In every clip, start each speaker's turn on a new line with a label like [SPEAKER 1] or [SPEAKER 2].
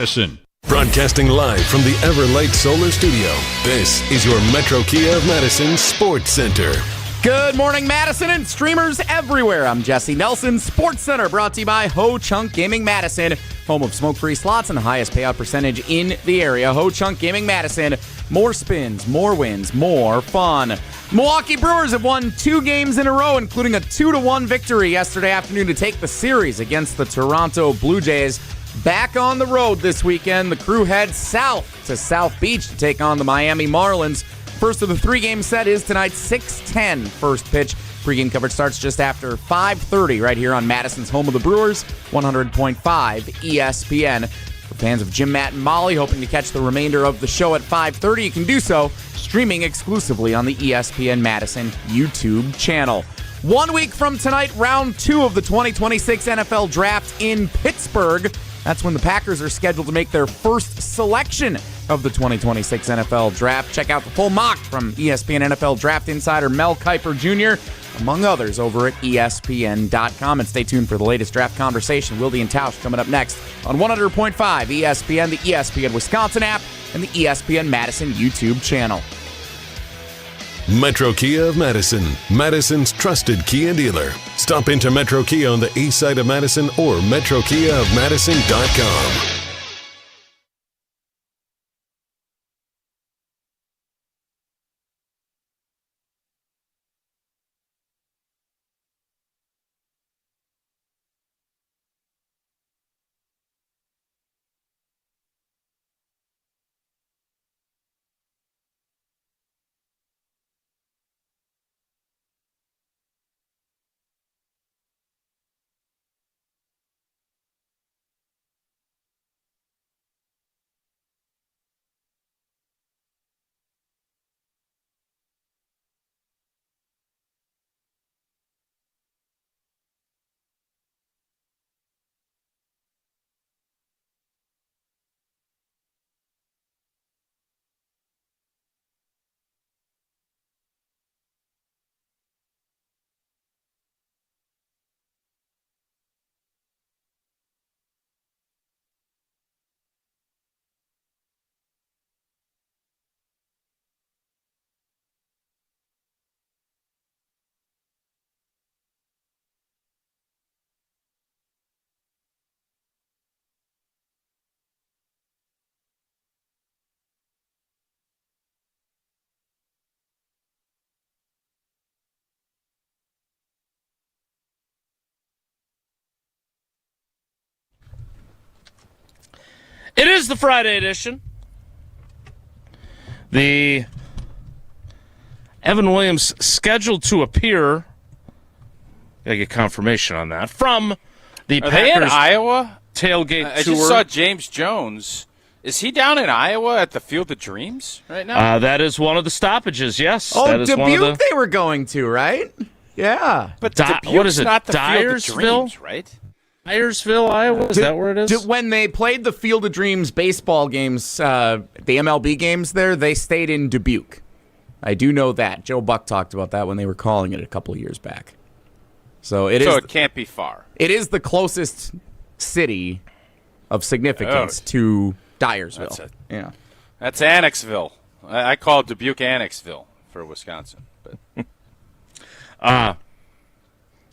[SPEAKER 1] Madison.
[SPEAKER 2] Broadcasting live from the Everlight Solar Studio, this is your Metro Kia of Madison Sports Center.
[SPEAKER 3] Good morning, Madison and streamers everywhere. I'm Jesse Nelson. Sports Center brought to you by Ho Chunk Gaming Madison, home of smoke-free slots and the highest payout percentage in the area. Ho Chunk Gaming Madison, more spins, more wins, more fun. Milwaukee Brewers have won 2 games in a row, including a 2-1 victory yesterday afternoon to take the series against the Toronto Blue Jays. Back on the road this weekend, the crew heads south to South Beach to take on the Miami Marlins. First of the 3-game set is tonight's 6:10 first pitch. Pre-game coverage starts just after 5:30 right here on Madison's home of the Brewers, 100.5 ESPN. For fans of Jim, Matt, and Molly hoping to catch the remainder of the show at 5:30, you can do so streaming exclusively on the ESPN Madison YouTube channel. 1 week from tonight, round 2 of the 2026 NFL Draft in Pittsburgh. That's when the Packers are scheduled to make their first selection of the 2026 NFL Draft. Check out the full mock from ESPN NFL Draft insider Mel Kiper Jr., among others, over at ESPN.com. And stay tuned for the latest draft conversation. Wilde and Tausch coming up next on 100.5 ESPN, the ESPN Wisconsin app, and the ESPN Madison YouTube channel.
[SPEAKER 2] Metro Kia of Madison, Madison's trusted Kia dealer. Stop into Metro Kia on the east side of Madison or metrokiaofmadison.com.
[SPEAKER 4] It is the Friday edition. The Evan Williams scheduled to appear. Gotta get confirmation on that from the
[SPEAKER 5] Are
[SPEAKER 4] Packers.
[SPEAKER 5] they in Iowa?
[SPEAKER 4] Tailgate Tour.
[SPEAKER 5] I just saw James Jones. Is he down in Iowa at the Field of Dreams right now?
[SPEAKER 4] That is one of the stoppages. Yes.
[SPEAKER 3] Oh,
[SPEAKER 4] that is
[SPEAKER 3] Dubuque they were going to, right? Yeah.
[SPEAKER 5] But
[SPEAKER 4] Dubuque's what is it?
[SPEAKER 5] Not the
[SPEAKER 4] Dyersville?
[SPEAKER 5] Field of Dreams, right?
[SPEAKER 4] Dyersville, Iowa? Is that where it is?
[SPEAKER 3] When they played the Field of Dreams baseball games, the MLB games there, they stayed in Dubuque. I do know that. Joe Buck talked about that when they were calling it a couple of years back. So it
[SPEAKER 5] can't be far.
[SPEAKER 3] It is the closest city of significance to Dyersville.
[SPEAKER 5] That's Annexville. I call it Dubuque Annexville for Wisconsin. But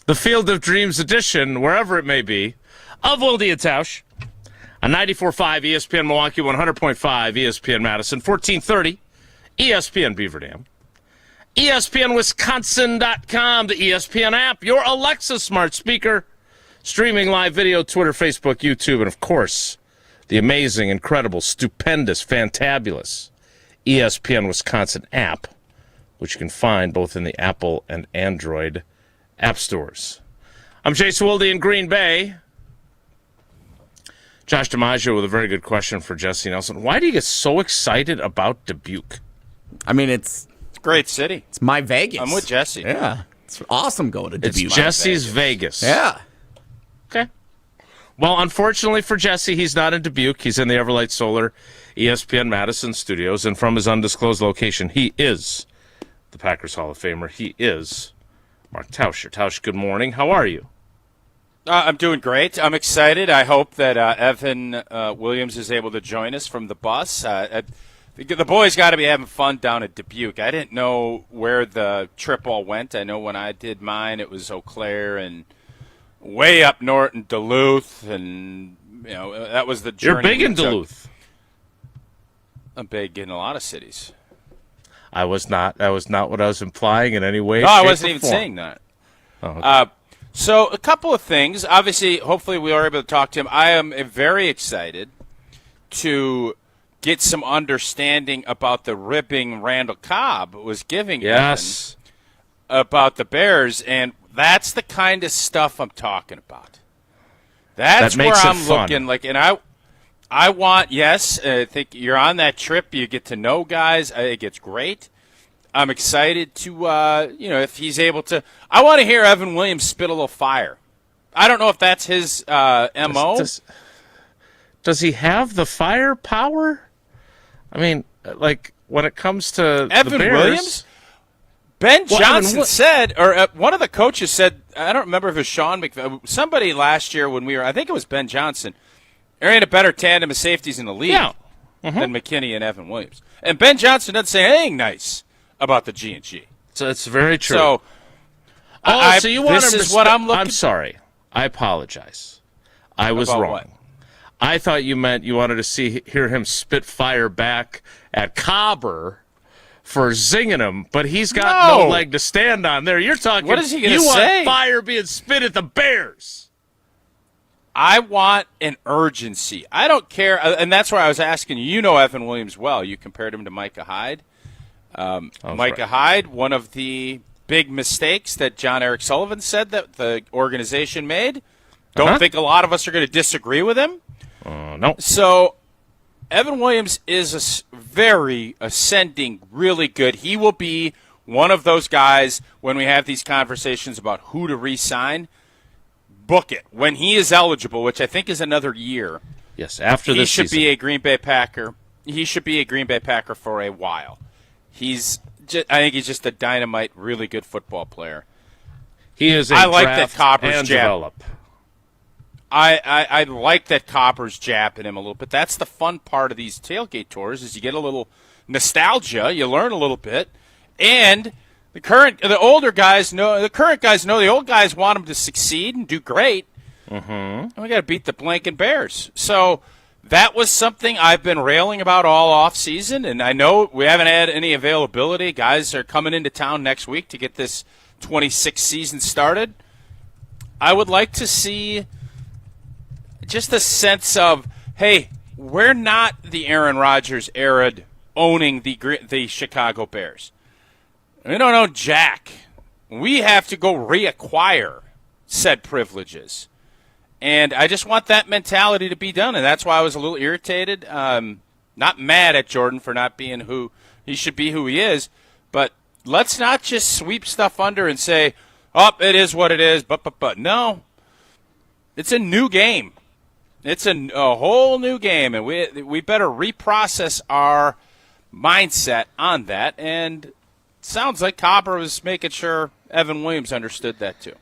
[SPEAKER 4] the Field of Dreams edition, wherever it may be, of Wilde and Tausch on 94.5 ESPN Milwaukee, 100.5 ESPN Madison, 1430 ESPN Beaver Dam, ESPNWisconsin.com, the ESPN app, your Alexa smart speaker, streaming live video, Twitter, Facebook, YouTube, and, of course, the amazing, incredible, stupendous, fantabulous ESPN Wisconsin app, which you can find both in the Apple and Android app stores. I'm Jason Wilde in Green Bay. Josh DiMaggio with a very good question for Jesse Nelson. Why do you get so excited about Dubuque?
[SPEAKER 3] I mean, it's
[SPEAKER 5] a great city.
[SPEAKER 3] It's my Vegas.
[SPEAKER 5] I'm with Jesse.
[SPEAKER 3] Yeah. It's awesome going to Dubuque.
[SPEAKER 4] It's Jesse's Vegas.
[SPEAKER 3] Yeah.
[SPEAKER 4] Okay. Well, unfortunately for Jesse, he's not in Dubuque. He's in the Everlight Solar ESPN Madison studios, and from his undisclosed location, he is the Packers Hall of Famer. He is Mark Tauscher. Tausch, good morning. How are you?
[SPEAKER 5] I'm doing great. I'm excited. I hope that Evan Williams is able to join us from the bus. The boys got to be having fun down at Dubuque. I didn't know where the trip all went. I know when I did mine, it was Eau Claire and way up north in Duluth, and that was the journey.
[SPEAKER 4] You're big in Duluth.
[SPEAKER 5] I'm big in a lot of cities.
[SPEAKER 4] I was not. That was not what I was implying in any way.
[SPEAKER 5] No, I wasn't even saying that.
[SPEAKER 4] Oh, okay.
[SPEAKER 5] So a couple of things. Obviously, hopefully we are able to talk to him. I am very excited to get some understanding about the ribbing Randall Cobb was giving Evan about the Bears, and that's the kind of stuff I'm talking about. That's where I'm looking. And I want, I think you're on that trip. You get to know guys. I think it's great. I'm excited to, if he's able to. I want to hear Evan Williams spit a little fire. I don't know if that's his MO.
[SPEAKER 4] Does he have the firepower? I mean, when it comes to
[SPEAKER 5] Evan
[SPEAKER 4] the Bears,
[SPEAKER 5] Williams? Ben Johnson said, or one of the coaches said, I don't remember if it was Sean McVay, somebody last year when I think it was Ben Johnson, there ain't a better tandem of safeties in the league than McKinney and Evan Williams. And Ben Johnson doesn't say anything nice about the G&G.
[SPEAKER 4] So it's very true.
[SPEAKER 5] So,
[SPEAKER 4] so you want
[SPEAKER 5] this
[SPEAKER 4] him
[SPEAKER 5] is
[SPEAKER 4] to
[SPEAKER 5] what I'm looking.
[SPEAKER 4] I'm sorry. I apologize. I was
[SPEAKER 5] About
[SPEAKER 4] wrong.
[SPEAKER 5] what?
[SPEAKER 4] I thought you meant you wanted to hear him spit fire back at Cobber for zinging him, but he's got no leg to stand on there. You're talking.
[SPEAKER 5] What is he going to
[SPEAKER 4] say? You
[SPEAKER 5] say?
[SPEAKER 4] want fire being spit at the Bears.
[SPEAKER 5] I want an urgency. I don't care, and that's why I was asking you. You know Evan Williams well. You compared him to Micah Hyde. Micah Hyde, one of the big mistakes that John Eric Sullivan said that the organization made. Don't think a lot of us are going to disagree with him.
[SPEAKER 4] No.
[SPEAKER 5] So Evan Williams is a very ascending, really good. He will be one of those guys when we have these conversations about who to re-sign. Book it. When he is eligible, which I think is another year.
[SPEAKER 4] Yes, after this season.
[SPEAKER 5] He should be a Green Bay Packer. He should be a Green Bay Packer for a while. I think he's just a dynamite, really good football player.
[SPEAKER 4] He is
[SPEAKER 5] I like that Copper's jab.
[SPEAKER 4] Develop.
[SPEAKER 5] I like that Copper's jabbing him a little bit. That's the fun part of these tailgate tours is you get a little nostalgia, you learn a little bit, and the older guys know, the current guys know the old guys want them to succeed and do great. And we got to beat the blanking Bears. So that was something I've been railing about all off season, and I know we haven't had any availability. Guys are coming into town next week to get this 26th season started. I would like to see just a sense of, hey, we're not the Aaron Rodgers era owning the Chicago Bears. We don't own jack. We have to go reacquire said privileges. And I just want that mentality to be done, and that's why I was a little irritated. Not mad at Jordan for not being who he should be, who he is, but let's not just sweep stuff under and say, oh, it is what it is, but. No, it's a new game. It's a whole new game, and we better reprocess our mindset on that. And it sounds like Copper was making sure Evan Williams understood that too.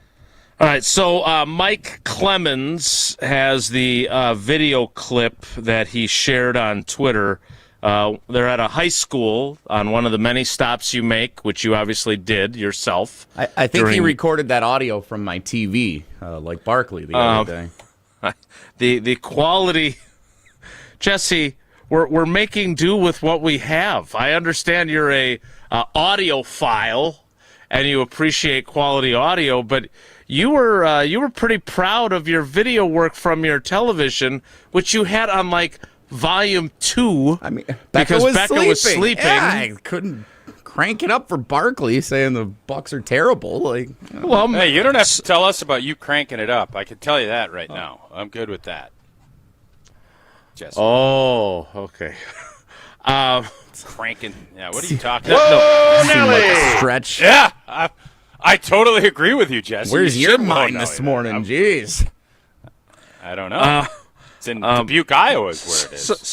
[SPEAKER 4] All right, so Mike Clemens has the video clip that he shared on Twitter. They're at a high school on one of the many stops you make, which you obviously did yourself.
[SPEAKER 3] I think he recorded that audio from my TV, like Barkley the other day.
[SPEAKER 4] The quality, Jesse, we're making do with what we have. I understand you're a audiophile and you appreciate quality audio, but you were pretty proud of your video work from your television, which you had on like volume 2.
[SPEAKER 3] I mean,
[SPEAKER 4] Becca was sleeping.
[SPEAKER 3] Yeah, I couldn't crank it up for Barkley saying the Bucs are terrible.
[SPEAKER 5] Well, hey, you don't have to tell us about you cranking it up. I can tell you that right now. I'm good with that. Jesse.
[SPEAKER 4] Oh, okay.
[SPEAKER 5] Cranking. Yeah, what are you talking about?
[SPEAKER 4] Whoa,
[SPEAKER 3] Nelly! Like stretch.
[SPEAKER 5] Yeah, I totally agree with you, Jesse.
[SPEAKER 3] Where's your mind this morning? Jeez.
[SPEAKER 5] I don't know. It's in Dubuque, Iowa is where it is.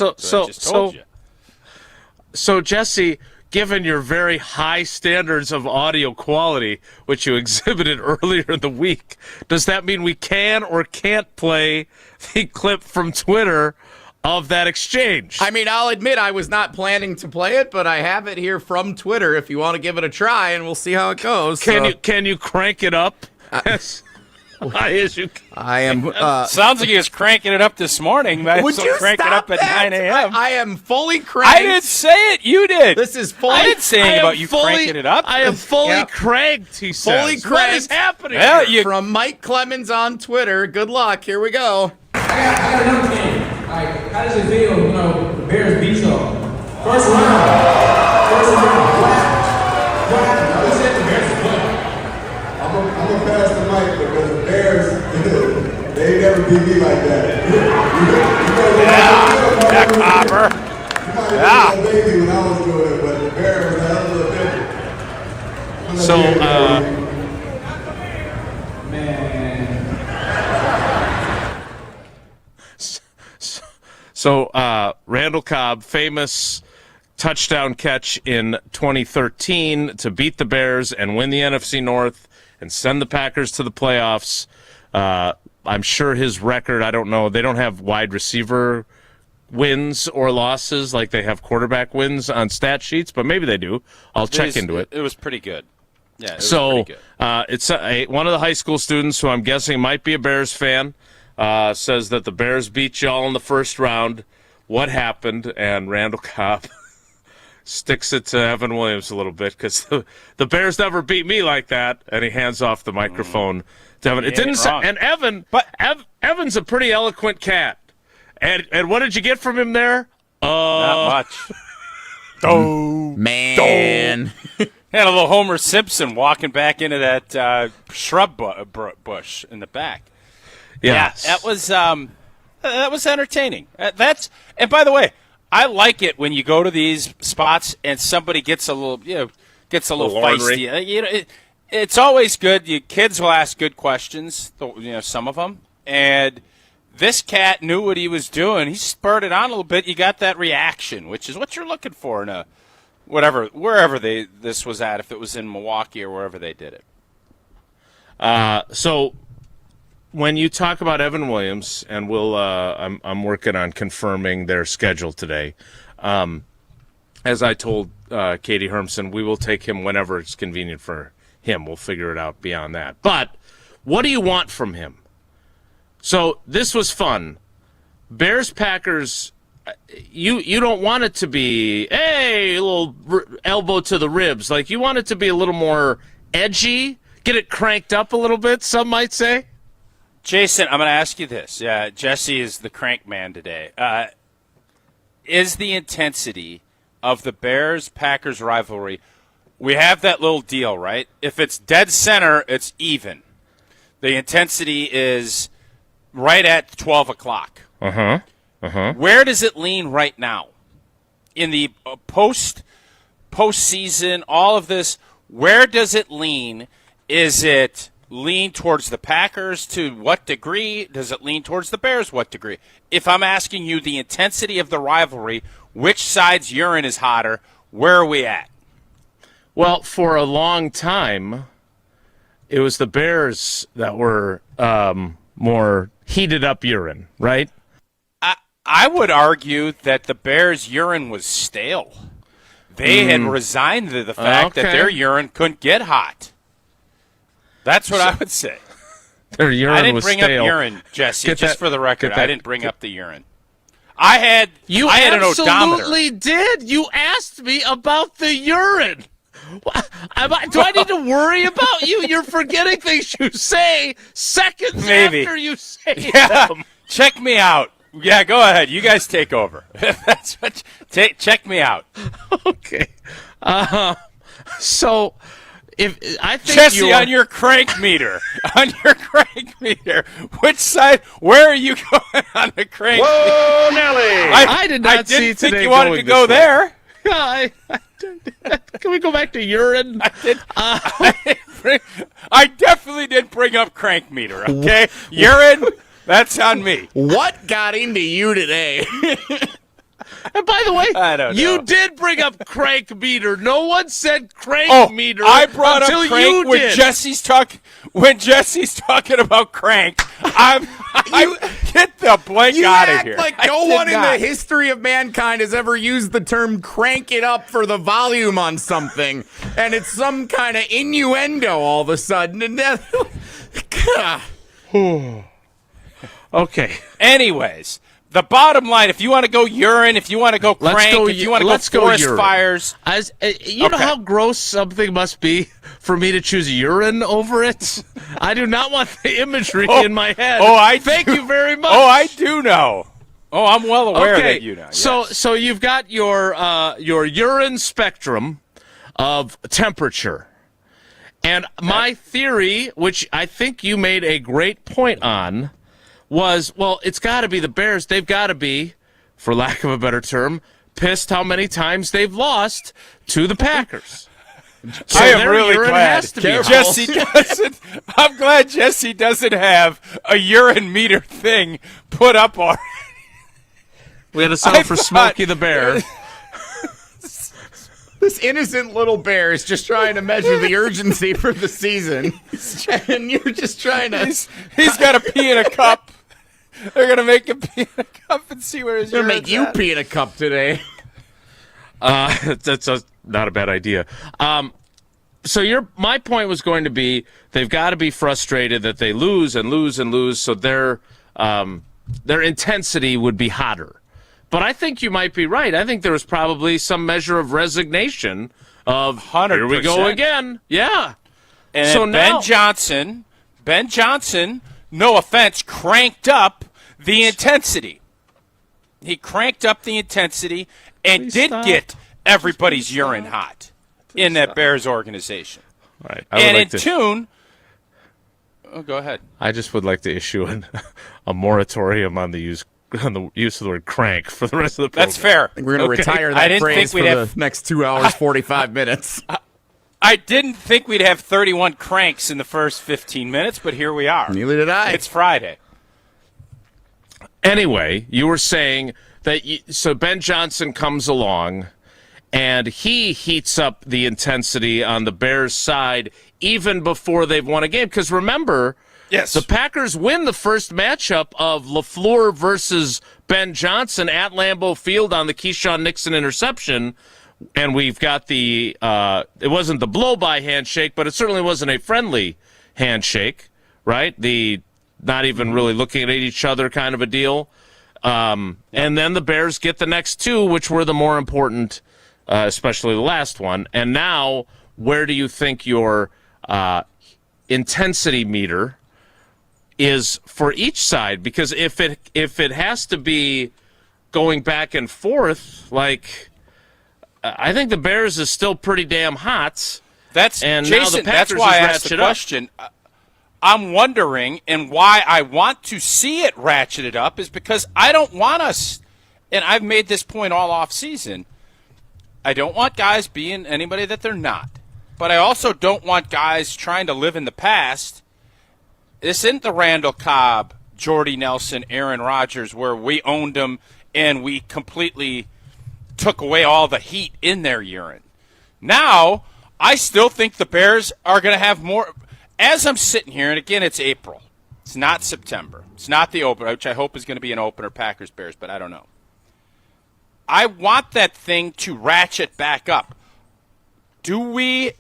[SPEAKER 4] So Jesse, given your very high standards of audio quality, which you exhibited earlier in the week, does that mean we can or can't play the clip from Twitter of that exchange?
[SPEAKER 3] I mean, I'll admit I was not planning to play it, but I have it here from Twitter if you want to give it a try, and we'll see how it goes.
[SPEAKER 4] Can you crank it up?
[SPEAKER 3] I am.
[SPEAKER 5] Sounds like he was cranking it up this morning.
[SPEAKER 3] Would you
[SPEAKER 5] crank it
[SPEAKER 3] stop
[SPEAKER 5] up at
[SPEAKER 3] that?
[SPEAKER 5] 9 a.m.
[SPEAKER 3] I am fully cranked.
[SPEAKER 5] I didn't say it. You did.
[SPEAKER 3] This is fully.
[SPEAKER 5] I didn't say anything about you cranking it up.
[SPEAKER 4] I am fully cranked, he says.
[SPEAKER 3] Fully cranked.
[SPEAKER 4] What is happening?
[SPEAKER 5] Well,
[SPEAKER 4] here?
[SPEAKER 3] From Mike Clemens on Twitter. Good luck. Here we go.
[SPEAKER 1] I got another thing. Like, how does it feel, the Bears beat y'all? First round. What happened? Who said the Bears won?
[SPEAKER 6] I'm gonna pass the mic because the Bears, they never beat me like that.
[SPEAKER 5] Yeah, Copper.
[SPEAKER 6] You might have been a baby when I was doing it, but the Bears was a hell of a different.
[SPEAKER 4] So, Randall Cobb, famous touchdown catch in 2013 to beat the Bears and win the NFC North and send the Packers to the playoffs. I'm sure his record, I don't know, they don't have wide receiver wins or losses like they have quarterback wins on stat sheets, but maybe they do. I'll check into it.
[SPEAKER 5] It was pretty good. Yeah, it was
[SPEAKER 4] so
[SPEAKER 5] pretty good.
[SPEAKER 4] It's one of the high school students who I'm guessing might be a Bears fan says that the Bears beat y'all in the first round. What happened? And Randall Cobb sticks it to Evan Williams a little bit because the Bears never beat me like that. And he hands off the microphone to Evan. It didn't. And Evan, but Evan's a pretty eloquent cat. And what did you get from him there?
[SPEAKER 5] Not much.
[SPEAKER 3] Man.
[SPEAKER 5] Had a little Homer Simpson walking back into that shrub bush in the back.
[SPEAKER 4] Yes.
[SPEAKER 5] Yeah, that was entertaining. And by the way, I like it when you go to these spots and somebody gets a little feisty. It's always good. You kids will ask good questions. Some of them, and this cat knew what he was doing. He spurred it on a little bit. You got that reaction, which is what you're looking for in a wherever this was at. If it was in Milwaukee or wherever they did it.
[SPEAKER 4] So when you talk about Evan Williams, and I'm working on confirming their schedule today. As I told Katie Hermson, we will take him whenever it's convenient for him. We'll figure it out beyond that. But what do you want from him? So this was fun. Bears Packers. You don't want it to be a little elbow to the ribs. Like you want it to be a little more edgy. Get it cranked up a little bit. Some might say.
[SPEAKER 5] Jason, I'm going to ask you this. Yeah, Jesse is the crank man today. Is the intensity of the Bears-Packers rivalry, we have that little deal, right? If it's dead center, it's even. The intensity is right at 12 o'clock. Where does it lean right now? In the postseason, all of this, where does it lean? Is it lean towards the Packers to what degree? Does it lean towards the Bears? What degree? If I'm asking you the intensity of the rivalry, which side's urine is hotter, where are we at?
[SPEAKER 4] Well, for a long time, it was the Bears that were more heated up urine, right?
[SPEAKER 5] I would argue that the Bears' urine was stale. They had resigned to the fact that their urine couldn't get hot. That's what I would say.
[SPEAKER 4] Their urine was stale.
[SPEAKER 5] I didn't bring up urine, Jesse, just for the record. I didn't bring up the urine. I had an odometer.
[SPEAKER 4] You absolutely did. You asked me about the urine. Do I need to worry about you? You're forgetting things you say seconds after you say them.
[SPEAKER 5] Check me out. Yeah, go ahead. You guys take over. That's what. Check me out.
[SPEAKER 4] Okay. So, if I think
[SPEAKER 5] Jesse, on your crank meter, which side? Where are you going on the crank?
[SPEAKER 4] Whoa, Nelly! I did not see
[SPEAKER 5] didn't think
[SPEAKER 4] today
[SPEAKER 5] you wanted to go there.
[SPEAKER 4] Yeah, can we go back to urine?
[SPEAKER 5] I definitely didn't bring up crank meter. Okay, urine. That's on me.
[SPEAKER 3] What got into you today?
[SPEAKER 4] And by By the way,
[SPEAKER 5] I don't know.
[SPEAKER 4] You did bring up crank meter. No one said crank meter.
[SPEAKER 5] I brought
[SPEAKER 4] until
[SPEAKER 5] up crank
[SPEAKER 4] you
[SPEAKER 5] when
[SPEAKER 4] did.
[SPEAKER 5] Jesse's talking about crank. I get the blank
[SPEAKER 3] You
[SPEAKER 5] out of
[SPEAKER 3] act
[SPEAKER 5] here.
[SPEAKER 3] like
[SPEAKER 5] I
[SPEAKER 3] no
[SPEAKER 5] did
[SPEAKER 3] one in
[SPEAKER 5] not.
[SPEAKER 3] the history of mankind has ever used the term crank it up for the volume on something, and it's some kind of innuendo all of a sudden. And then,
[SPEAKER 4] Okay.
[SPEAKER 5] Anyways, the bottom line, if you want to go urine, if you want to go crank, if you want to go forest
[SPEAKER 4] urine.
[SPEAKER 5] fires.
[SPEAKER 4] You know how gross something must be for me to choose urine over it? I do not want the imagery in my head. Thank you very much.
[SPEAKER 5] Oh, I do know. Oh, I'm well aware
[SPEAKER 4] Okay,
[SPEAKER 5] that you know.
[SPEAKER 4] So you've got your urine spectrum of temperature. And my theory, which I think you made a great point on, was, well, it's got to be the Bears. They've got to be, for lack of a better term, pissed how many times they've lost to the Packers. So
[SPEAKER 5] I am
[SPEAKER 4] their
[SPEAKER 5] really
[SPEAKER 4] urine
[SPEAKER 5] glad
[SPEAKER 4] has to be
[SPEAKER 5] Jesse doesn't. I'm glad Jesse doesn't have a urine meter thing put up already.
[SPEAKER 4] We had to settle for Smokey the Bear.
[SPEAKER 3] this innocent little bear is just trying to measure the urgency for the season, and you're just trying to.
[SPEAKER 5] He's got to pee in a cup. They're gonna make him pee in a cup and see where his.
[SPEAKER 3] They're gonna make you
[SPEAKER 5] at.
[SPEAKER 3] pee in a cup today.
[SPEAKER 4] That's not a bad idea. So my point was going to be they've got to be frustrated that they lose and lose and lose, so their intensity would be hotter. But I think you might be right. I think there was probably some measure of resignation of
[SPEAKER 5] 100%.
[SPEAKER 4] Here we go again. Yeah.
[SPEAKER 5] And
[SPEAKER 4] so
[SPEAKER 5] Ben
[SPEAKER 4] now,
[SPEAKER 5] Johnson, no offense, cranked up the intensity. He cranked up the intensity and
[SPEAKER 4] Please
[SPEAKER 5] did
[SPEAKER 4] stop.
[SPEAKER 5] get everybody's urine hot in that Bears organization.
[SPEAKER 4] All right.
[SPEAKER 5] And in tune. Oh, go ahead.
[SPEAKER 4] I just would like to issue a moratorium on the use of the word crank for the rest of the program.
[SPEAKER 5] That's fair.
[SPEAKER 3] I think we're going to retire
[SPEAKER 5] I
[SPEAKER 3] that
[SPEAKER 5] didn't
[SPEAKER 3] phrase
[SPEAKER 5] think
[SPEAKER 3] for
[SPEAKER 5] we'd
[SPEAKER 3] the
[SPEAKER 5] have.
[SPEAKER 3] next 2 hours, 45 minutes.
[SPEAKER 5] I didn't think we'd have 31 cranks in the first 15 minutes, but here we are.
[SPEAKER 3] Neither did I.
[SPEAKER 5] It's Friday.
[SPEAKER 4] Anyway, you were saying that so Ben Johnson comes along and he heats up the intensity on the Bears' side even before they've won a game. Because remember,
[SPEAKER 5] Yes.
[SPEAKER 4] the Packers win the first matchup of LaFleur versus Ben Johnson at Lambeau Field on the Keyshawn Nixon interception. And we've got it wasn't the blow-by handshake, but it certainly wasn't a friendly handshake, right? The not even really looking at each other kind of a deal. And then the Bears get the next two, which were the more important, especially the last one. And now, where do you think your intensity meter is for each side? Because if it has to be going back and forth, like I think the Bears is still pretty damn hot. And now
[SPEAKER 5] Jason.
[SPEAKER 4] the Packers
[SPEAKER 5] That's why I
[SPEAKER 4] is
[SPEAKER 5] asked the
[SPEAKER 4] ratcheted up.
[SPEAKER 5] question. I'm wondering, and why I want to see it ratcheted up is because I don't want us, and I've made this point all off season. I don't want guys being anybody that they're not, but I also don't want guys trying to live in the past. This isn't the Randall Cobb, Jordy Nelson, Aaron Rodgers, where we owned them and we completely took away all the heat in their urine. Now, I still think the Bears are going to have more. As I'm sitting here, and again, it's April. It's not September. It's not the opener, which I hope is going to be an opener, Packers-Bears, but I don't know. I want that thing to ratchet back up. Do we?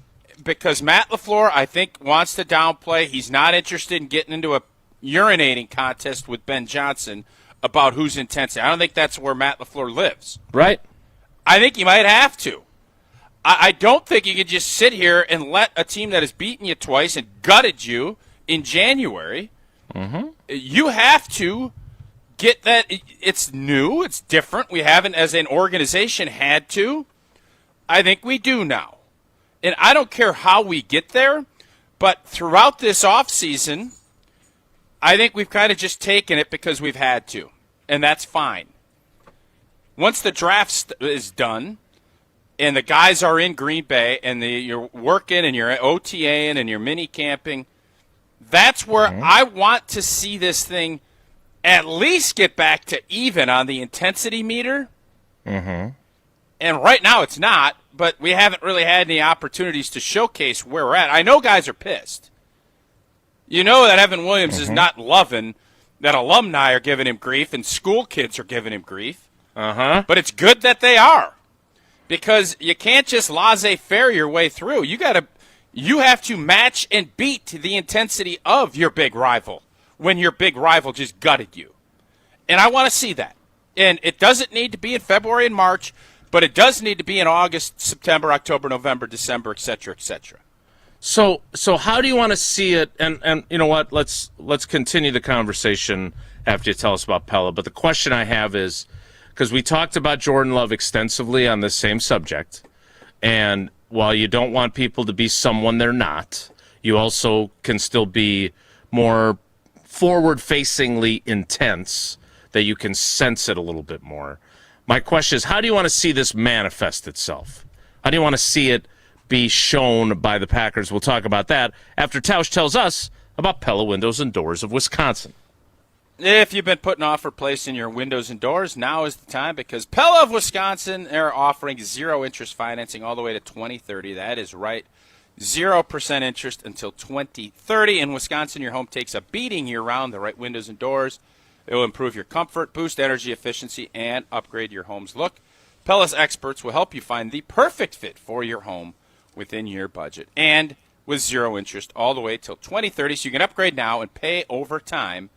[SPEAKER 5] Because Matt LaFleur, I think, wants to downplay. He's not interested in getting into a urinating contest with Ben Johnson about who's intensity. I don't think that's where Matt LaFleur lives.
[SPEAKER 4] Right.
[SPEAKER 5] I think you might have to. I don't think you can just sit here and let a team that has beaten you twice and gutted you in January. Mm-hmm. You have to get that. It's new. It's different. We haven't, as an organization, had to. I think we do now. And I don't care how we get there, but throughout this offseason, I think we've kind of just taken it because we've had to. And that's fine. Once the draft is done, and the guys are in Green Bay, and you're working, and you're OTAing, and you're mini camping, that's where I want to see this thing at least get back to even on the intensity meter. And right now it's not, but we haven't really had any opportunities to showcase where we're at. I know guys are pissed. You know that Evan Williams is not loving that alumni are giving him grief and school kids are giving him grief. But it's good that they are, because you can't just laissez-faire your way through. You have to match and beat the intensity of your big rival when your big rival just gutted you. And I want to see that. And it doesn't need to be in February and March, but it does need to be in August, September, October, November, December, et cetera, et cetera.
[SPEAKER 4] So how do you want to see it? And you know what? Let's continue the conversation after you tell us about Pella. But the question I have is, because we talked about Jordan Love extensively on this same subject, and while you don't want people to be someone they're not, you also can still be more forward-facingly intense, that you can sense it a little bit more. My question is, how do you want to see this manifest itself? How do you want to see it be shown by the Packers? We'll talk about that after Tausch tells us about Pella Windows and Doors of Wisconsin.
[SPEAKER 5] If you've been putting off replacing your windows and doors, now is the time, because Pella of Wisconsin, they're offering 0% financing all the way to 2030. That is right. 0% interest until 2030. In Wisconsin, your home takes a beating year-round. The right windows and doors, it will improve your comfort, boost energy efficiency, and upgrade your home's look. Pella's experts will help you find the perfect fit for your home within your budget, and with 0 interest all the way till 2030, so you can upgrade now and pay over time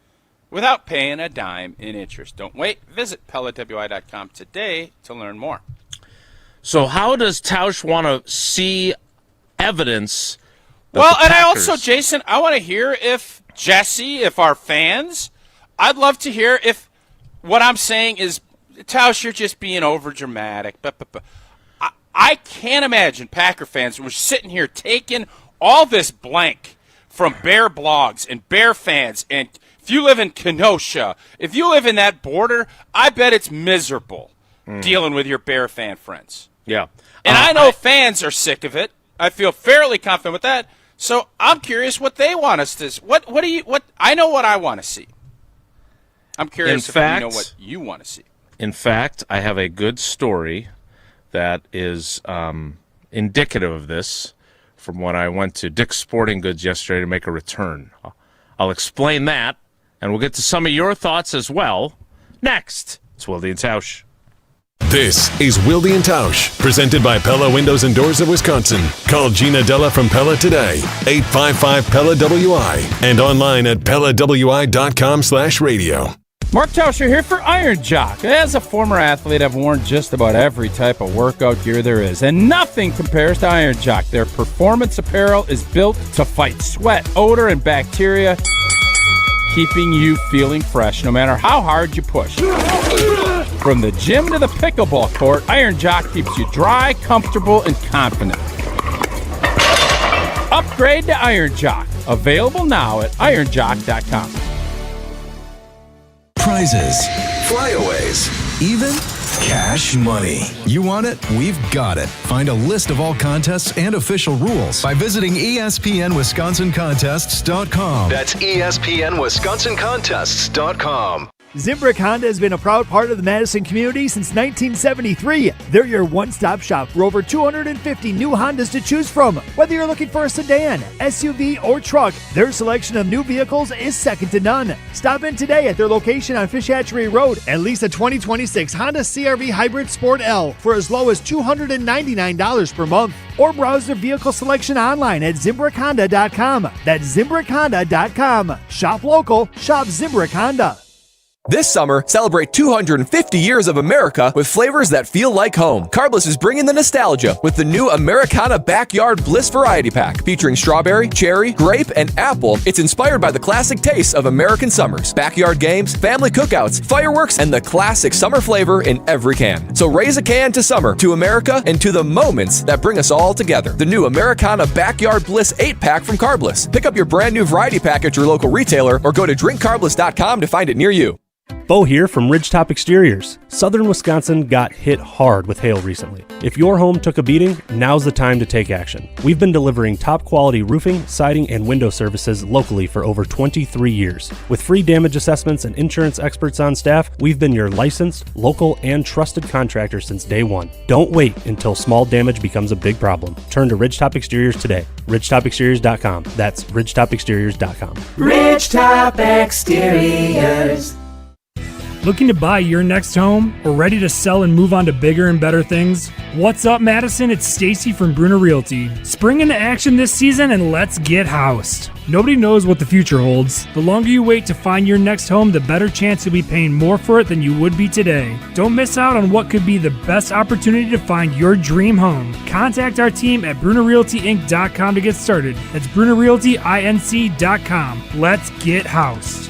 [SPEAKER 5] without paying a dime in interest. Don't wait. Visit PellaWI.com today to learn more.
[SPEAKER 4] So how does Tausch want to see evidence?
[SPEAKER 5] Well, and I also, Jason, I want to hear if Jesse, if our fans, I'd love to hear if what I'm saying is, Tausch, you're just being over dramatic. I can't imagine Packer fans were sitting here taking all this blank from Bear blogs and Bear fans. And if you live in Kenosha, if you live in that border, I bet it's miserable dealing with your Bear fan friends.
[SPEAKER 4] Yeah.
[SPEAKER 5] And I know fans are sick of it. I feel fairly confident with that. So I'm curious what they want us to. What I know what I want to see. I'm curious if you know what you want to see.
[SPEAKER 4] In fact, I have a good story that is indicative of this from when I went to Dick's Sporting Goods yesterday to make a return. I'll explain that, and we'll get to some of your thoughts as well. Next, it's Wilde and Tausch.
[SPEAKER 2] This is Wilde and Tausch, presented by Pella Windows and Doors of Wisconsin. Call Gina Della from Pella today, 855-PELLA-WI, and online at PellaWI.com/radio.
[SPEAKER 7] Mark Tauscher here for Iron Jock. As a former athlete, I've worn just about every type of workout gear there is, and nothing compares to Iron Jock. Their performance apparel is built to fight sweat, odor, and bacteria, keeping you feeling fresh no matter how hard you push. From the gym to the pickleball court, Iron Jock keeps you dry, comfortable, and confident. Upgrade to Iron Jock. Available now at ironjock.com.
[SPEAKER 8] Prizes, flyaways, even cash money. You want it? We've got it. Find a list of all contests and official rules by visiting ESPNWisconsinContests.com. That's ESPNWisconsinContests.com.
[SPEAKER 9] Zimbrick Honda has been a proud part of the Madison community since 1973. They're your one-stop shop for over 250 new Hondas to choose from. Whether you're looking for a sedan, SUV, or truck, their selection of new vehicles is second to none. Stop in today at their location on Fish Hatchery Road and lease a 2026 Honda CR-V Hybrid Sport L for as low as $299 per month. Or browse their vehicle selection online at ZimbrickHonda.com. That's ZimbrickHonda.com. Shop local, shop Zimbrick Honda.
[SPEAKER 10] This summer, celebrate 250 years of America with flavors that feel like home. Carbless is bringing the nostalgia with the new Americana Backyard Bliss Variety Pack featuring strawberry, cherry, grape, and apple. It's inspired by the classic tastes of American summers. Backyard games, family cookouts, fireworks, and the classic summer flavor in every can. So raise a can to summer, to America, and to the moments that bring us all together. The new Americana Backyard Bliss 8-pack from Carbless. Pick up your brand new variety pack at your local retailer or go to drinkcarbless.com to find it near you.
[SPEAKER 11] Bo here from Ridgetop Exteriors. Southern Wisconsin got hit hard with hail recently. If your home took a beating, now's the time to take action. We've been delivering top quality roofing, siding, and window services locally for over 23 years. With free damage assessments and insurance experts on staff, we've been your licensed, local, and trusted contractor since day one. Don't wait until small damage becomes a big problem. Turn to Ridgetop Exteriors today. RidgetopExteriors.com. That's RidgetopExteriors.com.
[SPEAKER 12] Ridgetop Exteriors.
[SPEAKER 13] Looking to buy your next home or ready to sell and move on to bigger and better things? What's up, Madison? It's Stacy from Bruner Realty. Spring into action this season and let's get housed. Nobody knows what the future holds. The longer you wait to find your next home, the better chance you'll be paying more for it than you would be today. Don't miss out on what could be the best opportunity to find your dream home. Contact our team at BrunerRealtyInc.com to get started. That's BrunerRealtyInc.com. Let's get housed.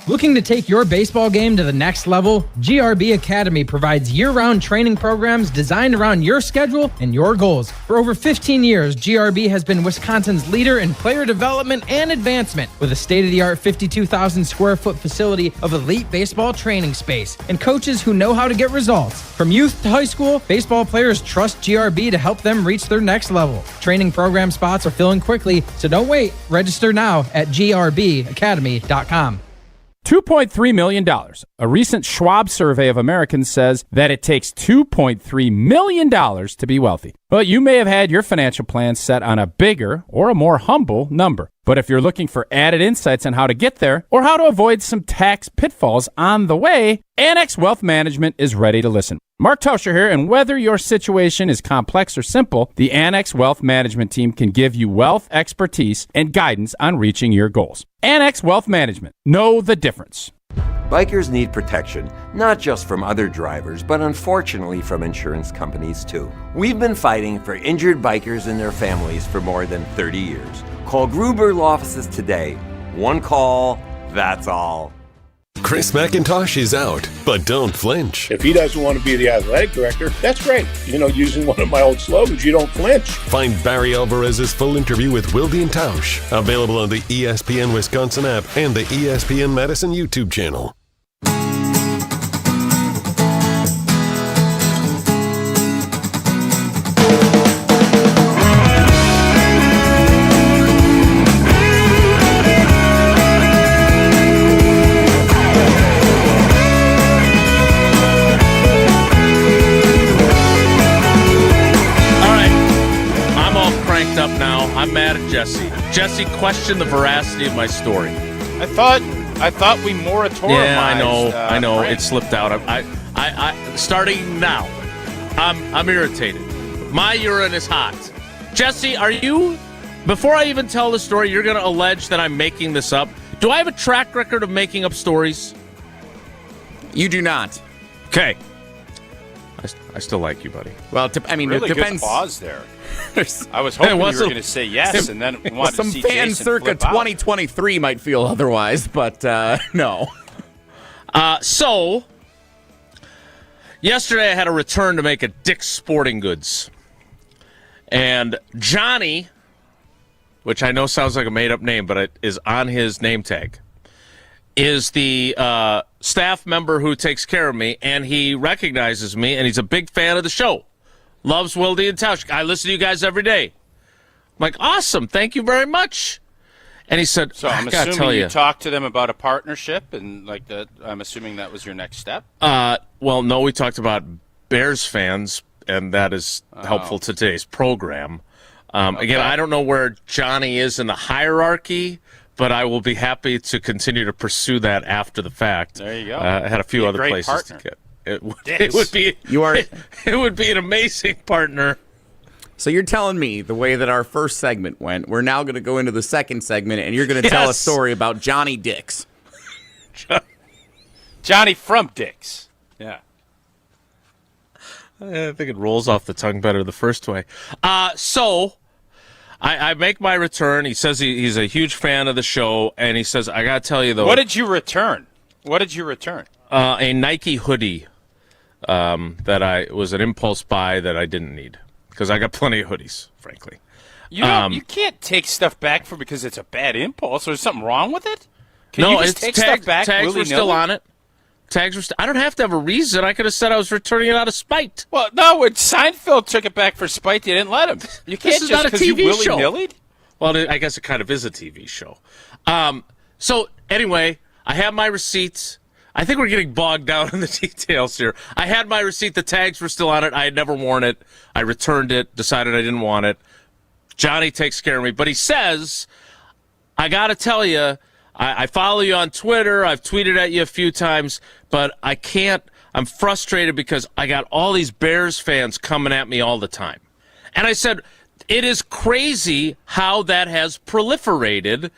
[SPEAKER 14] Looking to take your baseball game to the next level? GRB Academy provides year-round training programs designed around your schedule and your goals. For over 15 years, GRB has been Wisconsin's leader in player development and advancement with a state-of-the-art 52,000 square foot facility of elite baseball training space and coaches who know how to get results. From youth to high school, baseball players trust GRB to help them reach their next level. Training program spots are filling quickly, so don't wait. Register now at grbacademy.com.
[SPEAKER 7] $2.3 million. A recent Schwab survey of Americans says that it takes $2.3 million to be wealthy. Well, you may have had your financial plans set on a bigger or a more humble number. But if you're looking for added insights on how to get there or how to avoid some tax pitfalls on the way, Annex Wealth Management is ready to listen. Mark Tauscher here, and whether your situation is complex or simple, the Annex Wealth Management team can give you wealth expertise and guidance on reaching your goals. Annex Wealth Management. Know the difference.
[SPEAKER 15] Bikers need protection, not just from other drivers, but unfortunately from insurance companies too. We've been fighting for injured bikers and their families for more than 30 years. Call Gruber Law Offices today. One call, that's all.
[SPEAKER 2] Chris McIntosh is out, but don't flinch.
[SPEAKER 16] If he doesn't want to be the athletic director, that's great. You know, using one of my old slogans, you don't flinch.
[SPEAKER 2] Find Barry Alvarez's full interview with Wilde and Tausch, available on the ESPN Wisconsin app and the ESPN Madison YouTube channel.
[SPEAKER 4] I'm mad at Jesse. Jesse questioned the veracity of my story.
[SPEAKER 5] I thought we moratoriumized.
[SPEAKER 4] Yeah, I know.
[SPEAKER 5] Frank.
[SPEAKER 4] It slipped out. I starting now. I'm irritated. My urine is hot. Jesse, are you? Before I even tell the story, you're going to allege that I'm making this up. Do I have a track record of making up stories?
[SPEAKER 3] You do not.
[SPEAKER 4] Okay. I still like you, buddy.
[SPEAKER 3] Well,
[SPEAKER 5] really
[SPEAKER 3] it depends.
[SPEAKER 5] Good pause there. I was hoping you were going to say yes, and then wanted
[SPEAKER 3] some
[SPEAKER 5] to see
[SPEAKER 3] fans
[SPEAKER 5] Jason
[SPEAKER 3] circa
[SPEAKER 5] flip out.
[SPEAKER 3] 2023 might feel otherwise, but no.
[SPEAKER 4] So, yesterday I had a return to make at Dick's Sporting Goods. And Johnny, which I know sounds like a made-up name, but it is on his name tag, is the staff member who takes care of me, and he recognizes me, and he's a big fan of the show. Loves Wilde and Tausch. I listen to you guys every day. I'm like, awesome, thank you very much. And he said,
[SPEAKER 5] so I'm assuming you talked to them about a partnership, and like that. I'm assuming that was your next step.
[SPEAKER 4] Well, no, we talked about Bears fans, and that is helpful to today's program. Again, I don't know where Johnny is in the hierarchy, but I will be happy to continue to pursue that after the fact.
[SPEAKER 5] There you go.
[SPEAKER 4] I had a few other places
[SPEAKER 5] partner.
[SPEAKER 4] to get. It would be it would be an amazing partner.
[SPEAKER 3] So you're telling me the way that our first segment went, we're now going to go into the second segment, and you're going to tell a story about Johnny Dix.
[SPEAKER 5] Johnny from Dix. Yeah.
[SPEAKER 4] I think it rolls off the tongue better the first way. So I make my return. He says he's a huge fan of the show, and he says, I got to tell you, though.
[SPEAKER 5] What did you return?
[SPEAKER 4] A Nike hoodie that was an impulse buy that I didn't need because I got plenty of hoodies, frankly.
[SPEAKER 5] You can't take stuff back because it's a bad impulse. There's something wrong with it? Can you just take stuff back
[SPEAKER 4] tags were still on it. I don't have to have a reason. I could have said I was returning it out of spite.
[SPEAKER 5] Well, no, when Seinfeld took it back for spite, you didn't let him. You can't
[SPEAKER 4] This is
[SPEAKER 5] just
[SPEAKER 4] not a
[SPEAKER 5] because you
[SPEAKER 4] TV show.
[SPEAKER 5] willy-nillied.
[SPEAKER 4] Well, I guess it kind of is a TV show. So anyway, I have my receipts. I think we're getting bogged down in the details here. I had my receipt. The tags were still on it. I had never worn it. I returned it, decided I didn't want it. Johnny takes care of me. But he says, I got to tell you, I follow you on Twitter. I've tweeted at you a few times, but I can't. I'm frustrated because I got all these Bears fans coming at me all the time. And I said, it is crazy how that has proliferated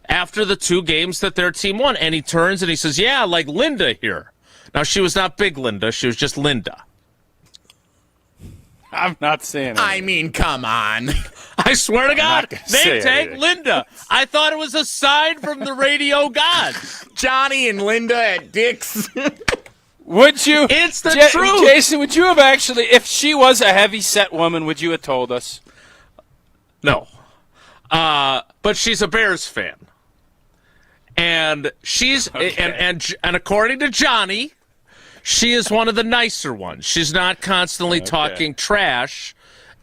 [SPEAKER 4] after the 2 games that their team won. And he turns and he says, yeah, like Linda here. Now, she was not big Linda. She was just Linda.
[SPEAKER 5] I'm not saying it.
[SPEAKER 3] I mean, come on.
[SPEAKER 4] I swear to God, name tag
[SPEAKER 5] anything.
[SPEAKER 4] Linda. I thought it was a sign from the radio gods.
[SPEAKER 3] Johnny and Linda at Dick's.
[SPEAKER 5] Would you?
[SPEAKER 4] It's the truth.
[SPEAKER 5] Jason, would you have actually, if she was a heavy-set woman, would you have told us?
[SPEAKER 4] No. But she's a Bears fan. And she's and according to Johnny, she is one of the nicer ones. She's not constantly talking trash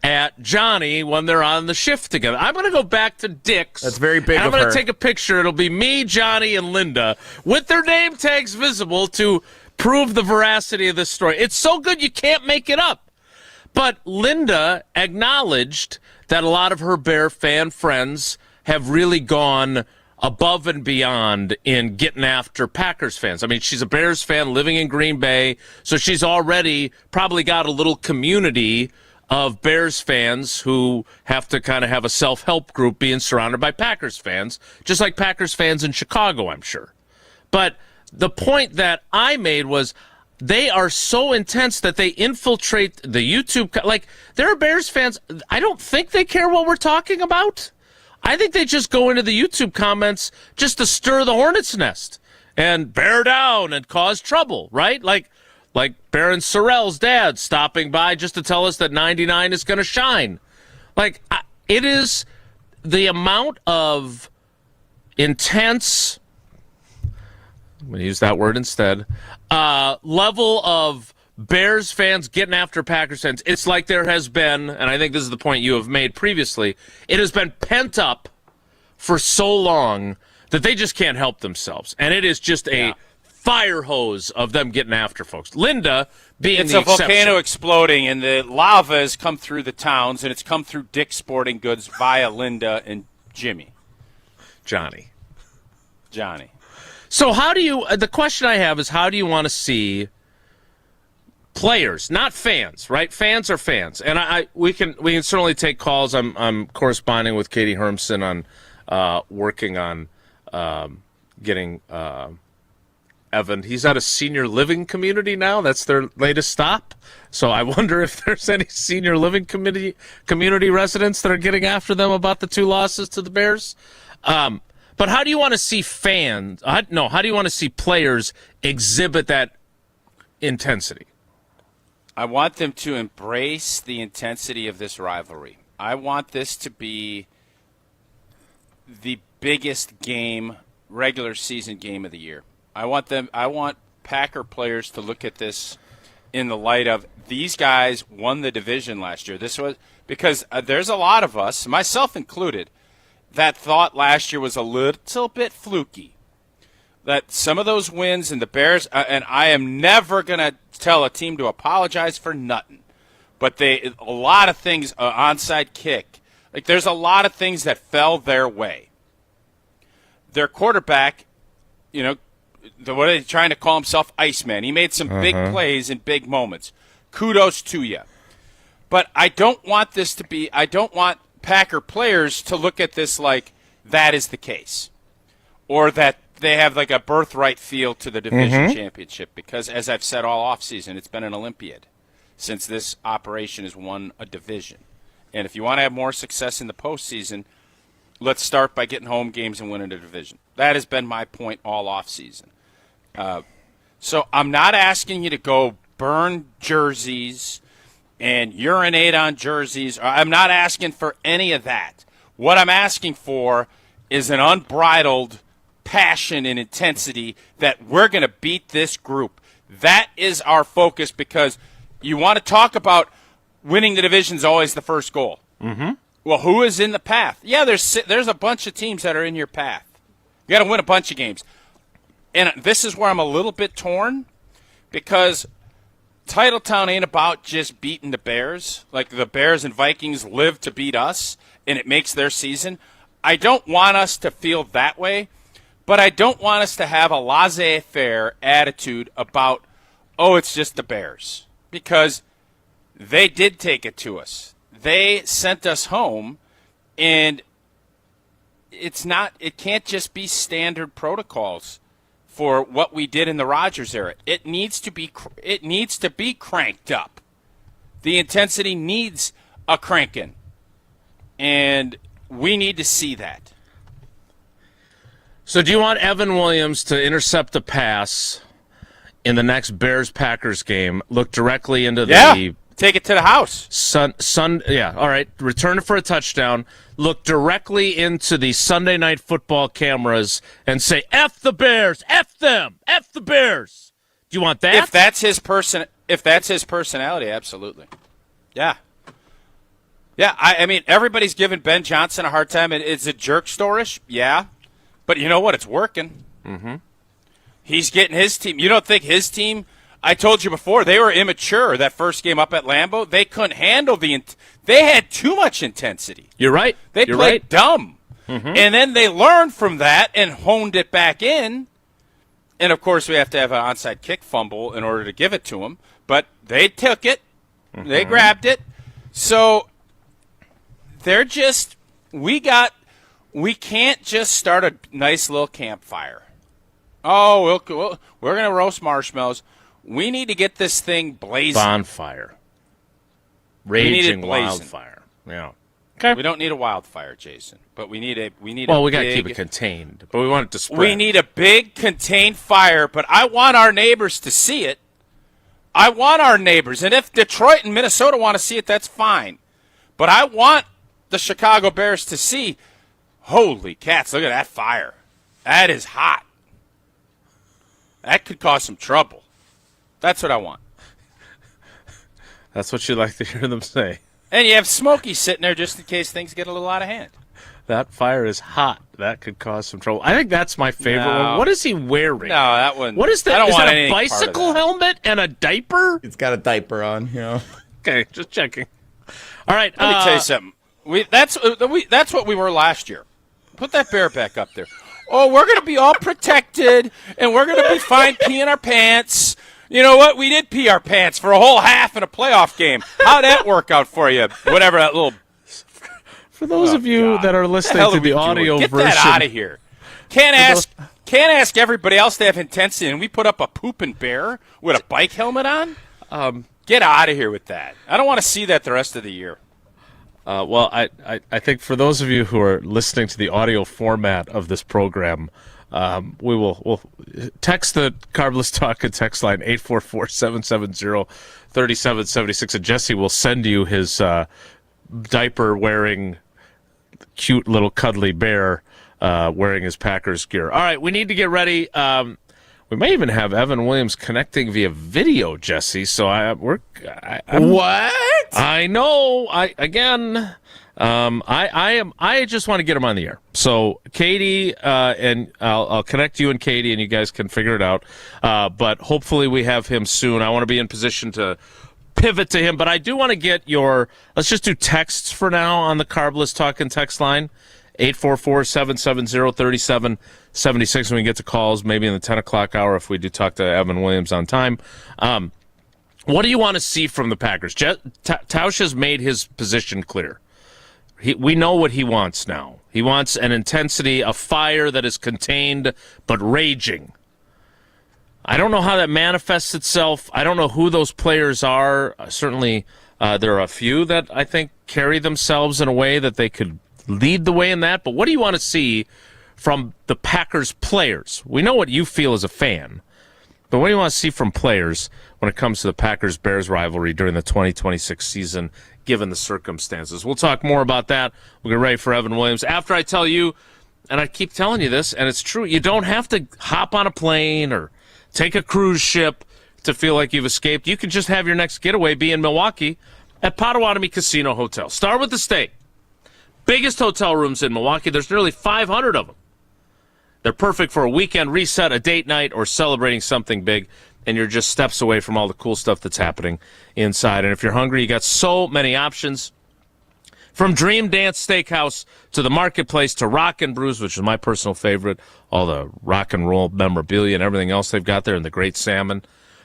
[SPEAKER 4] at Johnny when they're on the shift together. I'm going to go back to Dick's.
[SPEAKER 3] That's very big
[SPEAKER 4] and
[SPEAKER 3] of
[SPEAKER 4] I'm going
[SPEAKER 3] her.
[SPEAKER 4] to take a picture. It'll be me, Johnny, and Linda with their name tags visible to prove the veracity of this story. It's so good you can't make it up. But Linda acknowledged that a lot of her Bear fan friends have really gone above and beyond in getting after Packers fans. I mean, she's a Bears fan living in Green Bay, so she's already probably got a little community of Bears fans who have to kind of have a self-help group being surrounded by Packers fans, just like Packers fans in Chicago, I'm sure. But the point that I made was they are so intense that they infiltrate the YouTube. Like, there are Bears fans, I don't think they care what we're talking about. I think they just go into the YouTube comments just to stir the hornet's nest and bear down and cause trouble, right? Like Baron Sorrell's dad stopping by just to tell us that 99 is going to shine. Like, it is the amount of intense, I'm going to use that word instead, level of Bears fans getting after Packers fans. It's like there has been, and I think this is the point you have made previously, it has been pent up for so long that they just can't help themselves. And it is just a fire hose of them getting after folks. Linda being
[SPEAKER 5] it's
[SPEAKER 4] the
[SPEAKER 5] a
[SPEAKER 4] exception.
[SPEAKER 5] volcano exploding, and the lava has come through the towns, and it's come through Dick's Sporting Goods via Linda and Johnny.
[SPEAKER 4] So how do you, the question I have is, how do you want to see players, not fans, right? Fans are fans. And we can certainly take calls. I'm corresponding with Katie Hermson on working on getting Evan. He's at a senior living community now. That's their latest stop. So I wonder if there's any senior living community residents that are getting after them about the 2 losses to the Bears. But how do you want to see how do you want to see players exhibit that intensity?
[SPEAKER 5] I want them to embrace the intensity of this rivalry. I want this to be the biggest regular season game of the year. I want Packer players to look at this in the light of these guys won the division last year. This was because there's a lot of us, myself included, that thought last year was a little bit fluky. That some of those wins and the Bears, and I am never going to tell a team to apologize for nothing, but a lot of things, onside kick, like there's a lot of things that fell their way. Their quarterback, what are they trying to call himself? Iceman. He made some big plays in big moments. Kudos to you. But I don't want Packer players to look at this like that is the case, or that they have like a birthright feel to the division championship, because as I've said all offseason, it's been an Olympiad since this operation has won a division. And if you want to have more success in the postseason, let's start by getting home games and winning the division. That has been my point all offseason. So I'm not asking you to go burn jerseys and urinate on jerseys. I'm not asking for any of that. What I'm asking for is an unbridled passion and intensity that we're going to beat this group. That is our focus, because you want to talk about winning the division is always the first goal.
[SPEAKER 4] Mm-hmm.
[SPEAKER 5] Well, who is in the path? Yeah, there's a bunch of teams that are in your path. You got to win a bunch of games. And this is where I'm a little bit torn, because Titletown ain't about just beating the Bears. Like, the Bears and Vikings live to beat us, and it makes their season. I don't want us to feel that way, but I don't want us to have a laissez-faire attitude about, oh, it's just the Bears, because they did take it to us. They sent us home, and it can't just be standard protocols for what we did in the Rodgers era. It needs to be cranked up. The intensity needs a cranking, and we need to see that.
[SPEAKER 4] So do you want Evan Williams to intercept a pass in the next Bears-Packers game, look directly into the
[SPEAKER 5] take it to the house.
[SPEAKER 4] All right. Return it for a touchdown. Look directly into the Sunday Night Football cameras and say, F the Bears, F them, F the Bears. Do you want that?
[SPEAKER 5] If that's his personality, absolutely. Yeah. Yeah, I mean, everybody's giving Ben Johnson a hard time. It's a jerk storish, yeah. But you know what? It's working.
[SPEAKER 4] Mm-hmm.
[SPEAKER 5] He's getting his team. You don't think his team... I told you before, they were immature that first game up at Lambeau. They couldn't handle they had too much intensity.
[SPEAKER 4] You're right.
[SPEAKER 5] They played dumb.
[SPEAKER 4] Mm-hmm.
[SPEAKER 5] And then they learned from that and honed it back in. And, of course, we have to have an onside kick fumble in order to give it to them. But they took it. Mm-hmm. They grabbed it. So they're just – we can't just start a nice little campfire. Oh, we're going to roast marshmallows. We need to get this thing blazing.
[SPEAKER 4] Bonfire. Raging wildfire. Yeah.
[SPEAKER 5] Okay. We don't need a wildfire, Jason, but we need
[SPEAKER 4] Well, we got to keep it contained, but we want it to spread.
[SPEAKER 5] We need a big contained fire, but I want our neighbors to see it. I want our neighbors, and if Detroit and Minnesota want to see it, that's fine. But I want the Chicago Bears to see, holy cats, look at that fire. That is hot. That could cause some trouble. That's what I want.
[SPEAKER 4] That's what you like to hear them say.
[SPEAKER 5] And you have Smokey sitting there just in case things get a little out of hand.
[SPEAKER 4] That fire is hot. That could cause some trouble. I think that's my favorite one. What is he wearing?
[SPEAKER 5] No, that one.
[SPEAKER 4] What is that?
[SPEAKER 5] I don't
[SPEAKER 4] is
[SPEAKER 5] want
[SPEAKER 4] that a bicycle helmet and a diaper?
[SPEAKER 3] It's got a diaper on, you know.
[SPEAKER 4] Okay, just checking. All right.
[SPEAKER 5] Let me tell you something. That's what we were last year. Put that bear back up there. Oh, we're going to be all protected, and we're going to be fine peeing our pants. You know what? We did pee our pants for a whole half in a playoff game. How'd that work out for you? Whatever that little...
[SPEAKER 4] For those of you that are listening to the audio
[SPEAKER 5] version... Get that out of here. Can't ask everybody else to have intensity, and we put up a pooping bear with a bike helmet on? Get out of here with that. I don't want to see that the rest of the year.
[SPEAKER 4] Well, I think for those of you who are listening to the audio format of this program, we'll text the Carbless Talk and text line 844-770-3776, and Jesse will send you his diaper-wearing, cute little cuddly bear wearing his Packers gear. All right, we need to get ready. We may even have Evan Williams connecting via video, Jesse. So what? I know. I just want to get him on the air. So Katie and I'll connect you and Katie, and you guys can figure it out. But hopefully we have him soon. I want to be in position to pivot to him, but I do want to get your. Let's just do texts for now on the Carbless Talk and text line. 844-770-3776 when we get to calls, maybe in the 10 o'clock hour if we do talk to Evan Williams on time. What do you want to see from the Packers? Tausch has made his position clear. We know what he wants now. He wants an intensity, a fire that is contained but raging. I don't know how that manifests itself. I don't know who those players are. Certainly there are a few that I think carry themselves in a way that they could lead the way in that, but what do you want to see from the Packers players? We know what you feel as a fan, but what do you want to see from players when it comes to the Packers-Bears rivalry during the 2026 season, given the circumstances? We'll talk more about that. We'll get ready for Evan Williams. After I tell you and I keep telling you this, and it's true, you don't have to hop on a plane or take a cruise ship to feel like you've escaped. You can just have your next getaway be in Milwaukee at Potawatomi Casino Hotel. Start with the stay. Biggest hotel rooms in Milwaukee. There's nearly 500 of them. They're perfect for a weekend reset, a date night, or celebrating something big, and you're just steps away from all the cool stuff that's happening inside. And if you're hungry, you got so many options. From Dream Dance Steakhouse to the Marketplace to Rock and Brews, which is my personal favorite, all the rock and roll memorabilia and everything else they've got there, and the great salmon.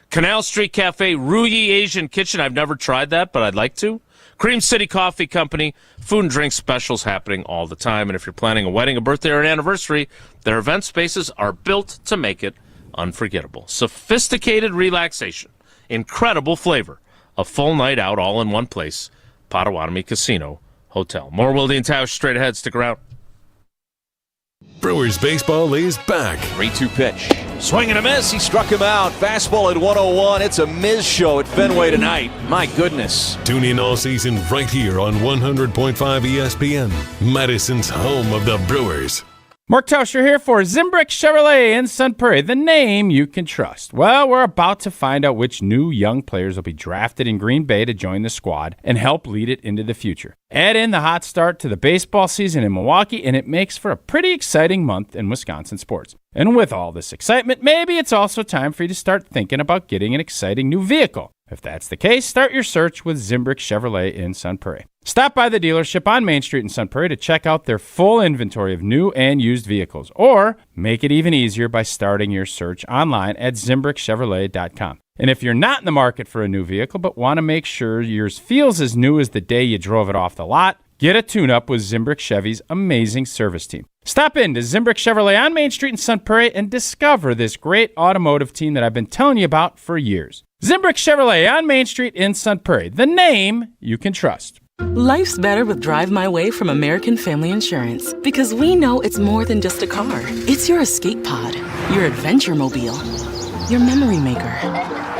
[SPEAKER 4] Canal Street Cafe, Ruyi Asian Kitchen. I've never tried that, but I'd like to. Cream City Coffee Company, food and drink specials happening all the time. And if you're planning a wedding, a birthday, or an anniversary, their event spaces are built to make it unforgettable. Sophisticated relaxation, incredible flavor, a full night out all in one place. Potawatomi Casino Hotel. More Wilde and Tausch straight ahead. Stick around.
[SPEAKER 2] Brewers baseball is back.
[SPEAKER 17] 3-2 pitch. Swing and a miss. He struck him out. Fastball at 101. It's a Miz show at Fenway tonight. My goodness.
[SPEAKER 2] Tune in all season right here on 100.5 ESPN, Madison's home of the Brewers.
[SPEAKER 7] Mark Tauscher here for Zimbrick Chevrolet in Sun Prairie, the name you can trust. Well, we're about to find out which new young players will be drafted in Green Bay to join the squad and help lead it into the future. Add in the hot start to the baseball season in Milwaukee, and it makes for a pretty exciting month in Wisconsin sports. And with all this excitement, maybe it's also time for you to start thinking about getting an exciting new vehicle. If that's the case, start your search with Zimbrick Chevrolet in Sun Prairie. Stop by the dealership on Main Street in Sun Prairie to check out their full inventory of new and used vehicles, or make it even easier by starting your search online at ZimbrickChevrolet.com. And if you're not in the market for a new vehicle but want to make sure yours feels as new as the day you drove it off the lot, get a tune-up with Zimbrick Chevy's amazing service team. Stop in to Zimbrick Chevrolet on Main Street in Sun Prairie and discover this great automotive team that I've been telling you about for years. Zimbrick Chevrolet on Main Street in Sun Prairie, the name you can trust.
[SPEAKER 18] Life's better with Drive My Way from American Family Insurance, because we know it's more than just a car. It's your escape pod, your adventure mobile, your memory maker.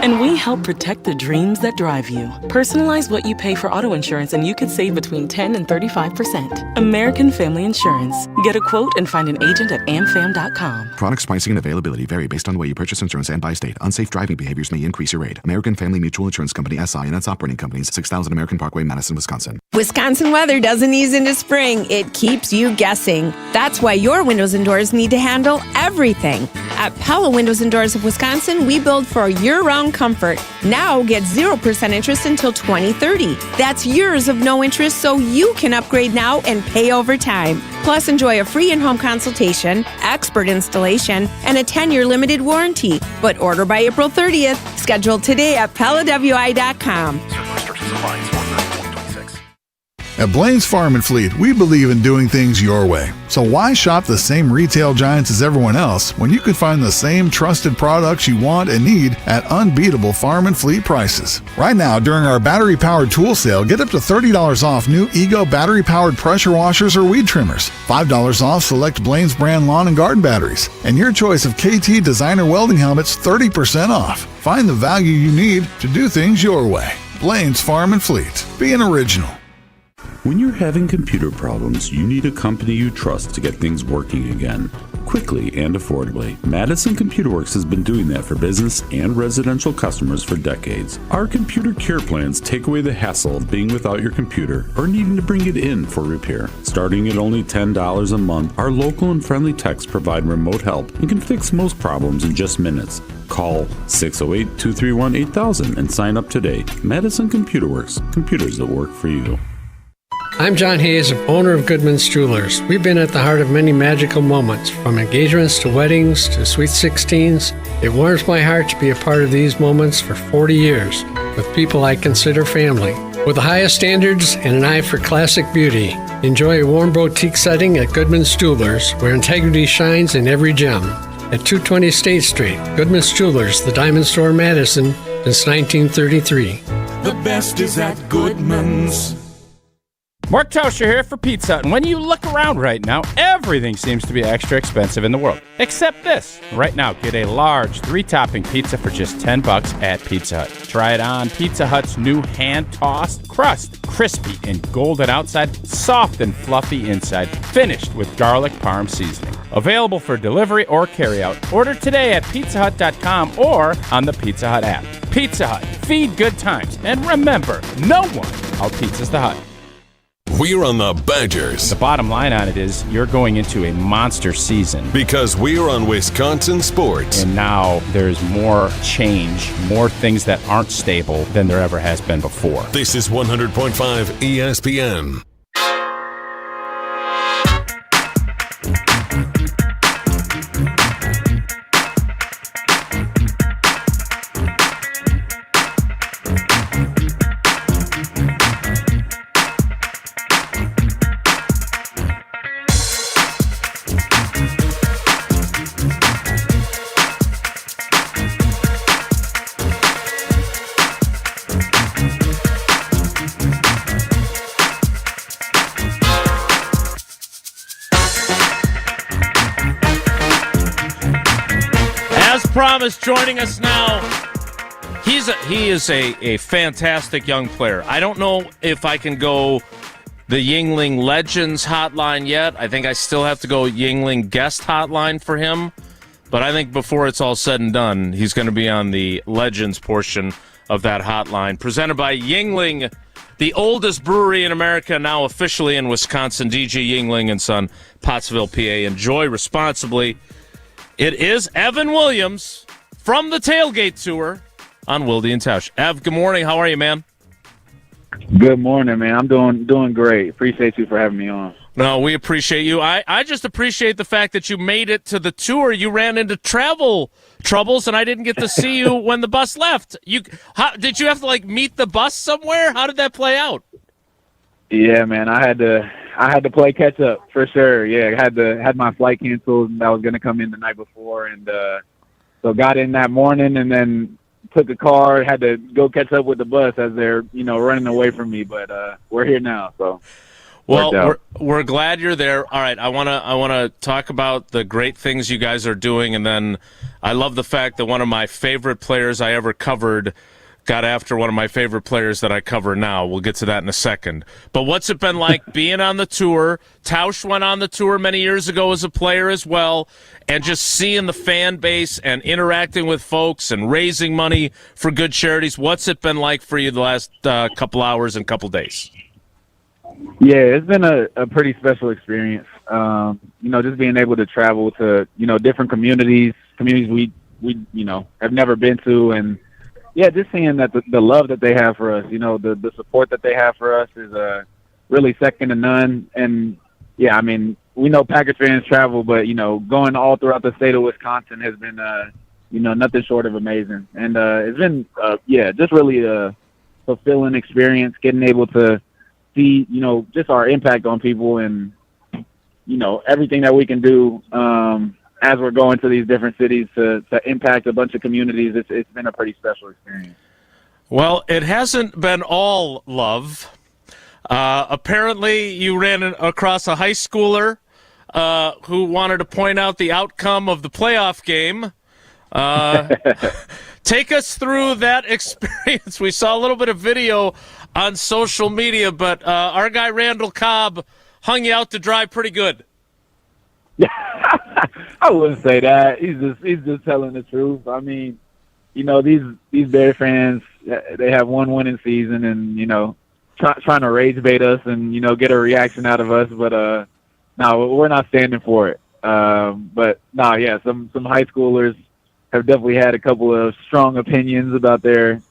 [SPEAKER 18] And we help protect the dreams that drive you. Personalize what you pay for auto insurance and you could save between 10 and 35%. American Family Insurance. Get a quote and find an agent at amfam.com.
[SPEAKER 19] Products, pricing, and availability vary based on the way you purchase insurance and by state. Unsafe driving behaviors may increase your rate. American Family Mutual Insurance Company, SI, and its operating companies, 6000 American Parkway, Madison, Wisconsin.
[SPEAKER 20] Wisconsin weather doesn't ease into spring. It keeps you guessing. That's why your windows and doors need to handle everything. At Pella Windows and Doors of Wisconsin, we build for year-round comfort. Now get 0% interest until 2030. That's years of no interest, so you can upgrade now and pay over time. Plus, enjoy a free in-home consultation, expert installation, and a 10-year limited warranty. But order by April 30th. Schedule today at PellaWI.com.
[SPEAKER 21] At Blaine's Farm and Fleet, we believe in doing things your way. So why shop the same retail giants as everyone else when you can find the same trusted products you want and need at unbeatable farm and fleet prices? Right now, during our battery-powered tool sale, get up to $30 off new Ego battery-powered pressure washers or weed trimmers, $5 off select Blaine's brand lawn and garden batteries, and your choice of KT designer welding helmets 30% off. Find the value you need to do things your way. Blaine's Farm and Fleet. Be an original.
[SPEAKER 22] When you're having computer problems, you need a company you trust to get things working again, quickly and affordably. Madison Computer Works has been doing that for business and residential customers for decades. Our computer care plans take away the hassle of being without your computer or needing to bring it in for repair. Starting at only $10 a month, our local and friendly techs provide remote help and can fix most problems in just minutes. Call 608-231-8000 and sign up today. Madison Computer Works, computers that work for you.
[SPEAKER 23] I'm John Hayes, owner of Goodman's Jewelers. We've been at the heart of many magical moments, from engagements to weddings to sweet 16s. It warms my heart to be a part of these moments for 40 years with people I consider family. With the highest standards and an eye for classic beauty, enjoy a warm boutique setting at Goodman's Jewelers, where integrity shines in every gem. At 220 State Street, Goodman's Jewelers, the Diamond Store, Madison, since 1933.
[SPEAKER 12] The best is at Goodman's.
[SPEAKER 7] Mark Tauscher here for Pizza Hut. And when you look around right now, everything seems to be extra expensive in the world. Except this. Right now, get a large 3-topping pizza for just $10 at Pizza Hut. Try it on Pizza Hut's new hand-tossed crust. Crispy and golden outside, soft and fluffy inside, finished with garlic parm seasoning. Available for delivery or carryout. Order today at pizzahut.com or on the Pizza Hut app. Pizza Hut. Feed good times. And remember, no one out-pizzas the Hut.
[SPEAKER 2] We're on the Badgers.
[SPEAKER 7] The bottom line on it is you're going into a monster season.
[SPEAKER 2] Because we're on Wisconsin sports.
[SPEAKER 7] And now there's more change, more things that aren't stable than there ever has been before.
[SPEAKER 2] This is 100.5 ESPN.
[SPEAKER 4] Promise joining us now. He is a fantastic young player. I don't know if I can go the Yuengling Legends hotline yet. I think I still have to go Yuengling guest hotline for him. But I think before it's all said and done, he's going to be on the Legends portion of that hotline. Presented by Yuengling, the oldest brewery in America, now officially in Wisconsin. DG Yuengling and Son, Pottsville, PA. Enjoy responsibly. It is Evan Williams from the Tailgate Tour on Wilde and Tausch. Ev, good morning. How are you, man?
[SPEAKER 1] Good morning, man. I'm doing great. Appreciate you for having me on.
[SPEAKER 4] No, we appreciate you. I just appreciate the fact that you made it to the tour. You ran into travel troubles, and I didn't get to see you when the bus left. Did you have to meet the bus somewhere? How did that play out?
[SPEAKER 1] Yeah, man. I had to play catch up for sure. Yeah, I had my flight canceled, and I was going to come in the night before, and so got in that morning, and then took a car. Had to go catch up with the bus as they're running away from me. But we're here now, so.
[SPEAKER 4] Well, we're glad you're there. All right, I wanna talk about the great things you guys are doing, and then I love the fact that one of my favorite players I ever covered got after one of my favorite players that I cover now. We'll get to that in a second. But what's it been like being on the tour? Tausch went on the tour many years ago as a player as well, and just seeing the fan base and interacting with folks and raising money for good charities. What's it been like for you the last couple hours and couple days?
[SPEAKER 1] Yeah, it's been a pretty special experience. Just being able to travel to, different communities we have never been to, and yeah, just seeing that the love that they have for us, the support that they have for us is really second to none. And yeah, I mean, we know Packers fans travel, but going all throughout the state of Wisconsin has been nothing short of amazing. And it's been just really a fulfilling experience, getting able to see, just our impact on people and, everything that we can do as we're going to these different cities to impact a bunch of communities. It's been a pretty special experience.
[SPEAKER 4] Well, it hasn't been all love. Apparently, you ran across a high schooler who wanted to point out the outcome of the playoff game. Take us through that experience. We saw a little bit of video on social media, but our guy Randall Cobb hung you out to dry pretty good.
[SPEAKER 1] I wouldn't say that. He's just telling the truth. I mean, these Bear fans, they have one winning season, and trying to rage bait us and get a reaction out of us. But no, we're not standing for it. But no, yeah, some high schoolers have definitely had a couple of strong opinions about their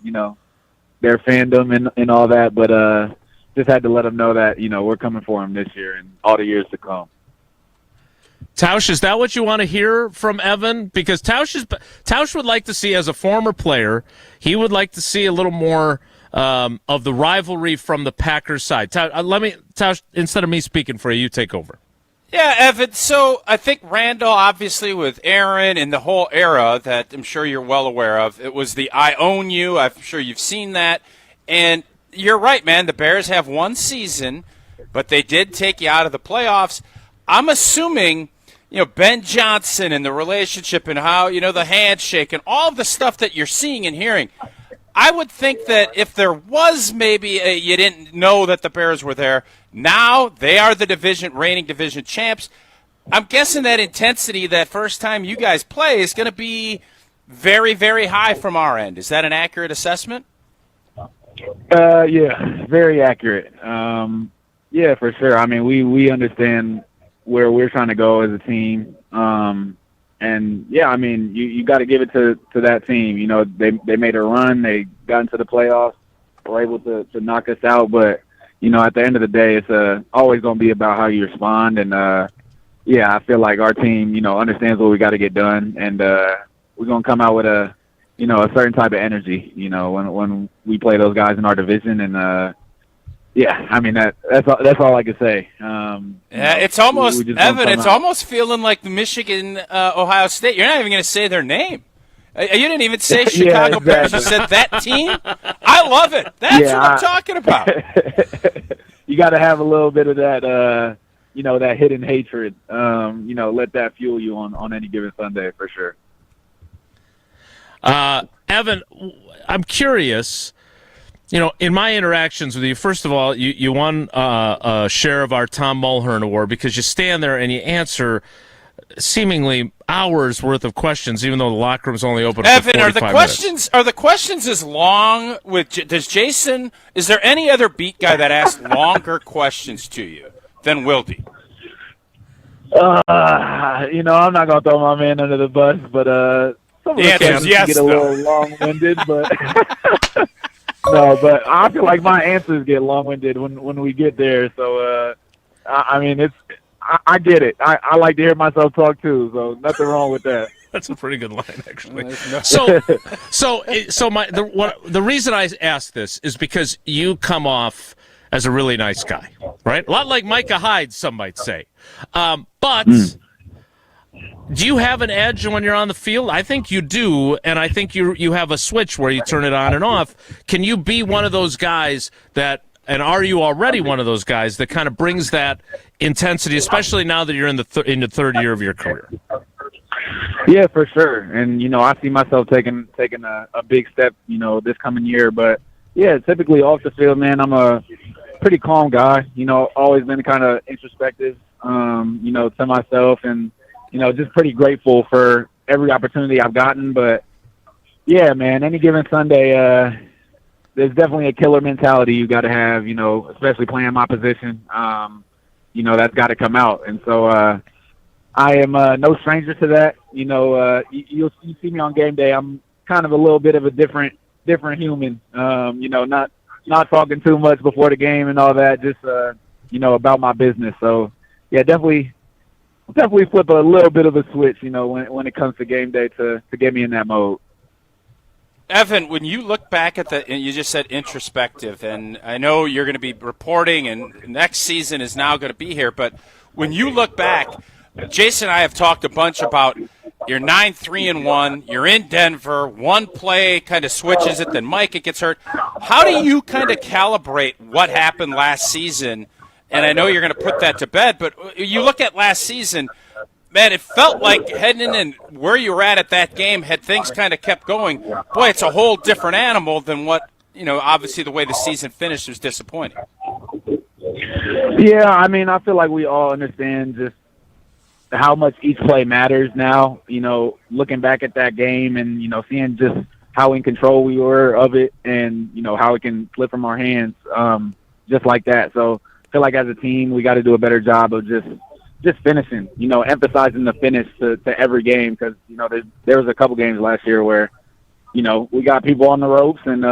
[SPEAKER 1] fandom and all that. But just had to let them know that we're coming for them this year and all the years to come.
[SPEAKER 4] Tausch, is that what you want to hear from Evan? Because Tausch would like to see, as a former player, he would like to see a little more of the rivalry from the Packers side. Tausch, instead of me speaking for you, take over.
[SPEAKER 5] Yeah, Evan, so I think Randall, obviously, with Aaron and the whole era that I'm sure you're well aware of, it was the I own you. I'm sure you've seen that. And you're right, man. The Bears have one season. but they did take you out of the playoffs. I'm assuming, Ben Johnson and the relationship and how, the handshake and all of the stuff that you're seeing and hearing. I would think that if there was maybe you didn't know that the Bears were there, now they are the reigning division champs. I'm guessing that intensity that first time you guys play is going to be very, very high from our end. Is that an accurate assessment?
[SPEAKER 1] Yeah, very accurate. Yeah, for sure. I mean, we understand where we're trying to go as a team. And yeah, I mean, you got to give it to that team. They made a run, they got into the playoffs, were able to knock us out. But at the end of the day, it's always going to be about how you respond. And yeah, I feel like our team, understands what we got to get done, and we're going to come out with a certain type of energy. When we play those guys in our division, and yeah, I mean that's all I can say.
[SPEAKER 5] Yeah, it's almost Evan. It's almost feeling like the Michigan, Ohio State. You're not even going to say their name. You didn't even say Chicago Bears. You said that team. I love it. That's what I'm talking about.
[SPEAKER 1] You got to have a little bit of that, that hidden hatred. Let that fuel you on any given Sunday for sure.
[SPEAKER 4] Evan, I'm curious. In my interactions with you, first of all, you won a share of our Tom Mulhern Award because you stand there and you answer seemingly hours worth of questions, even though the locker room's only open for 45 minutes.
[SPEAKER 5] Evan, are the questions as long? Does Jason? Is there any other beat guy that asks longer questions to you than Wilde?
[SPEAKER 1] I'm not gonna throw my man under the bus, but some of the questions get a little long-winded, but. No, but I feel like my answers get long-winded when we get there. So, I mean, I get it. I like to hear myself talk too. So nothing wrong with that.
[SPEAKER 4] That's a pretty good line, actually. The reason I ask this is because you come off as a really nice guy, right? A lot like Micah Hyde, some might say. But do you have an edge when you're on the field? I think you do, and I think you have a switch where you turn it on and off. Can you be one of those guys that, and are you already one of those guys that kind of brings that intensity, especially now that you're in the third year of your career?
[SPEAKER 1] Yeah, for sure. And, I see myself taking a big step, this coming year. But, yeah, typically off the field, man, I'm a pretty calm guy. Always been kind of introspective, to myself, and just pretty grateful for every opportunity I've gotten. But, yeah, man, any given Sunday, there's definitely a killer mentality you got to have, especially playing my position. That's got to come out. And so I am no stranger to that. You see me on game day, I'm kind of a little bit of a different human, not talking too much before the game and all that, just, about my business. So, yeah, definitely flip a little bit of a switch, when it comes to game day to get me in that mode.
[SPEAKER 5] Evan, when you look back at you just said introspective, and I know you're going to be reporting, and next season is now going to be here, but when you look back, Jason and I have talked a bunch about you're 9-3-1, you're in Denver, one play kind of switches it, then Micah gets hurt. How do you kind of calibrate what happened last season? And I know you're going to put that to bed, but you look at last season, man, it felt like heading in where you were at that game, had things kind of kept going. Boy, it's a whole different animal than what, obviously the way the season finished was disappointing.
[SPEAKER 1] Yeah, I mean, I feel like we all understand just how much each play matters now, looking back at that game and, seeing just how in control we were of it and, how it can slip from our hands just like that. So I feel like as a team, we got to do a better job of just finishing, emphasizing the finish to every game because, there was a couple games last year where, we got people on the ropes and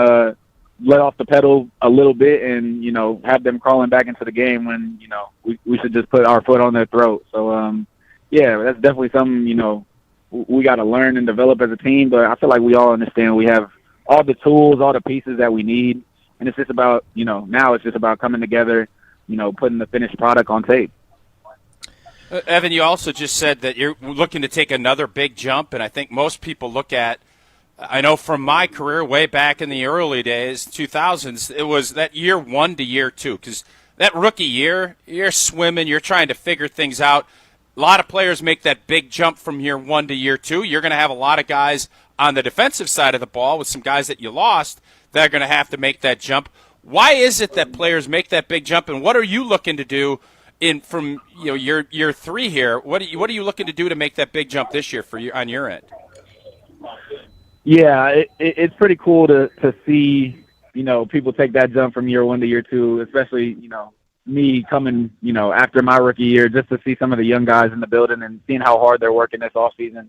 [SPEAKER 1] let off the pedal a little bit and, have them crawling back into the game when, we should just put our foot on their throat. So, yeah, that's definitely something, we got to learn and develop as a team. But I feel like we all understand we have all the tools, all the pieces that we need. And it's just about, now it's just about coming together, putting the finished product on tape.
[SPEAKER 5] Evan, you also just said that you're looking to take another big jump, and I think most people look at, I know from my career way back in the early days, 2000s, it was that year 1 to year 2, because that rookie year, you're swimming, you're trying to figure things out. A lot of players make that big jump from year 1 to year 2. You're going to have a lot of guys on the defensive side of the ball with some guys that you lost that are going to have to make that jump. Why is it that players make that big jump, and what are you looking to do from year 3 here? What are you looking to do to make that big jump this year on your end?
[SPEAKER 1] Yeah, it's pretty cool to see, people take that jump from year 1 to year 2, especially, me coming, after my rookie year, just to see some of the young guys in the building and seeing how hard they're working this offseason.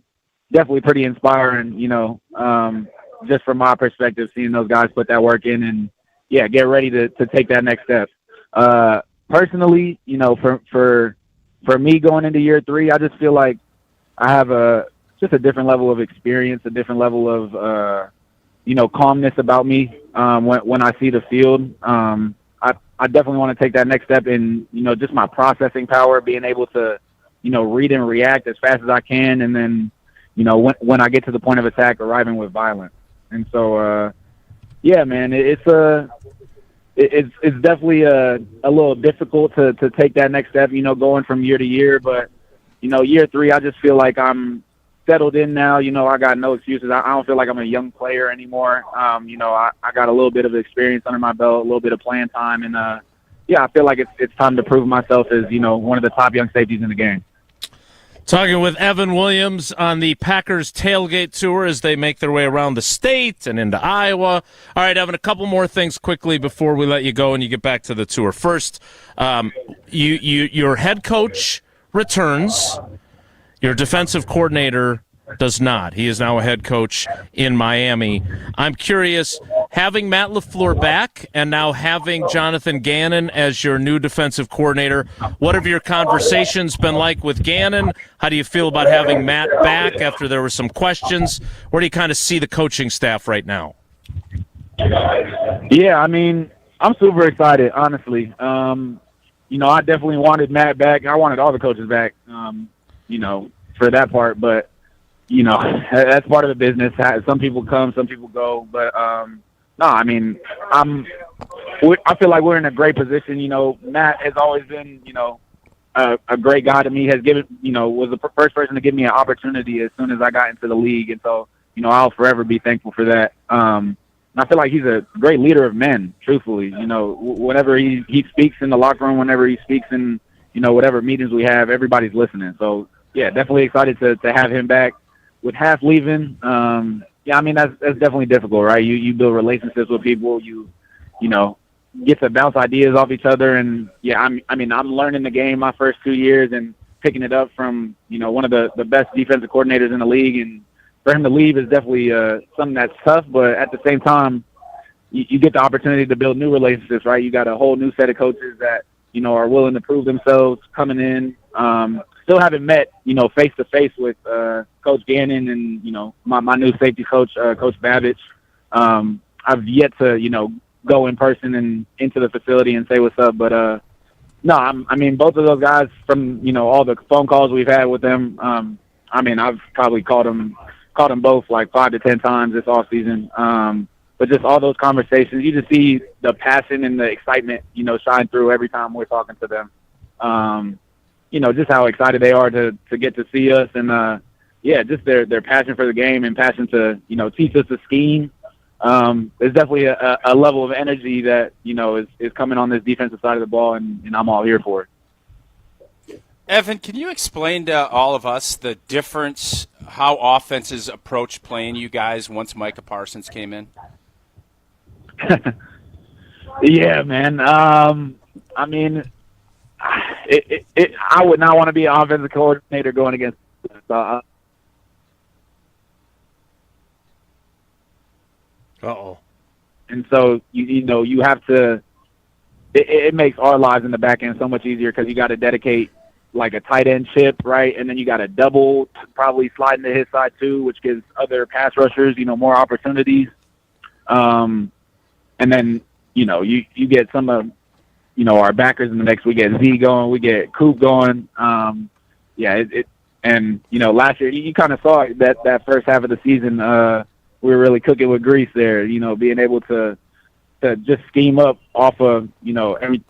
[SPEAKER 1] Definitely pretty inspiring, just from my perspective, seeing those guys put that work in and, yeah, get ready to take that next step. Personally, for me going into year 3, I just feel like I have just a different level of experience, a different level of, calmness about me when I see the field. I definitely want to take that next step in, just my processing power, being able to, read and react as fast as I can. And then, when I get to the point of attack, arriving with violence. And so, yeah, man, it's definitely a little difficult to take that next step, going from year to year. But, year 3, I just feel like I'm settled in now. I got no excuses. I don't feel like I'm a young player anymore. I got a little bit of experience under my belt, a little bit of playing time. And, yeah, I feel like it's time to prove myself as, one of the top young safeties in the game.
[SPEAKER 4] Talking with Evan Williams on the Packers Tailgate Tour as they make their way around the state and into Iowa. All right, Evan, a couple more things quickly before we let you go and you get back to the tour. First, your head coach returns. Your defensive coordinator does not. He is now a head coach in Miami. I'm curious, having Matt LaFleur back and now having Jonathan Gannon as your new defensive coordinator, what have your conversations been like with Gannon? How do you feel about having Matt back after there were some questions? Where do you kind of see the coaching staff right now?
[SPEAKER 1] Yeah, I mean, I'm super excited, honestly. I definitely wanted Matt back. I wanted all the coaches back, for that part. But, that's part of the business. Some people come, some people go. But, no, I mean, I feel like we're in a great position. Matt has always been, a great guy to me, has given, was the first person to give me an opportunity as soon as I got into the league. And so, I'll forever be thankful for that. And I feel like he's a great leader of men, truthfully. Whenever he speaks in the locker room, whenever he speaks in, whatever meetings we have, everybody's listening. So, yeah, definitely excited to have him back. With half leaving, yeah, I mean, that's definitely difficult, right? You build relationships with people. You get to bounce ideas off each other. And, yeah, I'm learning the game my first 2 years and picking it up from, one of the best defensive coordinators in the league. And for him to leave is definitely something that's tough. But at the same time, you get the opportunity to build new relationships, right? You got a whole new set of coaches that, are willing to prove themselves coming in. Still haven't met, face-to-face with Coach Gannon and, my new safety coach, Coach Babbage. I've yet to, go in person and into the facility and say what's up. But, no, both of those guys from, all the phone calls we've had with them, I've probably called them both like 5 to 10 times this offseason. But just all those conversations, you just see the passion and the excitement, shine through every time we're talking to them. Just how excited they are to get to see us. And, yeah, just their passion for the game and passion to, teach us the scheme. There's definitely a level of energy that, is coming on this defensive side of the ball, and I'm all here for it.
[SPEAKER 5] Evan, can you explain to all of us the difference, how offenses approach playing you guys once Micah Parsons came in?
[SPEAKER 1] Yeah, man. I would not want to be an offensive coordinator going against. And so you have to. It makes our lives in the back end so much easier because you got to dedicate like a tight end chip, right? And then you got to double, probably slide into his side too, which gives other pass rushers, more opportunities. And then you get some of our backers in the mix. We get Z going, we get Coop going. Yeah, and last year you kind of saw that first half of the season. We were really cooking with grease there. Being able to just scheme up off of every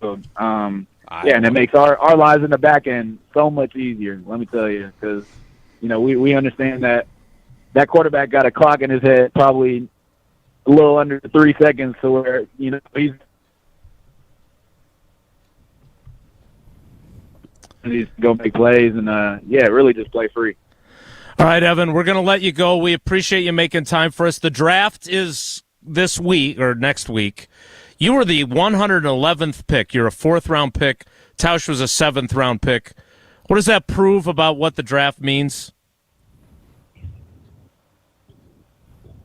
[SPEAKER 1] field. And it makes our lives in the back end so much easier, let me tell you, because, we understand that quarterback got a clock in his head probably a little under 3 seconds to where, he's go make plays and, really just play free.
[SPEAKER 4] All right, Evan, we're going to let you go. We appreciate you making time for us. The draft is this week or next week. You were the 111th pick. You're a 4th-round pick. Tausch was a 7th-round pick. What does that prove about what the draft means?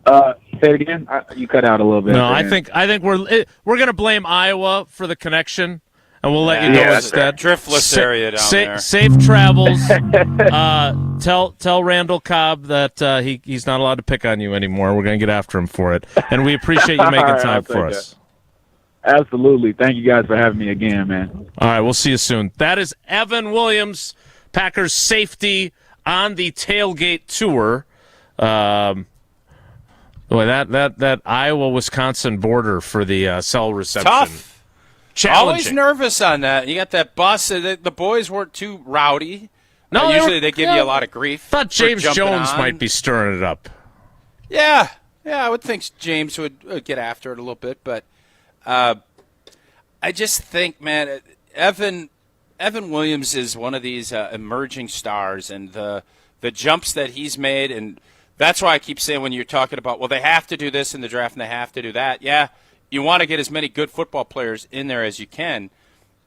[SPEAKER 1] Say it again. You cut out a little bit.
[SPEAKER 4] No, I think we're going to blame Iowa for the connection. And we'll let you go instead.
[SPEAKER 5] Driftless area down there.
[SPEAKER 4] Safe travels. Tell Randall Cobb that he's not allowed to pick on you anymore. We're going to get after him for it. And we appreciate you making time for us.
[SPEAKER 1] Absolutely. Thank you guys for having me again, man.
[SPEAKER 4] All right, we'll see you soon. That is Evan Williams, Packers safety on the Tailgate Tour. Boy, that Iowa-Wisconsin border for the cell reception.
[SPEAKER 5] Tough. Always
[SPEAKER 4] Challenging.
[SPEAKER 5] nervous on that. You got that bus. The boys weren't too rowdy.
[SPEAKER 4] No,
[SPEAKER 5] usually they give you a lot of grief.
[SPEAKER 4] Thought James Jones
[SPEAKER 5] on.
[SPEAKER 4] might be stirring it up.
[SPEAKER 5] Yeah, I would think James would get after it a little bit, but I just think, man, Evan Williams is one of these emerging stars, and the jumps that he's made, and that's why I keep saying when you're talking about, well, they have to do this in the draft and they have to do that. Yeah. You want to get as many good football players in there as you can,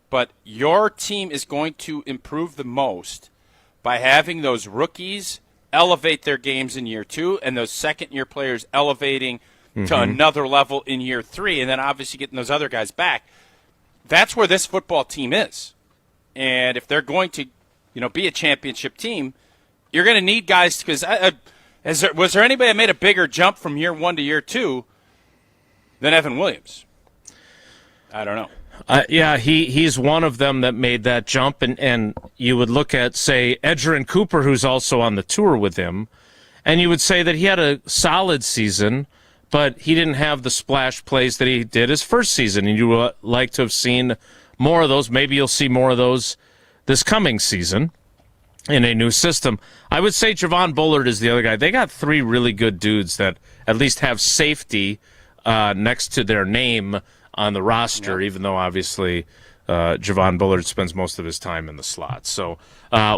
[SPEAKER 5] but your team is going to improve the most by having those rookies elevate their games in year 2 and those second-year players elevating to another level in year 3, and then obviously getting those other guys back. That's where this football team is. And if they're going to be a championship team, you're going to need guys because was there anybody that made a bigger jump from year 1 to year 2 than Evan Williams? I don't know.
[SPEAKER 4] He's one of them that made that jump, and you would look at, say, Edgerrin Cooper, who's also on the tour with him, and you would say that he had a solid season, but he didn't have the splash plays that he did his first season, and you would like to have seen more of those. Maybe you'll see more of those this coming season in a new system. I would say Javon Bullard is the other guy. They got 3 really good dudes that at least have safety next to their name on the roster, even though obviously Javon Bullard spends most of his time in the slot. So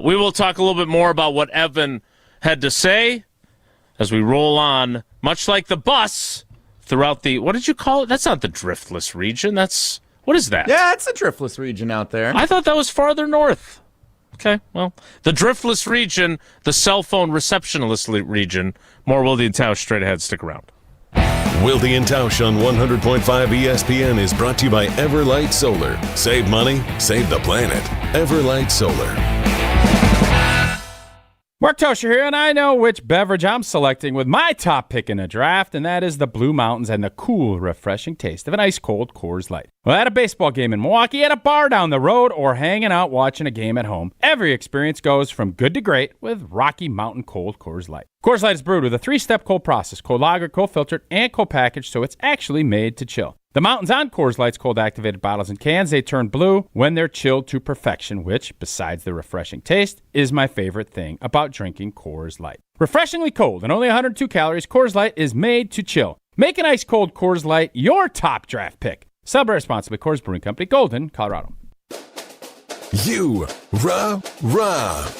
[SPEAKER 4] we will talk a little bit more about what Evan had to say as we roll on, much like the bus throughout the, what did you call it? That's not the driftless region. What is that?
[SPEAKER 3] Yeah, it's the driftless region out there.
[SPEAKER 4] I thought that was farther north. Okay, well, the driftless region, the cell phone receptionless region. More Wilde and Tausch straight ahead. Stick around.
[SPEAKER 2] Wilde and Tausch on 100.5 ESPN is brought to you by Everlight Solar. Save money, save the planet. Everlight Solar.
[SPEAKER 7] Mark Tauscher here, and I know which beverage I'm selecting with my top pick in the draft, and that is the Blue Mountains and the cool, refreshing taste of an ice-cold Coors Light. Well, at a baseball game in Milwaukee, at a bar down the road, or hanging out watching a game at home, every experience goes from good to great with Rocky Mountain Cold Coors Light. Coors Light is brewed with a 3-step cold process, cold lagered, cold filtered, and cold packaged, so it's actually made to chill. The mountains on Coors Light's cold-activated bottles and cans, they turn blue when they're chilled to perfection, which, besides the refreshing taste, is my favorite thing about drinking Coors Light. Refreshingly cold and only 102 calories, Coors Light is made to chill. Make an ice-cold Coors Light your top draft pick. Celebrate responsibly. Coors Brewing Company, Golden, Colorado.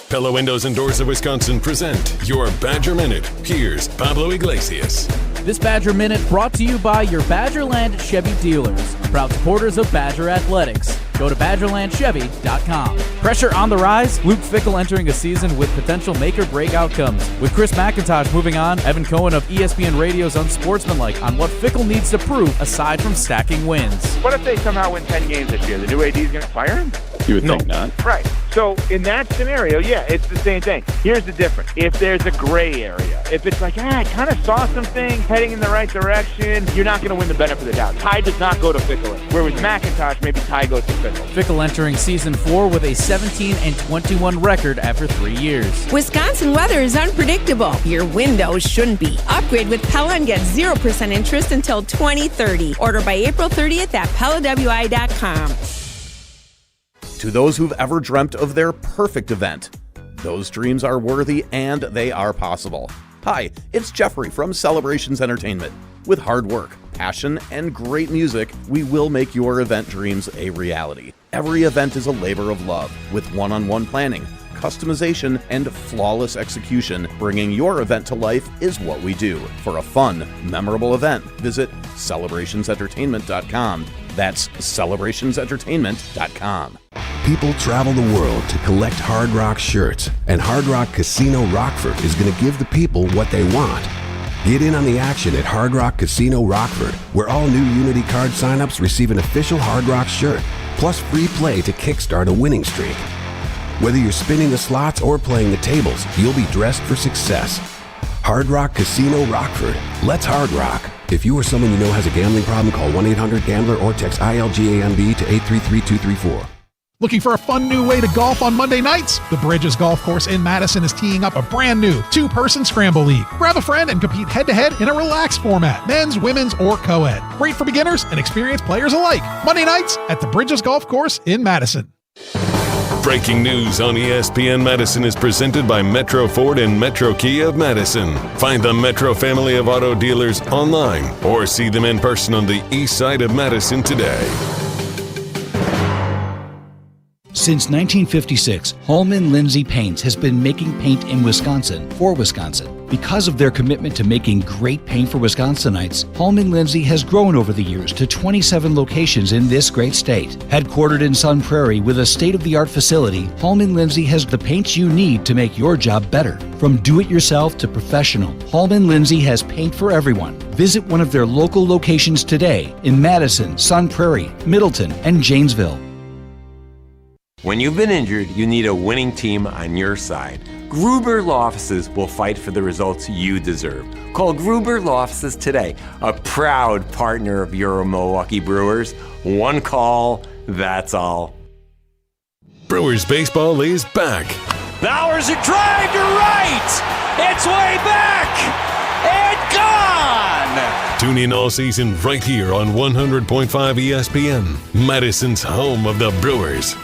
[SPEAKER 2] Pella Windows and Doors of Wisconsin present your Badger Minute. Here's Pablo Iglesias.
[SPEAKER 6] This Badger Minute brought to you by your Badgerland Chevy dealers, proud supporters of Badger Athletics. Go to BadgerlandChevy.com. Pressure on the rise, Luke Fickell entering a season with potential make-or-break outcomes. With Chris McIntosh moving on, Evan Cohen of ESPN Radio's Unsportsmanlike on what Fickell needs to prove aside from stacking wins.
[SPEAKER 8] What if they somehow win 10 games this year? The new AD is going to fire him?
[SPEAKER 22] You would think not.
[SPEAKER 8] Right. So in that scenario, yeah, it's the same thing. Here's the difference. If there's a gray area, if it's like, I kind of saw some things heading in the right direction, you're not going to win the benefit of the doubt. Ty does not go to Fickell. Where with McIntosh, maybe Ty goes to Fickell.
[SPEAKER 6] Fickell entering season 4 with a 17-21 record after 3 years.
[SPEAKER 20] Wisconsin weather is unpredictable. Your windows shouldn't be. Upgrade with Pella and get 0% interest until 2030. Order by April 30th at PellaWI.com.
[SPEAKER 9] To those who've ever dreamt of their perfect event, those dreams are worthy and they are possible. Hi, it's Jeffrey from Celebrations Entertainment. With hard work, passion, and great music, we will make your event dreams a reality. Every event is a labor of love, with one-on-one planning, customization, and flawless execution. Bringing your event to life is what we do. For a fun, memorable event, visit celebrationsentertainment.com. That's celebrationsentertainment.com.
[SPEAKER 10] People travel the world to collect Hard Rock shirts, and Hard Rock Casino Rockford is going to give the people what they want. Get in on the action at Hard Rock Casino Rockford, where all new Unity card signups receive an official Hard Rock shirt, plus free play to kickstart a winning streak. Whether you're spinning the slots or playing the tables, you'll be dressed for success. Hard Rock Casino Rockford. Let's Hard Rock. If you or someone you know has a gambling problem, call 1-800-GAMBLER or text ILGAMB to 833-234.
[SPEAKER 11] Looking for a fun new way to golf on Monday nights? The Bridges Golf Course in Madison is teeing up a brand new 2-person scramble league. Grab a friend and compete head-to-head in a relaxed format, men's, women's, or co-ed. Great for beginners and experienced players alike. Monday nights at the Bridges Golf Course in Madison.
[SPEAKER 2] Breaking news on ESPN Madison is presented by Metro Ford and Metro Kia of Madison. Find the Metro family of auto dealers online or see them in person on the east side of Madison today.
[SPEAKER 24] Since 1956, Holman Lindsay Paints has been making paint in Wisconsin for Wisconsin. Because of their commitment to making great paint for Wisconsinites, Holman Lindsay has grown over the years to 27 locations in this great state. Headquartered in Sun Prairie with a state-of-the-art facility, Holman Lindsay has the paints you need to make your job better. From do-it-yourself to professional, Holman Lindsay has paint for everyone. Visit one of their local locations today in Madison, Sun Prairie, Middleton, and Janesville.
[SPEAKER 15] When you've been injured, you need a winning team on your side. Gruber Law Offices will fight for the results you deserve. Call Gruber Law Offices today, a proud partner of your Milwaukee Brewers. One call, that's all.
[SPEAKER 2] Brewers baseball is back.
[SPEAKER 17] Bowers a drive to right. It's way back and gone.
[SPEAKER 2] Tune in all season right here on 100.5 ESPN, Madison's home of the Brewers.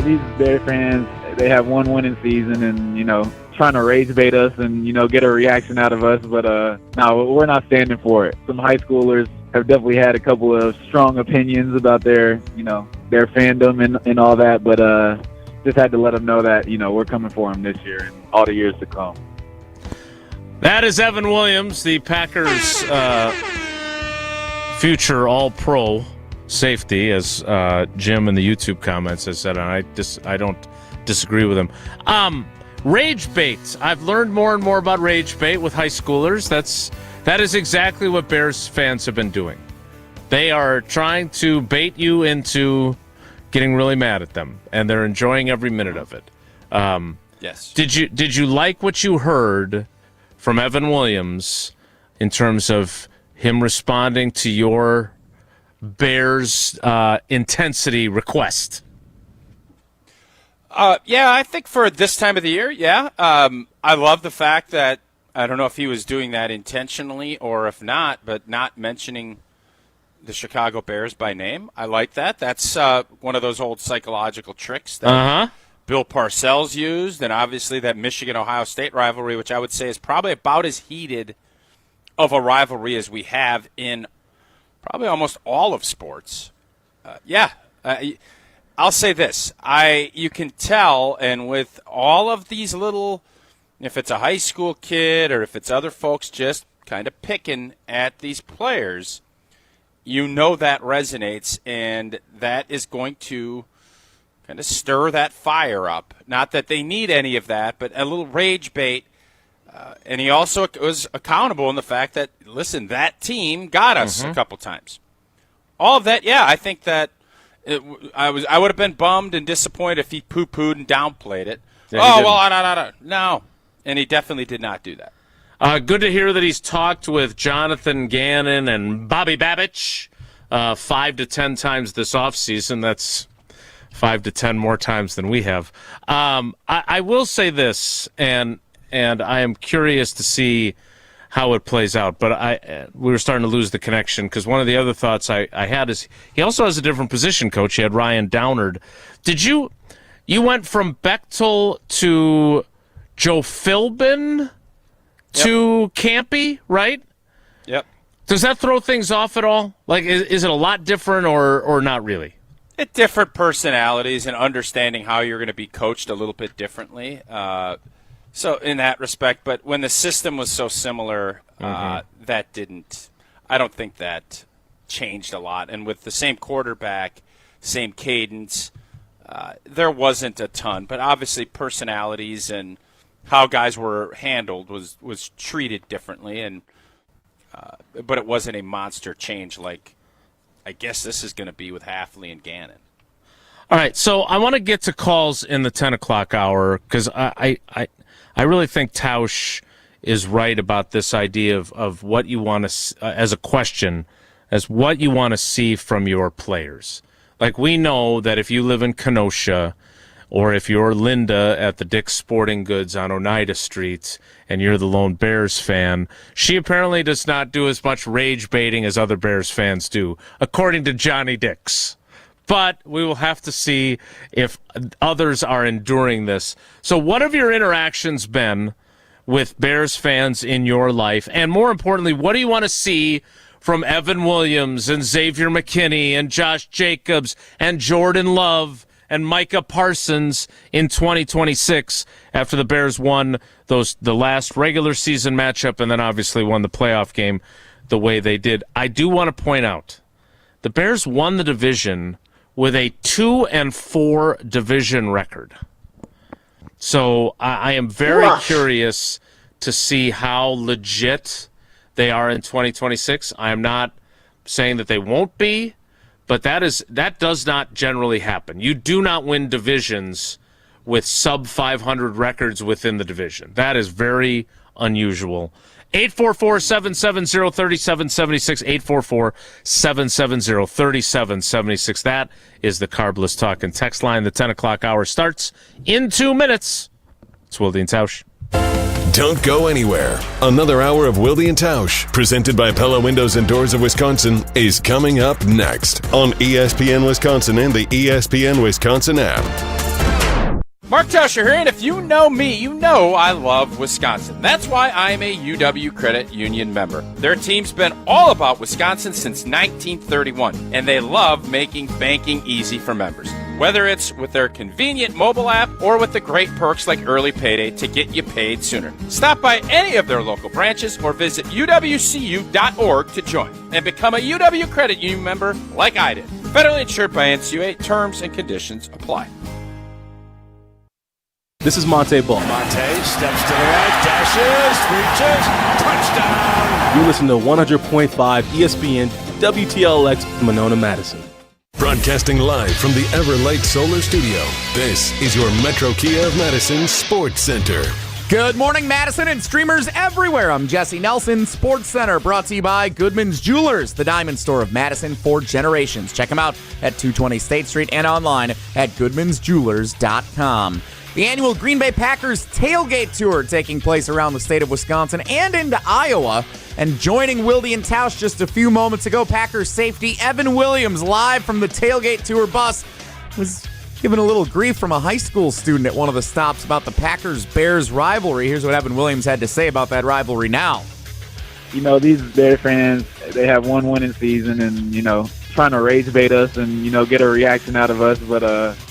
[SPEAKER 1] These Bear fans, they have one winning season and, trying to rage bait us and, get a reaction out of us. But, no, we're not standing for it. Some high schoolers have definitely had a couple of strong opinions about their fandom and all that. But just had to let them know that, we're coming for them this year and all the years to come.
[SPEAKER 4] That is Evan Williams, the Packers' future All-Pro safety, as Jim in the YouTube comments has said, and I don't disagree with him. Rage bait. I've learned more and more about rage bait with high schoolers. That is exactly what Bears fans have been doing. They are trying to bait you into getting really mad at them, and they're enjoying every minute of it.
[SPEAKER 5] Yes.
[SPEAKER 4] Did you like what you heard from Evan Williams in terms of him responding to your Bears intensity request?
[SPEAKER 5] Yeah, I think for this time of the year, yeah. I love the fact that, I don't know if he was doing that intentionally or if not, but not mentioning the Chicago Bears by name. I like that. That's one of those old psychological tricks that Bill Parcells used, and obviously that Michigan-Ohio State rivalry, which I would say is probably about as heated of a rivalry as we have in probably almost all of sports. I'll say this. You can tell, and with all of these little, if it's a high school kid or if it's other folks just kind of picking at these players, that resonates, and that is going to kind of stir that fire up. Not that they need any of that, but a little rage bait. And he also was accountable in the fact that, listen, that team got us a couple times. All of that, yeah, I think that I would have been bummed and disappointed if he poo-pooed and downplayed it. Yeah, no. And he definitely did not do that.
[SPEAKER 4] Good to hear that he's talked with Jonathan Gannon and Bobby Babich 5 to 10 times this offseason. That's 5 to 10 more times than we have. I will say this, and I am curious to see how it plays out, but we were starting to lose the connection because one of the other thoughts I had is he also has a different position coach. He had Ryan Downard. Did you went from Bechtel to Joe Philbin to Campy, right?
[SPEAKER 5] Yep.
[SPEAKER 4] Does that throw things off at all? Like, is it a lot different or not really?
[SPEAKER 5] Different personalities and understanding how you're going to be coached a little bit differently. So in that respect, but when the system was so similar, I don't think that changed a lot. And with the same quarterback, same cadence, there wasn't a ton. But obviously personalities and how guys were handled was treated differently. And but it wasn't a monster change like I guess this is going to be with Hafley and Gannon.
[SPEAKER 4] All right, so I want to get to calls in the 10 o'clock hour because I really think Tausch is right about this idea of what you want to, as a question, as what you want to see from your players. Like, we know that if you live in Kenosha or if you're Linda at the Dick's Sporting Goods on Oneida Street and you're the lone Bears fan, she apparently does not do as much rage baiting as other Bears fans do, according to Johnny Dix. But we will have to see if others are enduring this. So what have your interactions been with Bears fans in your life? And more importantly, what do you want to see from Evan Williams and Xavier McKinney and Josh Jacobs and Jordan Love and Micah Parsons in 2026 after the Bears won the last regular season matchup and then obviously won the playoff game the way they did? I do want to point out the Bears won the division with a 2-4 division record. So I am very curious to see how legit they are in 2026. I am not saying that they won't be, but that does not generally happen. You do not win divisions with sub-500 records within the division. That is very unusual. 844-770-3776, 844-770-3776. That is the Carbless Talk and Text line. The 10 o'clock hour starts in 2 minutes. It's Wilde and Tausch.
[SPEAKER 2] Don't go anywhere. Another hour of Wilde and Tausch, presented by Pella Windows and Doors of Wisconsin, is coming up next on ESPN Wisconsin and the ESPN Wisconsin app.
[SPEAKER 5] Mark Tauscher here, and if you know me, you know I love Wisconsin. That's why I'm a UW Credit Union member. Their team's been all about Wisconsin since 1931, and they love making banking easy for members. Whether it's with their convenient mobile app or with the great perks like early payday to get you paid sooner. Stop by any of their local branches or visit uwcu.org to join and become a UW Credit Union member like I did. Federally insured by NCUA. Terms and conditions apply.
[SPEAKER 13] This is Monte Ball.
[SPEAKER 14] Monte steps to the right, dashes, reaches, touchdown.
[SPEAKER 13] You listen to 100.5 ESPN WTLX Monona, Madison.
[SPEAKER 2] Broadcasting live from the Everlight Solar Studio, this is your Metro Kia of Madison Sports Center.
[SPEAKER 3] Good morning, Madison and streamers everywhere. I'm Jesse Nelson, Sports Center, brought to you by Goodman's Jewelers, the diamond store of Madison for generations. Check them out at 220 State Street and online at goodmansjewelers.com. The annual Green Bay Packers Tailgate Tour taking place around the state of Wisconsin and into Iowa. And joining Wilde and Tausch just a few moments ago, Packers safety Evan Williams, live from the Tailgate Tour Bus, was given a little grief from a high school student at one of the stops about the Packers-Bears rivalry. Here's what Evan Williams had to say about that rivalry now.
[SPEAKER 1] You know, these Bears fans, they have one winning season and, trying to rage bait us and, get a reaction out of us. But,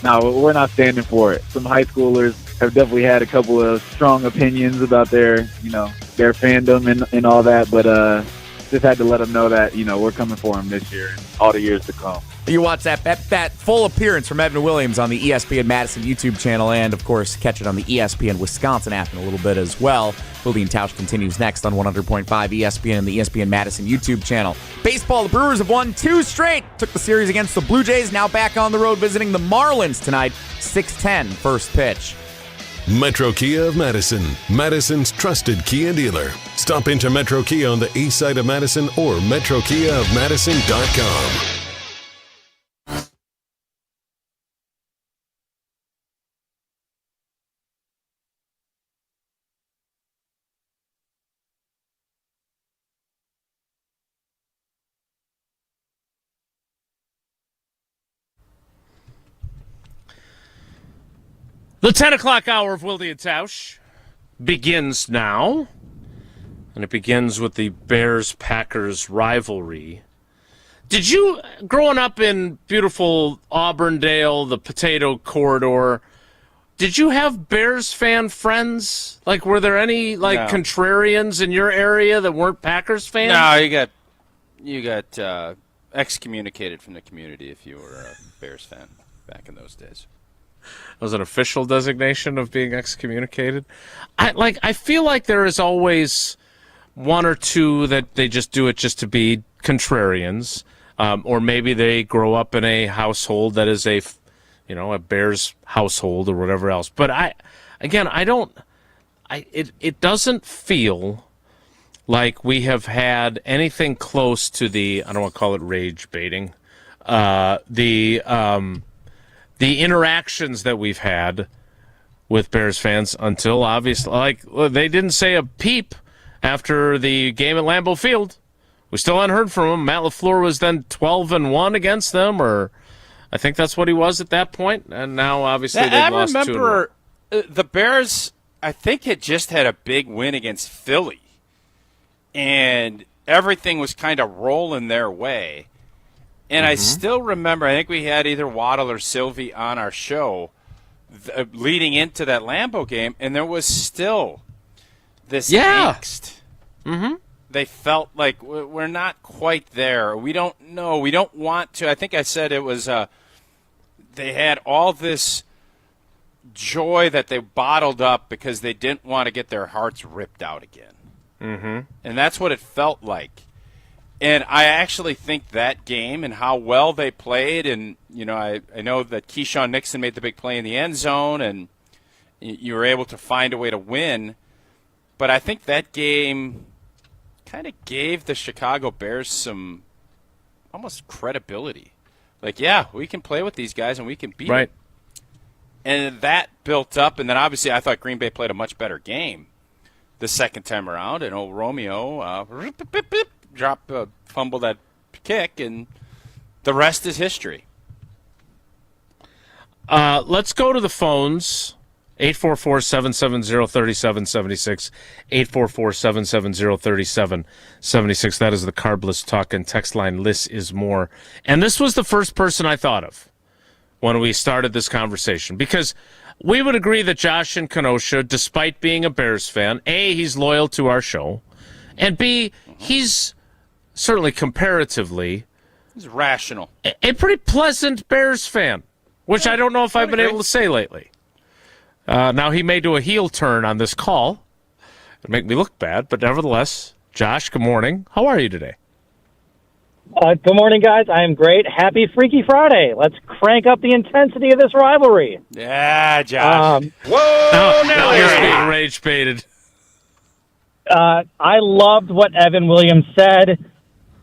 [SPEAKER 1] no, we're not standing for it. Some high schoolers have definitely had a couple of strong opinions about their fandom and all that. But just had to let them know that, we're coming for them this year and all the years to come.
[SPEAKER 3] You watch that full appearance from Evan Williams on the ESPN Madison YouTube channel and, of course, catch it on the ESPN Wisconsin app in a little bit as well. Wilde and Tausch continues next on 100.5 ESPN and the ESPN Madison YouTube channel. Baseball, the Brewers have won 2 straight. Took the series against the Blue Jays, now back on the road visiting the Marlins tonight. 6:10 first pitch.
[SPEAKER 2] Metro Kia of Madison, Madison's trusted Kia dealer. Stop into Metro Kia on the east side of Madison or metrokiaofmadison.com.
[SPEAKER 4] The 10 o'clock hour of Wilde and Tausch begins now, and it begins with the Bears-Packers rivalry. Did you, growing up in beautiful Auburndale, the Potato Corridor, did you have Bears fan friends? Like, were there any contrarians in your area that weren't Packers fans?
[SPEAKER 5] No, you got excommunicated from the community if you were a Bears fan back in those days.
[SPEAKER 4] Was an official designation of being excommunicated? I feel like there is always one or two that they just do it just to be contrarians, or maybe they grow up in a household that is a Bears household or whatever else. But it doesn't feel like we have had anything close to the, I don't want to call it rage baiting, the interactions that we've had with Bears fans until obviously, they didn't say a peep after the game at Lambeau Field. We still hadn't heard from them. Matt LaFleur was then 12-1 against them, or I think that's what he was at that point. And now obviously they've lost 2-1.
[SPEAKER 5] I remember the Bears, I think, had just had a big win against Philly, and everything was kind of rolling their way. And I still remember, I think we had either Waddle or Sylvie on our show leading into that Lambeau game, and there was still this angst. Mm-hmm. They felt like we're not quite there. We don't know. We don't want to. I think I said it was they had all this joy that they bottled up because they didn't want to get their hearts ripped out again. Mm-hmm. And that's what it felt like. And I actually think that game and how well they played, and I know that Keyshawn Nixon made the big play in the end zone, and you were able to find a way to win. But I think that game kind of gave the Chicago Bears some almost credibility. Like, yeah, we can play with these guys and we can beat them. And that built up, and then obviously I thought Green Bay played a much better game the second time around, and old Romeo fumbled that kick, and the rest is history.
[SPEAKER 4] Let's go to the phones. 844-770-3776. 844-770-3776. That is the Carbless Talk and text line. Less is more. And this was the first person I thought of when we started this conversation, because we would agree that Josh in Kenosha, despite being a Bears fan, A, he's loyal to our show, and B, he's certainly comparatively,
[SPEAKER 5] he's rational,
[SPEAKER 4] a pretty pleasant Bears fan, which I don't know if I've been able to say lately. Now, he may do a heel turn on this call and make me look bad, but nevertheless, Josh, good morning. How are you today?
[SPEAKER 16] Good morning, guys. I am great. Happy Freaky Friday. Let's crank up the intensity of this rivalry.
[SPEAKER 5] Yeah, Josh.
[SPEAKER 4] Now you're being rage baited.
[SPEAKER 16] I loved what Evan Williams said.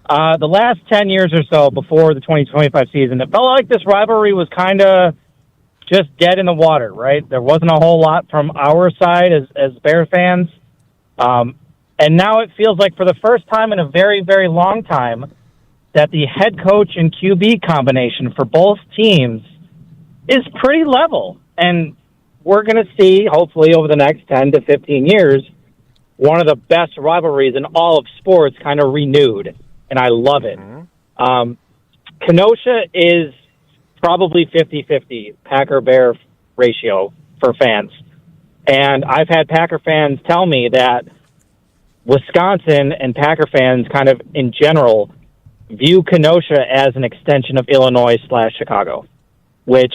[SPEAKER 16] The last 10 years or so before the 2025 season, it felt like this rivalry was kind of just dead in the water, right? There wasn't a whole lot from our side as Bear fans. And now it feels like for the first time in a very, very long time that the head coach and QB combination for both teams is pretty level. And we're going to see, hopefully over the next 10 to 15 years, one of the best rivalries in all of sports kind of renewed. And I love it. Kenosha is probably 50-50 Packer-Bear ratio for fans. And I've had Packer fans tell me that Wisconsin and Packer fans kind of in general view Kenosha as an extension of Illinois/Chicago, which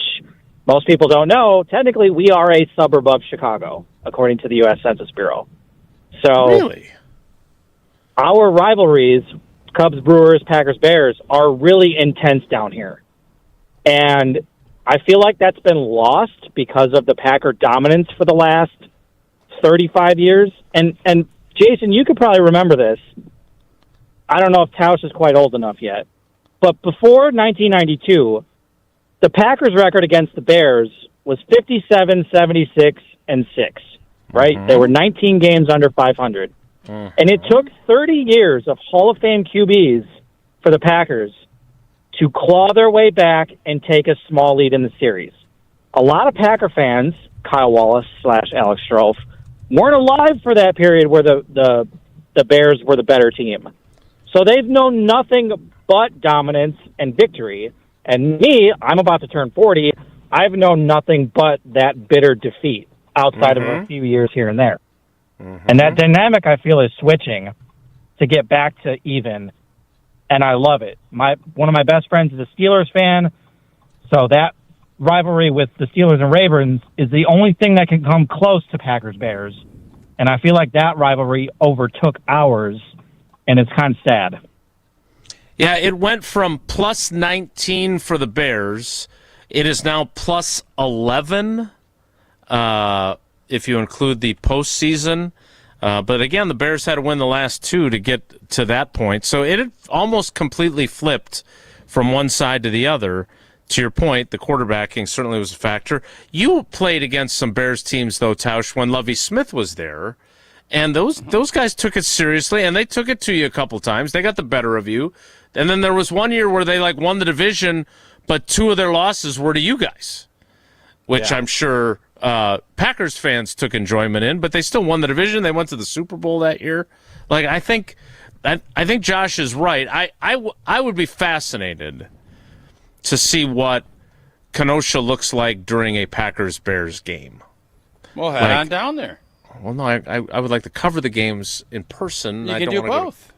[SPEAKER 16] most people don't know. Technically, we are a suburb of Chicago, according to the U.S. Census Bureau. So
[SPEAKER 4] really?
[SPEAKER 16] Our rivalries, Cubs, Brewers, Packers, Bears, are really intense down here. And I feel like that's been lost because of the Packer dominance for the last 35 years. And Jason, you could probably remember this. I don't know if Tausch is quite old enough yet. But before 1992, the Packers' record against the Bears was 57, 76, and 6, right? They were 19 games under 500. And it took 30 years of Hall of Fame QBs for the Packers to claw their way back and take a small lead in the series. A lot of Packer fans Kyle Wallace / Alex Strouf, weren't alive for that period where the Bears were the better team. So they've known nothing but dominance and victory. And me, I'm about to turn 40. I've known nothing but that bitter defeat outside of a few years here and there. And that dynamic, I feel, is switching to get back to even. And I love it. One of my best friends is a Steelers fan. So that rivalry with the Steelers and Ravens is the only thing that can come close to Packers-Bears. And I feel like that rivalry overtook ours, and it's kind of sad.
[SPEAKER 4] Yeah, it went from plus 19 for the Bears. It is now plus 11 if you include the postseason. But again, the Bears had to win the last two to get to that point. So it had almost completely flipped from one side to the other. To your point, the quarterbacking certainly was a factor. You played against some Bears teams, though, Tausch, when Lovie Smith was there. And those guys took it seriously, and they took it to you a couple times. They got the better of you. And then there was one year where they won the division, but two of their losses were to you guys, which I'm sure Packers fans took enjoyment in, but they still won the division. They went to the Super Bowl that year. I think Josh is right. I would be fascinated to see what Kenosha looks like during a Packers-Bears game.
[SPEAKER 5] Well, head on down there.
[SPEAKER 4] Well, no, I would like to cover the games in person.
[SPEAKER 5] You can do both.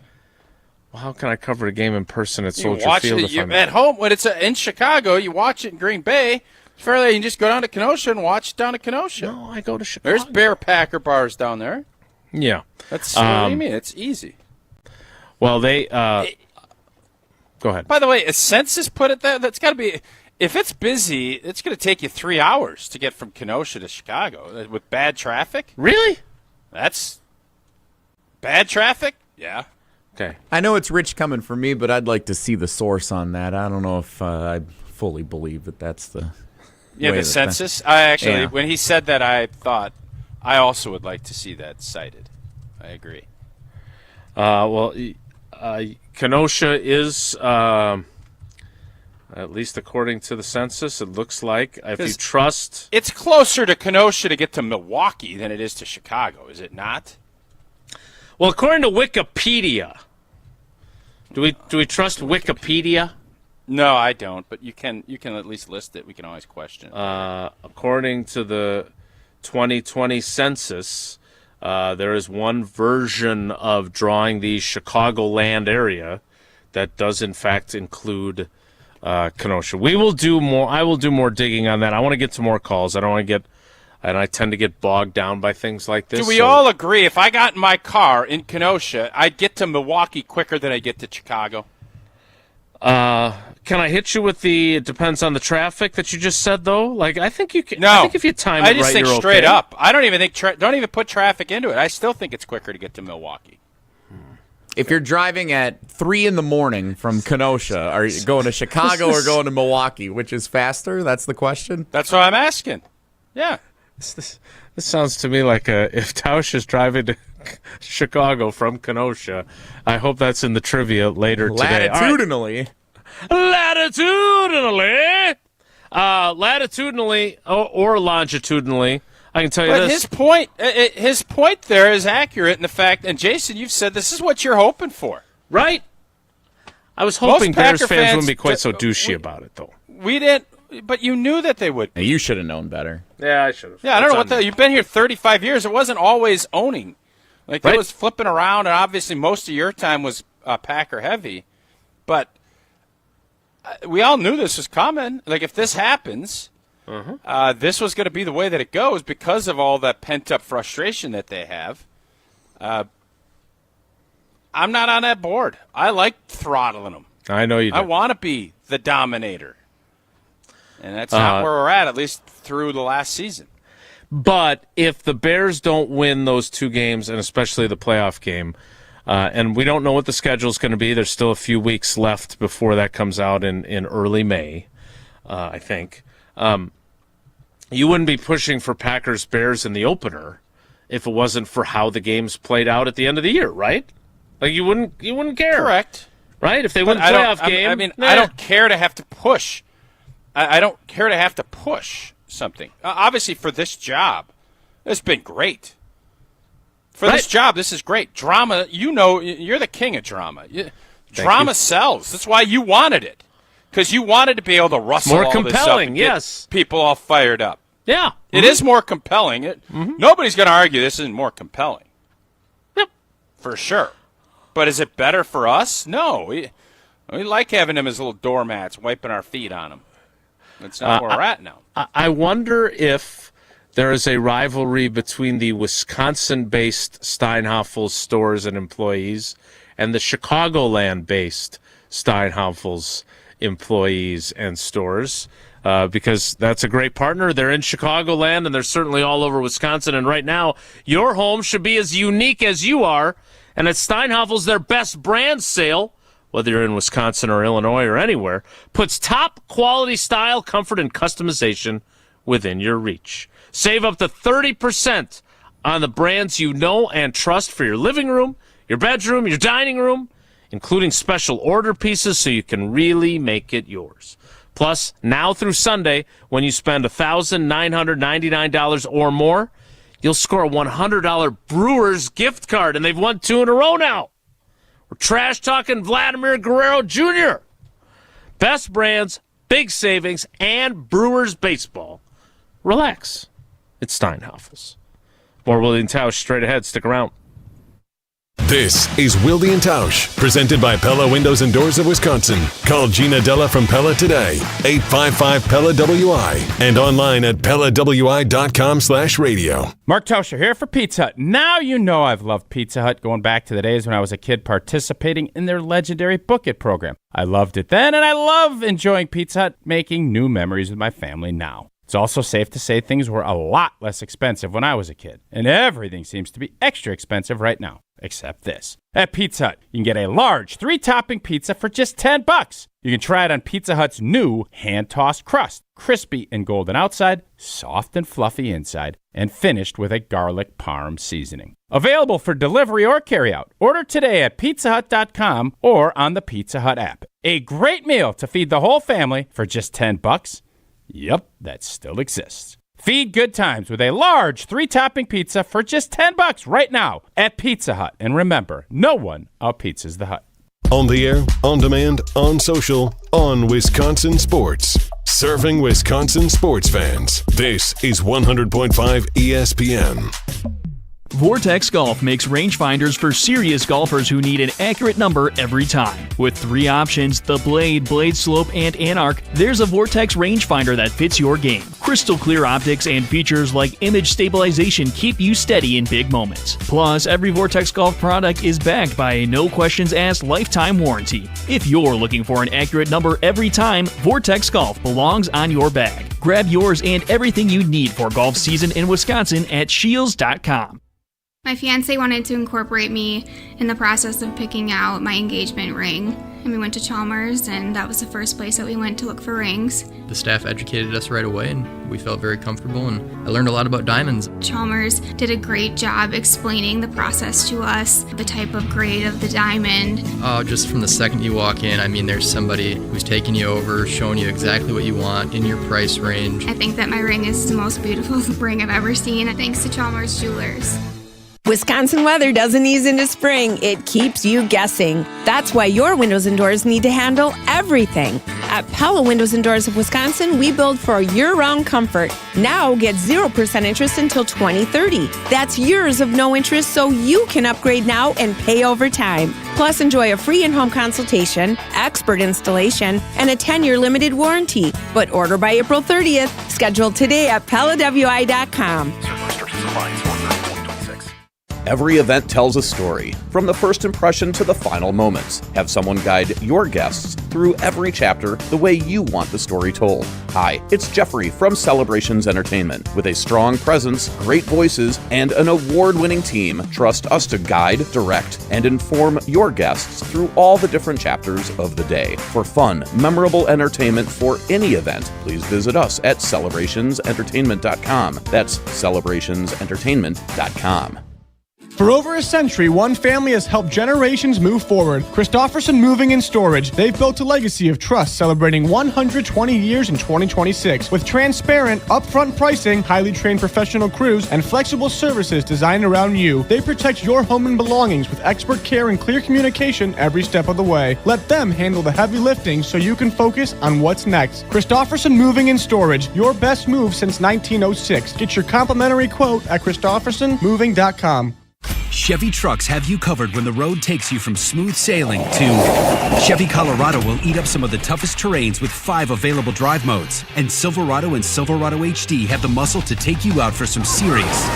[SPEAKER 4] Well, how can I cover a game in person at
[SPEAKER 5] You
[SPEAKER 4] Soldier
[SPEAKER 5] watch
[SPEAKER 4] Field?
[SPEAKER 5] it at home. When it's in Chicago, you watch it in Green Bay. Fairly, you can just go down to Kenosha and watch it down to Kenosha.
[SPEAKER 4] No, I go to Chicago.
[SPEAKER 5] There's Bear Packer bars down there.
[SPEAKER 4] Yeah.
[SPEAKER 5] That's what do you mean? It's easy.
[SPEAKER 4] Well, they go ahead.
[SPEAKER 5] By the way, a census put it there. That's got to be. If it's busy, it's going to take you 3 hours to get from Kenosha to Chicago with bad traffic.
[SPEAKER 4] Really?
[SPEAKER 5] That's bad traffic? Yeah.
[SPEAKER 4] Okay.
[SPEAKER 3] I know it's rich coming from me, but I'd like to see the source on that. I don't know if I fully believe that that's the
[SPEAKER 5] the census. I actually, when he said that, I thought I also would like to see that cited. I agree.
[SPEAKER 4] Kenosha is, at least according to the census, it looks like, if you trust...
[SPEAKER 5] It's closer to Kenosha to get to Milwaukee than it is to Chicago, is it not?
[SPEAKER 4] Well, according to Wikipedia, do we trust Wikipedia?
[SPEAKER 5] No, I don't, but you can at least list it. We can always question it.
[SPEAKER 4] According to the 2020 census, there is one version of drawing the Chicagoland area that does, in fact, include Kenosha. We will do more. I will do more digging on that. I want to get to more calls. I don't want to get, and I tend to get bogged down by things like this.
[SPEAKER 5] Do we all agree if I got in my car in Kenosha, I'd get to Milwaukee quicker than I get to Chicago?
[SPEAKER 4] Can I hit you with the? It depends on the traffic that you just said, though. I think you can.
[SPEAKER 5] No,
[SPEAKER 4] I think if you time it right,
[SPEAKER 5] I just think
[SPEAKER 4] you're
[SPEAKER 5] straight
[SPEAKER 4] okay.
[SPEAKER 5] up. I don't even think. Don't even put traffic into it. I still think it's quicker to get to Milwaukee.
[SPEAKER 3] If you're driving at 3 a.m. from Kenosha, are you going to Chicago or going to Milwaukee? Which is faster? That's the question.
[SPEAKER 5] That's what I'm asking. Yeah.
[SPEAKER 4] This sounds to me like if Tausch is driving to Chicago from Kenosha, I hope that's in the trivia later today.
[SPEAKER 3] Latitudinally.
[SPEAKER 4] Latitudinally or longitudinally, I can tell you this.
[SPEAKER 5] His point there is accurate in the fact, and Jason, you've said this is what you're hoping for.
[SPEAKER 4] Right. I was hoping Bears fans wouldn't be quite so douchey about it, though.
[SPEAKER 5] We didn't, but you knew that they would.
[SPEAKER 3] You should have known better.
[SPEAKER 4] Yeah, I should have.
[SPEAKER 5] Yeah, I don't know you've been here 35 years. It wasn't always owning. It was flipping around, and obviously most of your time was Packer heavy. But we all knew this was coming. If this happens, this was going to be the way that it goes because of all that pent-up frustration that they have. I'm not on that board. I like throttling them.
[SPEAKER 4] I know you do.
[SPEAKER 5] I want to be the dominator. And that's not where we're at least through the last season.
[SPEAKER 4] But if the Bears don't win those two games, and especially the playoff game, and we don't know what the schedule is going to be, there's still a few weeks left before that comes out in early May, I think. You wouldn't be pushing for Packers-Bears in the opener if it wasn't for how the games played out at the end of the year, right? You wouldn't care.
[SPEAKER 5] Correct.
[SPEAKER 4] Right? If they win the playoff game.
[SPEAKER 5] I don't care to have to push. I don't care to have to push something. Obviously, for this job, it's been great. For this job, this is great. Drama, you're the king of drama. Drama sells. That's why you wanted it. Because you wanted to be able to rustle
[SPEAKER 4] more
[SPEAKER 5] all
[SPEAKER 4] compelling,
[SPEAKER 5] this up and
[SPEAKER 4] yes.
[SPEAKER 5] get people all fired up.
[SPEAKER 4] Yeah.
[SPEAKER 5] It is more compelling. Nobody's going to argue this isn't more compelling.
[SPEAKER 4] Yep.
[SPEAKER 5] For sure. But is it better for us? No. We like having them as little doormats, wiping our feet on them. That's not where we're at now.
[SPEAKER 4] I wonder if there is a rivalry between the Wisconsin-based Steinhafels stores and employees and the Chicagoland-based Steinhafels employees and stores. Because that's a great partner. They're in Chicagoland, and they're certainly all over Wisconsin. And right now, your home should be as unique as you are. And at Steinhafels, their best brand sale, whether you're in Wisconsin or Illinois or anywhere, puts top quality style, comfort, and customization within your reach. Save up to 30% on the brands you know and trust for your living room, your bedroom, your dining room, including special order pieces so you can really make it yours. Plus, now through Sunday, when you spend $1,999 or more, you'll score a $100 Brewers gift card, and they've won 2 in a row now. We're trash-talking Vladimir Guerrero Jr. Best brands, big savings, and Brewers baseball. Relax. It's Steinhafels. More Wilde and Tausch straight ahead. Stick around.
[SPEAKER 2] This is Wilde and Tausch, presented by Pella Windows and Doors of Wisconsin. Call Gina Della from Pella today, 855-PELLA-WI, and online at PellaWI.com/radio.
[SPEAKER 7] Mark Tauscher here for Pizza Hut. Now you know I've loved Pizza Hut going back to the days when I was a kid participating in their legendary Book It program. I loved it then, and I love enjoying Pizza Hut, making new memories with my family now. It's also safe to say things were a lot less expensive when I was a kid, and everything seems to be extra expensive right now, except this. At Pizza Hut, you can get a large 3-topping pizza for just $10. You can try it on Pizza Hut's new hand-tossed crust, crispy and golden outside, soft and fluffy inside, and finished with a garlic parm seasoning. Available for delivery or carryout. Order today at pizzahut.com or on the Pizza Hut app. A great meal to feed the whole family for just $10. Yep, that still exists. Feed good times with a large 3-topping pizza for just $10 right now at Pizza Hut. And remember, no one out-pizzas the Hut.
[SPEAKER 2] On the air, on demand, on social, on Wisconsin Sports. Serving Wisconsin sports fans. This is 100.5 ESPN.
[SPEAKER 18] Vortex Golf makes rangefinders for serious golfers who need an accurate number every time. With 3 options, the Blade, Blade Slope, and Anarch, there's a Vortex rangefinder that fits your game. Crystal clear optics and features like image stabilization keep you steady in big moments. Plus, every Vortex Golf product is backed by a no-questions-asked lifetime warranty. If you're looking for an accurate number every time, Vortex Golf belongs on your bag. Grab yours and everything you need for golf season in Wisconsin at Shields.com.
[SPEAKER 19] My fiancé wanted to incorporate me in the process of picking out my engagement ring. And we went to Chalmers, and that was the first place that we went to look for rings.
[SPEAKER 21] The staff educated us right away, and we felt very comfortable, and I learned a lot about diamonds.
[SPEAKER 19] Chalmers did a great job explaining the process to us, the type of grade of the diamond.
[SPEAKER 21] Just from the second you walk in, I mean, there's somebody who's taking you over, showing you exactly what you want in your price range.
[SPEAKER 19] I think that my ring is the most beautiful ring I've ever seen, thanks to Chalmers Jewelers.
[SPEAKER 20] Wisconsin weather doesn't ease into spring. It keeps you guessing. That's why your windows and doors need to handle everything. At Pella Windows and Doors of Wisconsin, we build for year-round comfort. Now get 0% interest until 2030. That's years of no interest, so you can upgrade now and pay over time. Plus, enjoy a free in-home consultation, expert installation, and a 10-year limited warranty. But order by April 30th. Schedule today at PellaWI.com.
[SPEAKER 9] Every event tells a story, from the first impression to the final moments. Have someone guide your guests through every chapter the way you want the story told. Hi, it's Jeffrey from Celebrations Entertainment. With a strong presence, great voices, and an award-winning team, trust us to guide, direct, and inform your guests through all the different chapters of the day. For fun, memorable entertainment for any event, please visit us at celebrationsentertainment.com. That's celebrationsentertainment.com.
[SPEAKER 8] For over a century, one family has helped generations move forward. Christofferson Moving and Storage. They've built a legacy of trust, celebrating 120 years in 2026 with transparent, upfront pricing, highly trained professional crews, and flexible services designed around you. They protect your home and belongings with expert care and clear communication every step of the way. Let them handle the heavy lifting so you can focus on what's next. Christofferson Moving and Storage. Your best move since 1906. Get your complimentary quote at ChristoffersonMoving.com.
[SPEAKER 12] Chevy trucks have you covered when the road takes you from smooth sailing to Chevy Colorado will eat up some of the toughest terrains with 5 available drive modes. And Silverado and Silverado HD have the muscle to take you out for some serious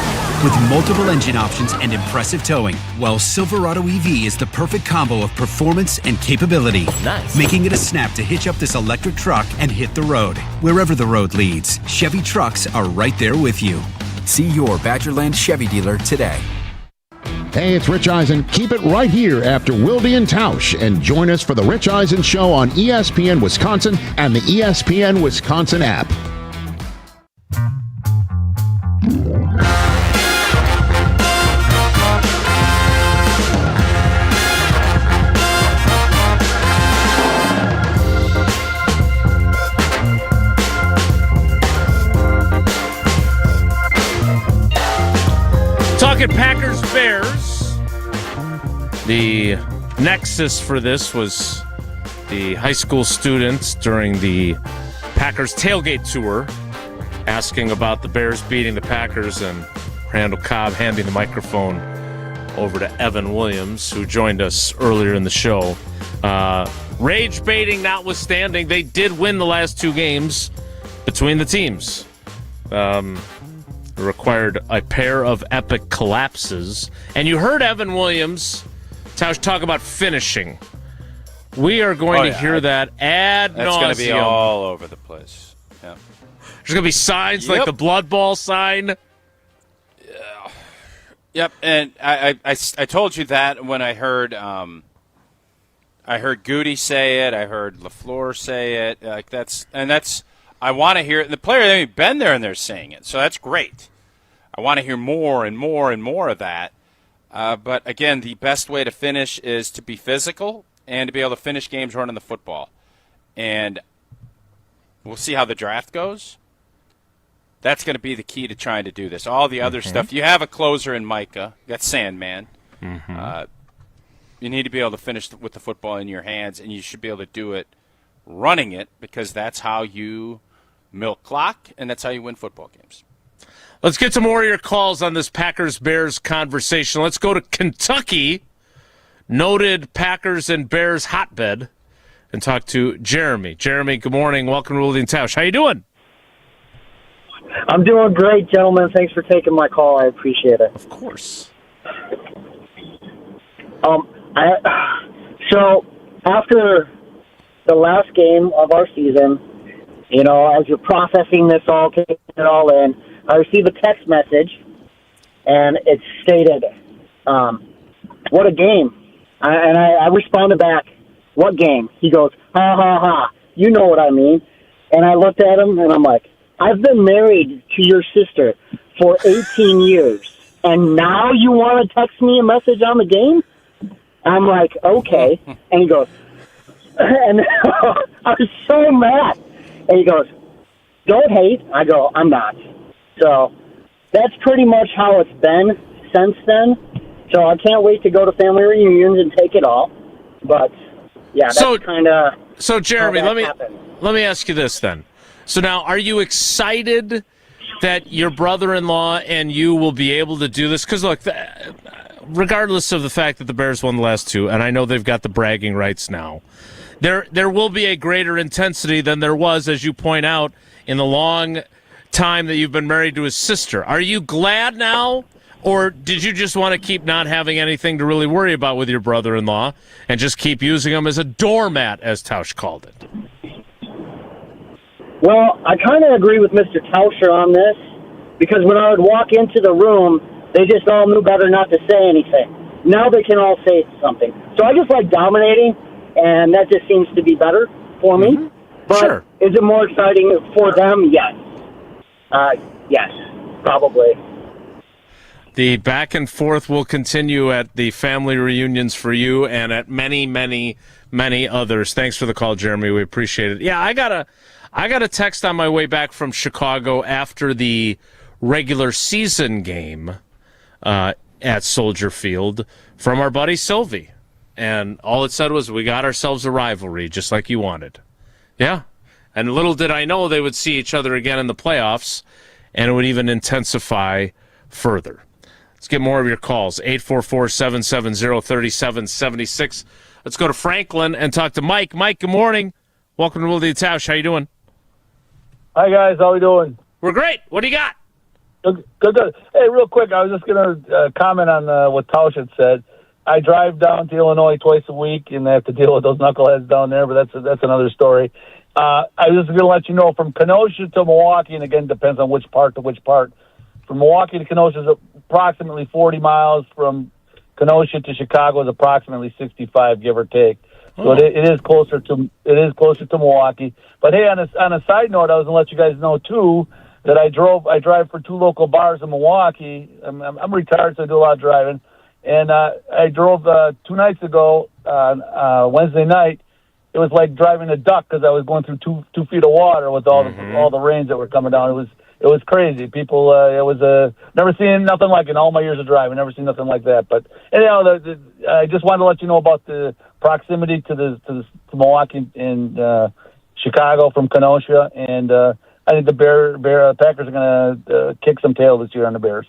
[SPEAKER 12] with multiple engine options and impressive towing. While Silverado EV is the perfect combo of performance and capability. Nice. Making it a snap to hitch up this electric truck and hit the road. Wherever the road leads, Chevy trucks are right there with you. See your Badgerland Chevy dealer today.
[SPEAKER 22] Hey, it's Rich Eisen. Keep it right here after Wilde and Tausch and join us for the Rich Eisen Show on ESPN Wisconsin and the ESPN Wisconsin app.
[SPEAKER 4] Talking Packers Bears. The nexus for this was the high school students during the Packers Tailgate Tour asking about the Bears beating the Packers, and Randall Cobb handing the microphone over to Evan Williams, who joined us earlier in the show. Rage baiting notwithstanding, they did win the last 2 games between the teams. Required a pair of epic collapses. And you heard Evan Williams, Tausch, talk about finishing. We are going to hear that ad nauseum.
[SPEAKER 5] That's going to be all over the place. Yeah.
[SPEAKER 4] There's going to be signs like the blood ball sign.
[SPEAKER 5] Yeah. Yep, and I told you that when I heard Goody say it, I heard LaFleur say it. I want to hear it. The player they've been there and they're saying it, so that's great. I want to hear more and more and more of that. But again, the best way to finish is to be physical and to be able to finish games running the football. And we'll see how the draft goes. That's going to be the key to trying to do this. All the other stuff, you have a closer in Micah. You got Sandman. You need to be able to finish with the football in your hands, and you should be able to do it running it, because that's how you milk clock, and that's how you win football games.
[SPEAKER 4] Let's get some more of your calls on this Packers-Bears conversation. Let's go to Kentucky, noted Packers and Bears hotbed, and talk to Jeremy. Jeremy, good morning. Welcome to Wilde and Tausch. How you doing?
[SPEAKER 23] I'm doing great, gentlemen. Thanks for taking my call. I appreciate it.
[SPEAKER 4] Of course.
[SPEAKER 23] So after the last game of our season, as you're processing this all, taking it all in, I received a text message, and it stated, what a game. I responded back, what game? He goes, ha, ha, ha, you know what I mean. And I looked at him, and I'm like, I've been married to your sister for 18 years, and now you want to text me a message on the game? I'm like, okay. And he goes, and I was so mad. And he goes, don't hate. I go, I'm not. So that's pretty much how it's been since then. So I can't wait to go to family reunions and take it all. But, yeah, that's kind of
[SPEAKER 4] So, Jeremy, let me ask you this then. So now, are you excited that your brother-in-law and you will be able to do this? Because, look, regardless of the fact that the Bears won the last 2, and I know they've got the bragging rights now, there will be a greater intensity than there was, as you point out, in the long time that you've been married to his sister. Are you glad now, or did you just want to keep not having anything to really worry about with your brother-in-law and just keep using him as a doormat, as Tausch called it?
[SPEAKER 23] Well, I kind of agree with Mr. Tauscher on this, because when I would walk into the room, they just all knew better not to say anything. Now they can all say something. So I just like dominating, and that just seems to be better for me. But is it more exciting for them? Yes. Yes, probably.
[SPEAKER 4] The back and forth will continue at the family reunions for you and at many, many, many others. Thanks for the call, Jeremy. We appreciate it. Yeah, I got a text on my way back from Chicago after the regular season game at Soldier Field from our buddy Sylvie. And all it said was, we got ourselves a rivalry, just like you wanted. Yeah. And little did I know they would see each other again in the playoffs, and it would even intensify further. Let's get more of your calls. 844-770-3776. Let's go to Franklin and talk to Mike. Mike, good morning. Welcome to Wilde and Tausch. How you doing?
[SPEAKER 6] Hi, guys. How we doing?
[SPEAKER 4] We're great. What do you got?
[SPEAKER 6] Good. Hey, real quick, I was just going to comment on what Tausch had said. I drive down to Illinois twice a week, and I have to deal with those knuckleheads down there, but that's another story. I was just going to let you know, from Kenosha to Milwaukee, and again, depends on which part to which part. From Milwaukee to Kenosha is approximately 40 miles. From Kenosha to Chicago is approximately 65, give or take. So it is closer to Milwaukee. But hey, on a side note, I was going to let you guys know too that I drive for two local bars in Milwaukee. I'm retired, so I do a lot of driving. And I drove 2 nights ago on Wednesday night. It was like driving a duck because I was going through two feet of water with all the rains that were coming down. It was crazy. People, it was never seen nothing like it in all my years of driving. Never seen nothing like that. But anyhow, I just wanted to let you know about the proximity to Milwaukee and Chicago from Kenosha, and I think the Packers are going to kick some tail this year on the Bears.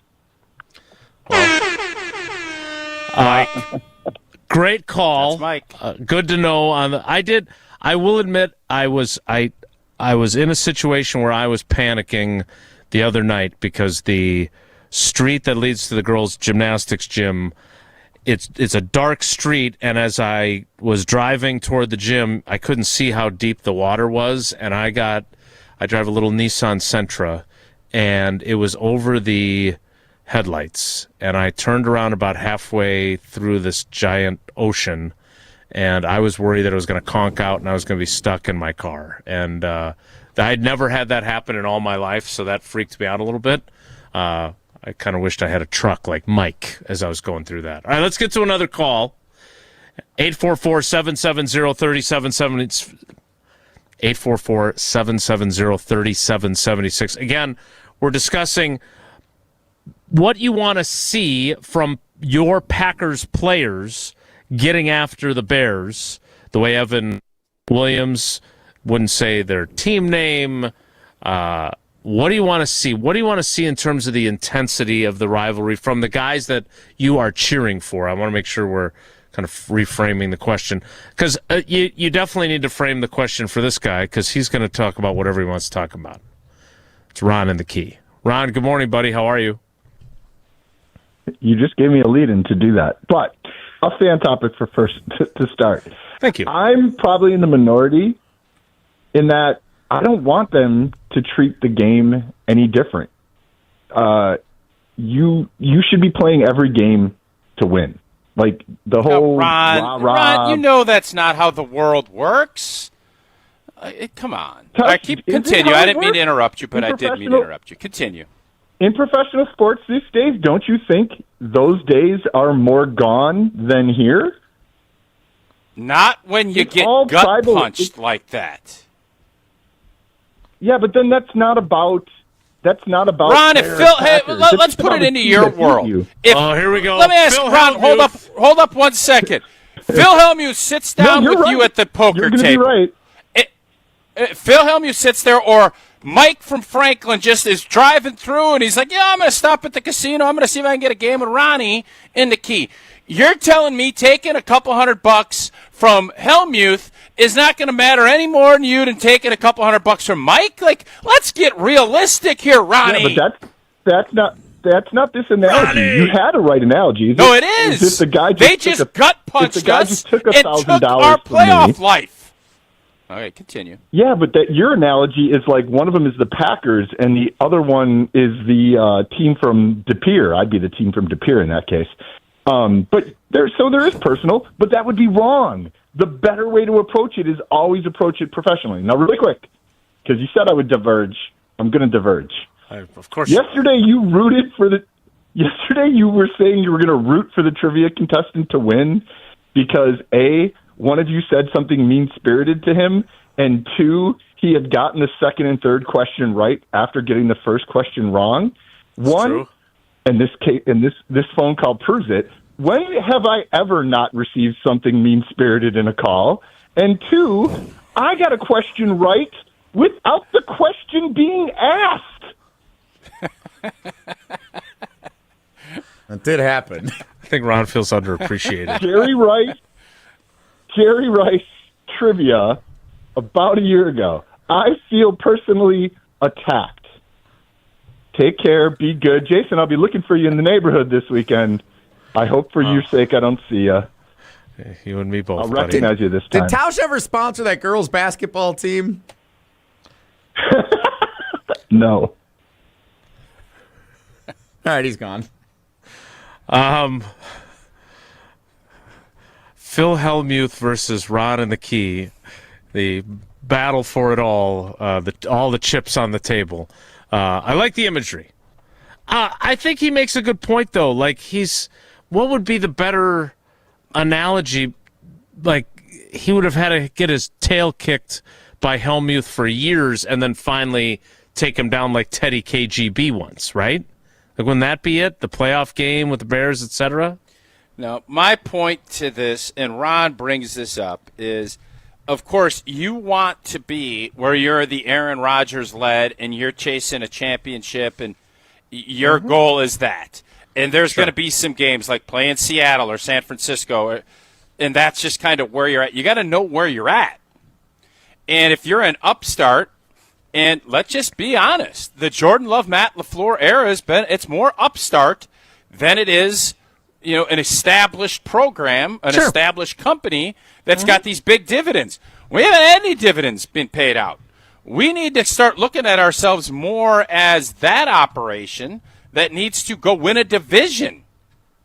[SPEAKER 4] Great call.
[SPEAKER 5] That's Mike.
[SPEAKER 4] Good to know. I will admit I was in a situation where I was panicking the other night because the street that leads to the girls' gymnastics gym, it's a dark street, and as I was driving toward the gym, I couldn't see how deep the water was, and I drive a little Nissan Sentra, and it was over the headlights, and I turned around about halfway through this giant ocean, and I was worried that I was going to conk out and I was going to be stuck in my car. And I'd never had that happen in all my life, so that freaked me out a little bit. I kind of wished I had a truck like Mike as I was going through that. All right, let's get to another call. 844-770-3776. 844-770-3776. Again, we're discussing what you want to see from your Packers players getting after the Bears, the way Evan Williams wouldn't say their team name. What do you want to see? What do you want to see in terms of the intensity of the rivalry from the guys that you are cheering for? I want to make sure we're kind of reframing the question, because you definitely need to frame the question for this guy, because he's going to talk about whatever he wants to talk about. It's Ron in the Key. Ron, good morning, buddy. How are you?
[SPEAKER 10] You just gave me a lead-in to do that, but I'll stay on topic for first to start.
[SPEAKER 4] Thank you.
[SPEAKER 10] I'm probably in the minority in that I don't want them to treat the game any different. You should be playing every game to win. Like the whole
[SPEAKER 5] Ron, you know that's not how the world works. Come on. Continue. I didn't mean to interrupt you, but I did mean to interrupt you. Continue.
[SPEAKER 10] In professional sports these days, don't you think those days are more gone than here?
[SPEAKER 5] Not when you get gut punched like that.
[SPEAKER 10] Yeah, but then that's not about.
[SPEAKER 5] Ron, if Phil, let's put it into your world.
[SPEAKER 4] Here we go.
[SPEAKER 5] Let me ask Ron. Hold up 1 second. Phil Hellmuth sits down with you at the poker table.
[SPEAKER 10] Right.
[SPEAKER 5] Phil Hellmuth sits there, or Mike from Franklin just is driving through, and he's like, "Yeah, I'm going to stop at the casino. I'm going to see if I can get a game with Ronnie in the Key." You're telling me taking a couple $100 from Hellmuth is not going to matter any more than you than taking a couple $100 from Mike? Like, let's get realistic here, Ronnie.
[SPEAKER 10] Yeah, but that's not this analogy.
[SPEAKER 5] Ronnie!
[SPEAKER 10] You had a right analogy.
[SPEAKER 5] No, it is.
[SPEAKER 10] If the guy
[SPEAKER 5] they just gut punched us
[SPEAKER 10] took
[SPEAKER 5] and took our playoff life. All right, continue.
[SPEAKER 10] Yeah, but your analogy is like one of them is the Packers and the other one is the team from De Pere. I'd be the team from De Pere in that case. But there is personal, but that would be wrong. The better way to approach it is always approach it professionally. Now, really quick, because you said I would diverge. I'm going to diverge.
[SPEAKER 4] Of course.
[SPEAKER 10] Yesterday, you rooted for the yesterday you were saying you were going to root for the trivia contestant to win because, A, one of you said something mean-spirited to him, and 2, he had gotten the second and third question right after getting the first question wrong. One, and this phone call proves it, when have I ever not received something mean-spirited in a call? And 2, I got a question right without the question being asked.
[SPEAKER 3] That did happen.
[SPEAKER 4] I think Ron feels underappreciated.
[SPEAKER 10] Jerry Rice trivia about a year ago. I feel personally attacked. Take care. Be good. Jason, I'll be looking for you in the neighborhood this weekend. I hope for your sake I don't see you.
[SPEAKER 4] You and me both.
[SPEAKER 10] I'll recognize you this time.
[SPEAKER 3] Did Tausch ever sponsor that girls' basketball team?
[SPEAKER 10] No.
[SPEAKER 3] All right, he's gone.
[SPEAKER 4] Phil Hellmuth versus Ron and the Key. The battle for it all. All the chips on the table. I like the imagery. I think he makes a good point, though. Like, what would be the better analogy? Like, he would have had to get his tail kicked by Hellmuth for years and then finally take him down like Teddy KGB once, right? Like, wouldn't that be it? The playoff game with the Bears, etc.?
[SPEAKER 5] No, my point to this, and Ron brings this up, is, of course, you want to be where you're the Aaron Rodgers-led and you're chasing a championship and your goal is that. And there's going to be some games like playing Seattle or San Francisco, and that's just kind of where you're at. You got to know where you're at. And if you're an upstart, and let's just be honest, the Jordan Love, Matt LaFleur era it's more upstart than it is, an established program, established company that's got these big dividends. We haven't had any dividends being paid out. We need to start looking at ourselves more as that operation that needs to go win a division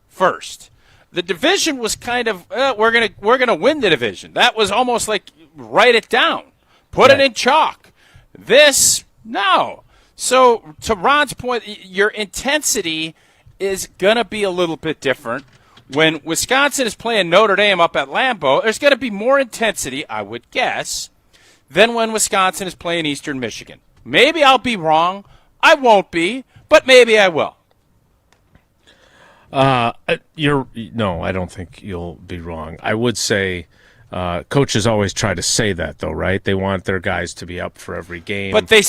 [SPEAKER 5] first. The division was kind of we're gonna win the division. That was almost like write it down, put it in chalk. This no. So to Ron's point, your intensity is gonna be a little bit different. When Wisconsin is playing Notre Dame up at Lambeau, there's going to be more intensity, I would guess, than when Wisconsin is playing Eastern Michigan. Maybe I'll be wrong. I won't be, but maybe I will.
[SPEAKER 4] No, I don't think you'll be wrong. I would say coaches always try to say that, though, right? They want their guys to be up for every game.
[SPEAKER 5] But they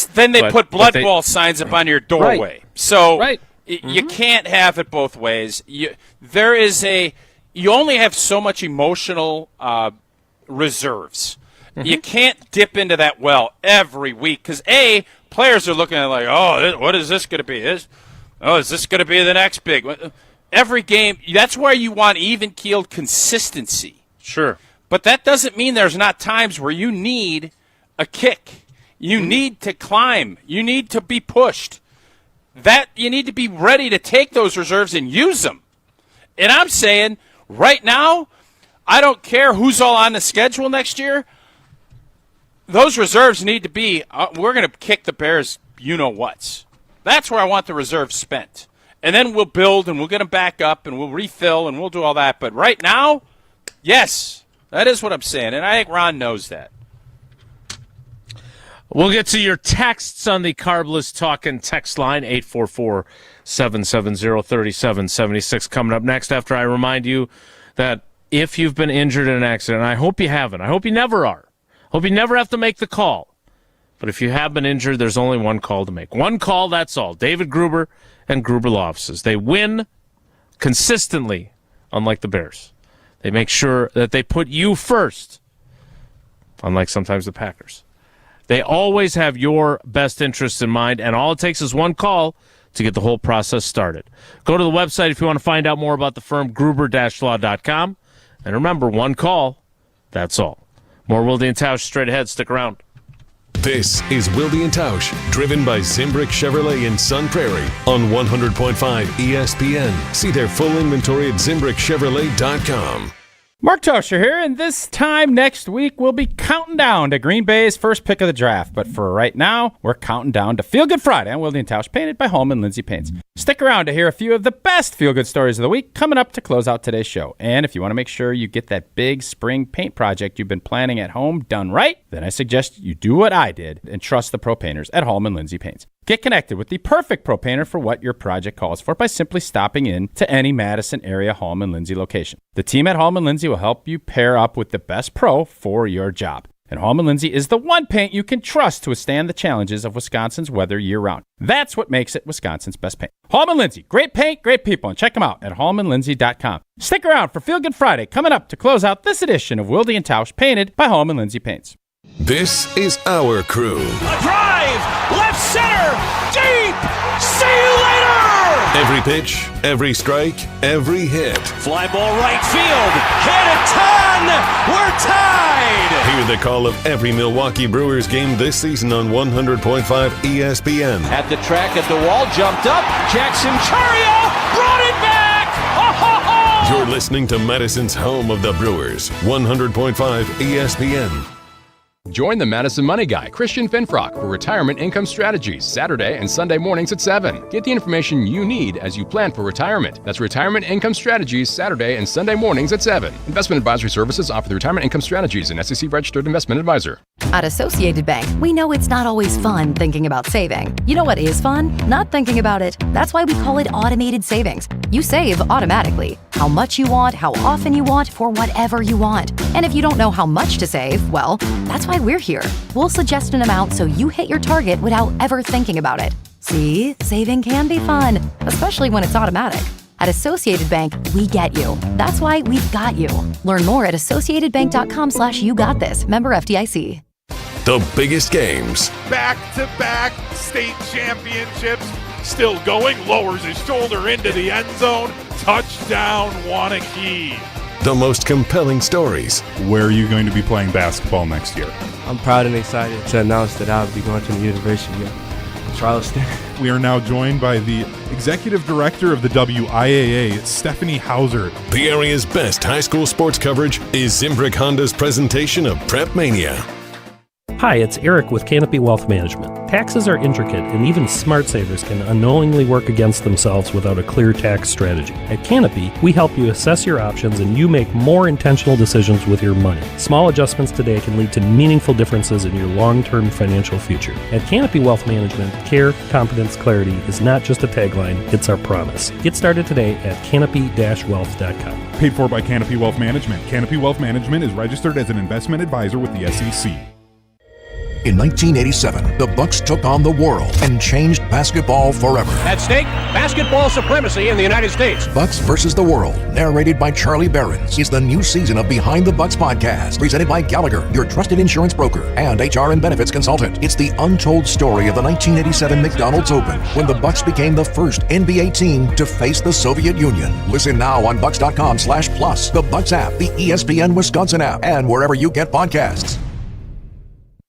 [SPEAKER 5] put blood ball signs up on your doorway.
[SPEAKER 4] Right.
[SPEAKER 5] So you can't have it both ways. You only have so much emotional reserves. You can't dip into that well every week because, A, players are looking at it like, what is this going to be? Is this going to be the next big one? Every game, that's why you want even-keeled consistency.
[SPEAKER 4] Sure.
[SPEAKER 5] But that doesn't mean there's not times where you need a kick. You need to climb. You need to be pushed. That you need to be ready to take those reserves and use them. And I'm saying right now, I don't care who's all on the schedule next year. Those reserves need to be, we're going to kick the Bears you-know-whats. That's where I want the reserves spent. And then we'll build and we'll get them back up and we'll refill and we'll do all that. But right now, yes, that is what I'm saying. And I think Ron knows that.
[SPEAKER 4] We'll get to your texts on the Carbless Talkin' text line, 844-770-3776, coming up next after I remind you that if you've been injured in an accident, and I hope you haven't, I hope you never are, hope you never have to make the call, but if you have been injured, there's only one call to make. One call, that's all. David Gruber and Gruber Law Offices. They win consistently, unlike the Bears. They make sure that they put you first, unlike sometimes the Packers. They always have your best interests in mind, and all it takes is one call to get the whole process started. Go to the website if you want to find out more about the firm, gruber-law.com. And remember, one call, that's all. More Wilde and Tausch straight ahead. Stick around.
[SPEAKER 2] This is Wilde and Tausch, driven by Zimbrick Chevrolet in Sun Prairie on 100.5 ESPN. See their full inventory at ZimbrickChevrolet.com.
[SPEAKER 7] Mark Tauscher here, and this time next week we'll be counting down to Green Bay's first pick of the draft. But for right now, we're counting down to Feel Good Friday on Wilde and Tausch, painted by Holman Lindsay Paints. Stick around to hear a few of the best feel-good stories of the week coming up to close out today's show. And if you want to make sure you get that big spring paint project you've been planning at home done right, then I suggest you do what I did and trust the pro painters at Holman Lindsay Paints. Get connected with the perfect pro painter for what your project calls for by simply stopping in to any Madison area Holman Lindsay location. The team at Holman Lindsay will help you pair up with the best pro for your job. And Holman Lindsay is the one paint you can trust to withstand the challenges of Wisconsin's weather year-round. That's what makes it Wisconsin's best paint. Holman Lindsay, great paint, great people, and check them out at HolmanLindsay.com. Stick around for Feel Good Friday coming up to close out this edition of Wilde and Tausch, painted by Holman Lindsay Paints.
[SPEAKER 2] This is our crew.
[SPEAKER 14] A drive, left center, deep. See you later.
[SPEAKER 2] Every pitch, every strike, every hit.
[SPEAKER 14] Fly ball right field. Hit a ton. We're tied.
[SPEAKER 2] Hear the call of every Milwaukee Brewers game this season on 100.5 ESPN.
[SPEAKER 14] At the track, at the wall, jumped up. Jackson Chariot brought it back. Oh, ho, ho.
[SPEAKER 2] You're listening to Madison's home of the Brewers, 100.5 ESPN.
[SPEAKER 11] Join the Madison Money Guy, Christian Finfrock, for Retirement Income Strategies, Saturday and Sunday mornings at 7. Get the information you need as you plan for retirement. That's Retirement Income Strategies, Saturday and Sunday mornings at 7. Investment advisory services offer the Retirement Income Strategies, an SEC-registered investment advisor.
[SPEAKER 15] At Associated Bank, we know it's not always fun thinking about saving. You know what is fun? Not thinking about it. That's why we call it automated savings. You save automatically. How much you want, how often you want, for whatever you want. And if you don't know how much to save, well, that's why we're here. We'll suggest an amount so you hit your target without ever thinking about it. See, saving can be fun, especially when it's automatic. At Associated Bank, we get you. That's why we've got you. Learn more at associatedbank.com/yougotthis. Member FDIC.
[SPEAKER 2] The biggest games.
[SPEAKER 17] Back-to-back state championships. Still going, lowers his shoulder into the end zone. Touchdown, Wanakee.
[SPEAKER 2] The most compelling stories.
[SPEAKER 24] Where are you going to be playing basketball next year?
[SPEAKER 25] I'm proud and excited to announce that I'll be going to the University of Charleston.
[SPEAKER 24] We are now joined by the Executive Director of the WIAA, Stephanie Hauser.
[SPEAKER 2] The area's best high school sports coverage is Zimbrick Honda's presentation of Prep Mania.
[SPEAKER 26] Hi, it's Eric with Canopy Wealth Management. Taxes are intricate, and even smart savers can unknowingly work against themselves without a clear tax strategy. At Canopy, we help you assess your options and you make more intentional decisions with your money. Small adjustments today can lead to meaningful differences in your long-term financial future. At Canopy Wealth Management, care, competence, clarity is not just a tagline, it's our promise. Get started today at canopy-wealth.com.
[SPEAKER 24] Paid for by Canopy Wealth Management. Canopy Wealth Management is registered as an investment advisor with the SEC.
[SPEAKER 27] In 1987, the Bucks took on the world and changed basketball forever.
[SPEAKER 28] At stake, basketball supremacy in the United States.
[SPEAKER 27] Bucks versus the World, narrated by Charlie Behrens, is the new season of Behind the Bucks podcast, presented by Gallagher, your trusted insurance broker and HR and benefits consultant. It's the untold story of the 1987 McDonald's Open, when the Bucks became the first NBA team to face the Soviet Union. Listen now on Bucks.com/plus, the Bucks app, the ESPN Wisconsin app, and wherever you get podcasts.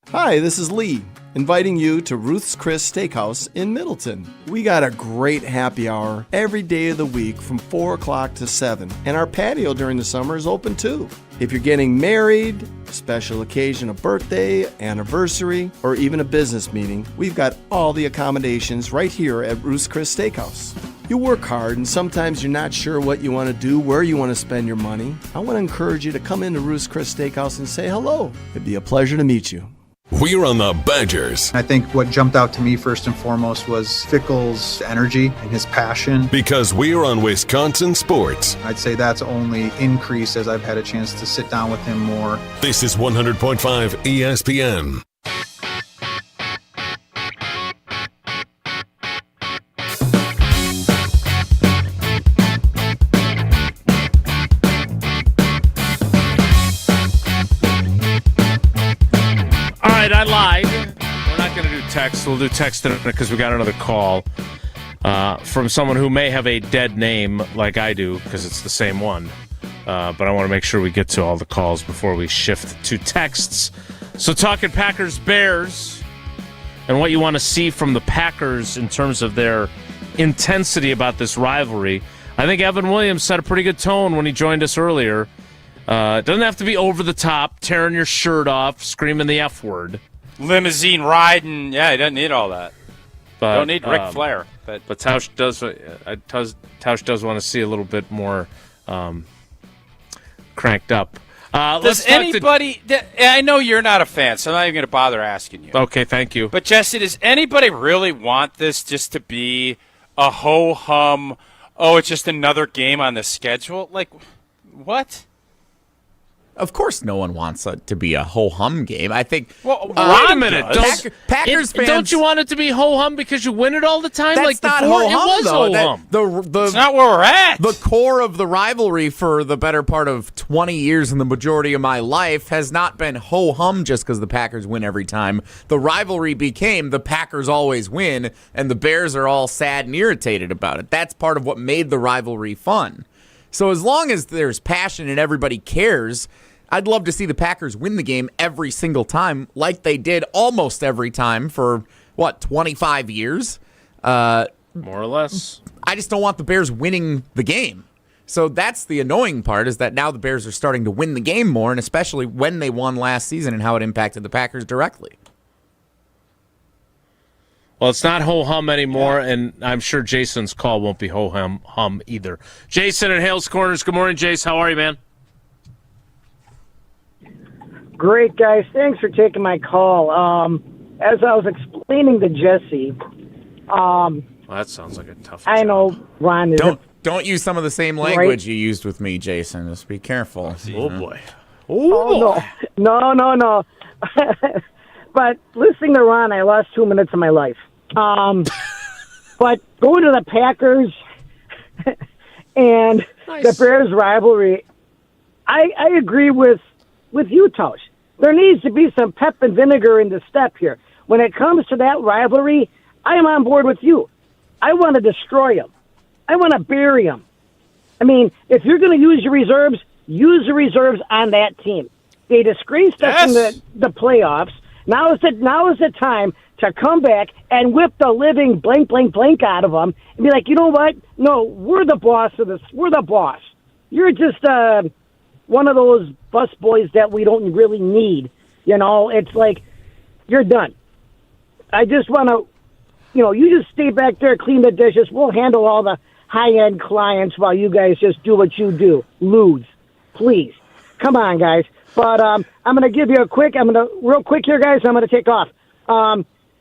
[SPEAKER 29] Hi, this is Lee, inviting you to Ruth's Chris Steakhouse in Middleton. We got a great happy hour every day of the week from 4 o'clock to 7, and our patio during the summer is open too. If you're getting married, a special occasion, a birthday, anniversary, or even a business meeting, we've got all the accommodations right here at Ruth's Chris Steakhouse. You work hard and sometimes you're not sure what you want to do, where you want to spend your money. I want to encourage you to come into Ruth's Chris Steakhouse and say hello. It'd be a pleasure to meet you.
[SPEAKER 2] We're on the Badgers.
[SPEAKER 30] I think what jumped out to me first and foremost was Fickell's energy and his passion.
[SPEAKER 2] Because we're on Wisconsin sports.
[SPEAKER 30] I'd say that's only increased as I've had a chance to sit down with him more.
[SPEAKER 2] This is 100.5 ESPN.
[SPEAKER 4] I lied. We're not going to do text. We'll do text because we got another call from someone who may have a dead name like I do because it's the same one. But I want to make sure we get to all the calls before we shift to texts. So talking Packers Bears and what you want to see from the Packers in terms of their intensity about this rivalry. I think Evan Williams set a pretty good tone when he joined us earlier. It doesn't have to be over the top, tearing your shirt off, screaming the F word.
[SPEAKER 5] Limousine riding. Yeah, he doesn't need all that.
[SPEAKER 4] But,
[SPEAKER 5] don't need Ric Flair.
[SPEAKER 4] But Tausch Tausch does want to see a little bit more cranked up.
[SPEAKER 5] Does anybody? I know you're not a fan, so I'm not even going to bother asking you.
[SPEAKER 4] Okay, thank you.
[SPEAKER 5] But Jesse, does anybody really want this just to be a ho hum? Oh, it's just another game on the schedule. Like, what?
[SPEAKER 3] Of course, no one wants it to be a ho-hum game. I think.
[SPEAKER 4] Well, wait a minute.
[SPEAKER 3] Packers fans.
[SPEAKER 4] Don't you want it to be ho-hum because you win it all the time?
[SPEAKER 3] That's
[SPEAKER 4] like
[SPEAKER 3] not
[SPEAKER 4] before,
[SPEAKER 3] ho-hum,
[SPEAKER 4] it was
[SPEAKER 3] though.
[SPEAKER 4] ho-hum.
[SPEAKER 5] It's not where we're at.
[SPEAKER 3] The core of the rivalry for the better part of 20 years and the majority of my life has not been ho-hum just because the Packers win every time. The rivalry became the Packers always win, and the Bears are all sad and irritated about it. That's part of what made the rivalry fun. So as long as there's passion and everybody cares, I'd love to see the Packers win the game every single time like they did almost every time for, 25 years?
[SPEAKER 4] More or less.
[SPEAKER 3] I just don't want the Bears winning the game. So that's the annoying part, is that now the Bears are starting to win the game more, and especially when they won last season and how it impacted the Packers directly.
[SPEAKER 4] Well, it's not ho-hum anymore, and I'm sure Jason's call won't be ho-hum either. Jason at Hales Corners. Good morning, Jace. How are you, man?
[SPEAKER 23] Great, guys. Thanks for taking my call. As I was explaining to Jesse,
[SPEAKER 4] well, that sounds like a tough job.
[SPEAKER 23] I know Ron is
[SPEAKER 3] Don't use some of the same language you used with me, Jason. Just be careful.
[SPEAKER 4] Oh, boy.
[SPEAKER 23] Oh, no. But listening to Ron, I lost 2 minutes of my life. But going to the Packers and the Bears rivalry, I agree with you, Tausch. There needs to be some pep and vinegar in the step here. When it comes to that rivalry, I am on board with you. I want to destroy them. I want to bury them. I mean, if you're going to use your reserves on that team. They disgraced us in the playoffs. Now is the time to come back and whip the living blank out of them and be like, you know what? No, we're the boss of this. We're the boss. You're just one of those bus boys that we don't really need. You know, it's like, you're done. I just want to, you just stay back there, clean the dishes. We'll handle all the high-end clients while you guys just do what you do. Lose. Please. Come on, guys. But I'm going to give you real quick here, guys, I'm going to take off.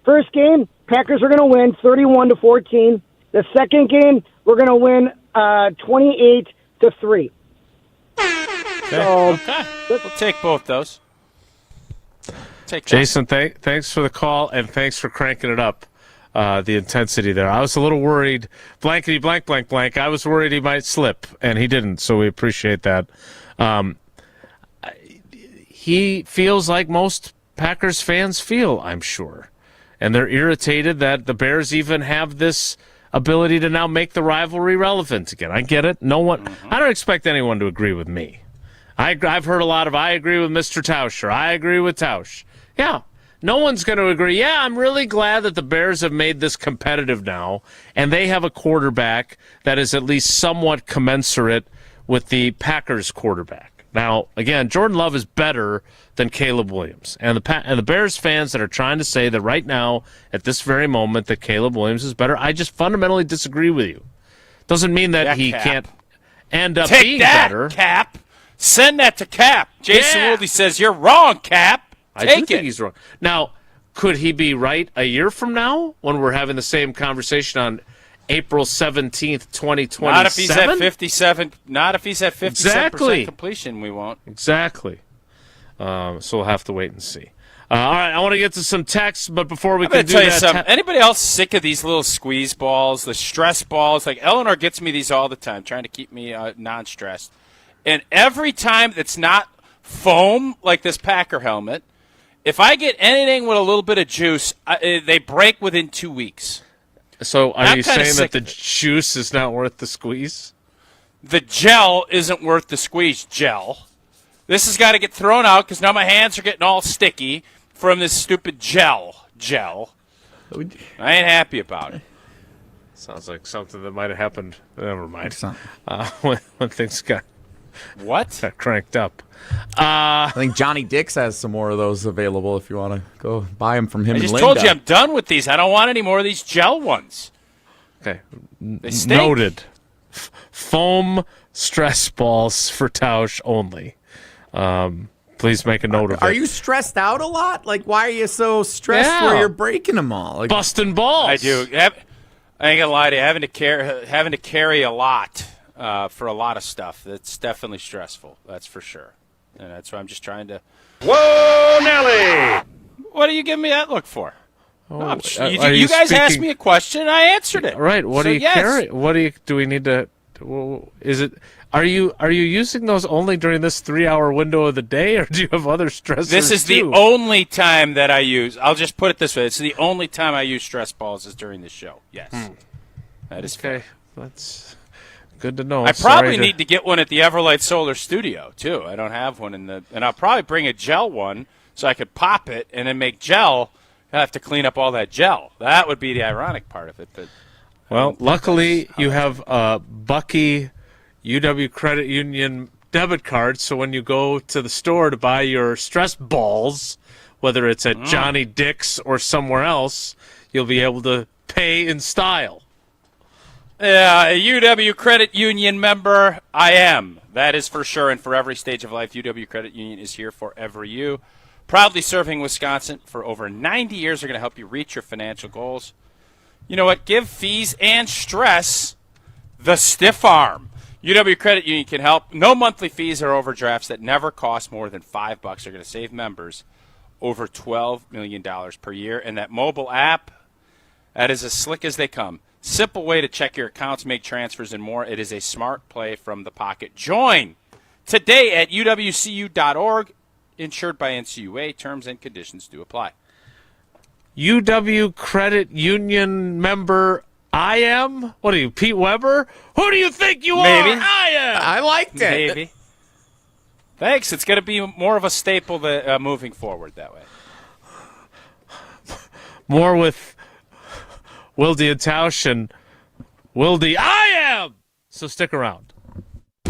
[SPEAKER 23] First game, Packers are going to win 31-14. The second game, we're going to win 28-3.
[SPEAKER 5] Okay. We'll take both those.
[SPEAKER 4] Jason, thanks for the call, and thanks for cranking it up, the intensity there. I was a little worried. Blankety blank, blank, blank. I was worried he might slip, and he didn't, so we appreciate that. He feels like most Packers fans feel, I'm sure. And they're irritated that the Bears even have this ability to now make the rivalry relevant again. I get it. I don't expect anyone to agree with me. I've heard a lot of, I agree with Mr. Tauscher. I agree with Tausch. Yeah, no one's going to agree. Yeah, I'm really glad that the Bears have made this competitive now, and they have a quarterback that is at least somewhat commensurate with the Packers quarterback. Now, again, Jordan Love is better than Caleb Williams. And the Bears fans that are trying to say that right now, at this very moment, that Caleb Williams is better, I just fundamentally disagree with you. Doesn't mean that he can't end up being better.
[SPEAKER 5] Cap. Send that to Cap. Jason Wilde says, you're wrong, Cap.
[SPEAKER 4] I do think he's wrong. Now, could he be right a year from now when we're having the same conversation on April 17th, 2027?
[SPEAKER 5] Not if he's at 57. Not if he's at 57% completion. We won't.
[SPEAKER 4] Exactly. So we'll have to wait and see. All right, I want to get to some texts, but before we can do that,
[SPEAKER 5] anybody else sick of these little squeeze balls, the stress balls? Like Eleanor gets me these all the time, trying to keep me non-stressed. And every time it's not foam like this Packer helmet, if I get anything with a little bit of juice, they break within 2 weeks.
[SPEAKER 4] So are you saying that the juice is not worth the squeeze?
[SPEAKER 5] The gel isn't worth the squeeze, gel. This has got to get thrown out because now my hands are getting all sticky from this stupid gel. I ain't happy about it.
[SPEAKER 4] Sounds like something that might have happened. Never mind. When things got
[SPEAKER 5] What?
[SPEAKER 4] Got cranked up.
[SPEAKER 3] I think Johnny Dix has some more of those available if you want to go buy them from him.
[SPEAKER 5] I just told you I'm done with these. I don't want any more of these gel ones.
[SPEAKER 4] Okay.
[SPEAKER 5] They stink.
[SPEAKER 4] Noted. Foam stress balls for Tausch only. Please make a note of it.
[SPEAKER 3] Are you stressed out a lot? Like, why are you so stressed where you're breaking them all? Like,
[SPEAKER 4] busting balls.
[SPEAKER 5] I do. I ain't gonna lie to you. Having to carry a lot for a lot of stuff. That's definitely stressful. That's for sure. And that's why I'm just trying to.
[SPEAKER 14] Whoa, Nelly!
[SPEAKER 5] What are you giving me that look for?
[SPEAKER 4] Oh,
[SPEAKER 5] you guys asked me a question, and I answered it.
[SPEAKER 4] Right. What do you carry? What do we need to? Is it? Are you using those only during this 3-hour window of the day, or do you have other stressors?
[SPEAKER 5] This is the only time that I use. I'll just put it this way: it's the only time I use stress balls is during the show. Yes, that is
[SPEAKER 4] okay.
[SPEAKER 5] Fair.
[SPEAKER 4] That's good to know.
[SPEAKER 5] I probably need to get one at the Everlight Solar Studio too. I don't have one and I'll probably bring a gel one so I could pop it and then make gel. I have to clean up all that gel. That would be the ironic part of it. But
[SPEAKER 4] well, luckily you have Bucky UW Credit Union debit card, so when you go to the store to buy your stress balls, whether it's at Johnny Dix or somewhere else, you'll be able to pay in style.
[SPEAKER 5] Yeah, a UW Credit Union member, I am. That is for sure, and for every stage of life, UW Credit Union is here for every you. Proudly serving Wisconsin for over 90 years. They're going to help you reach your financial goals. You know what? Give fees and stress the stiff arm. UW Credit Union can help. No monthly fees or overdrafts that never cost more than $5 are going to save members over $12 million per year. And that mobile app, that is as slick as they come. Simple way to check your accounts, make transfers, and more. It is a smart play from the pocket. Join today at uwcu.org. Insured by NCUA. Terms and conditions do apply.
[SPEAKER 4] UW Credit Union member I am? What are you, Pete Weber? Who do you think you
[SPEAKER 5] Maybe.
[SPEAKER 4] are? I am.
[SPEAKER 3] I liked it.
[SPEAKER 5] Maybe. Thanks. It's going to be more of a staple moving forward that way.
[SPEAKER 4] More with Wilde and Tausch and Wilde. I am. So stick around.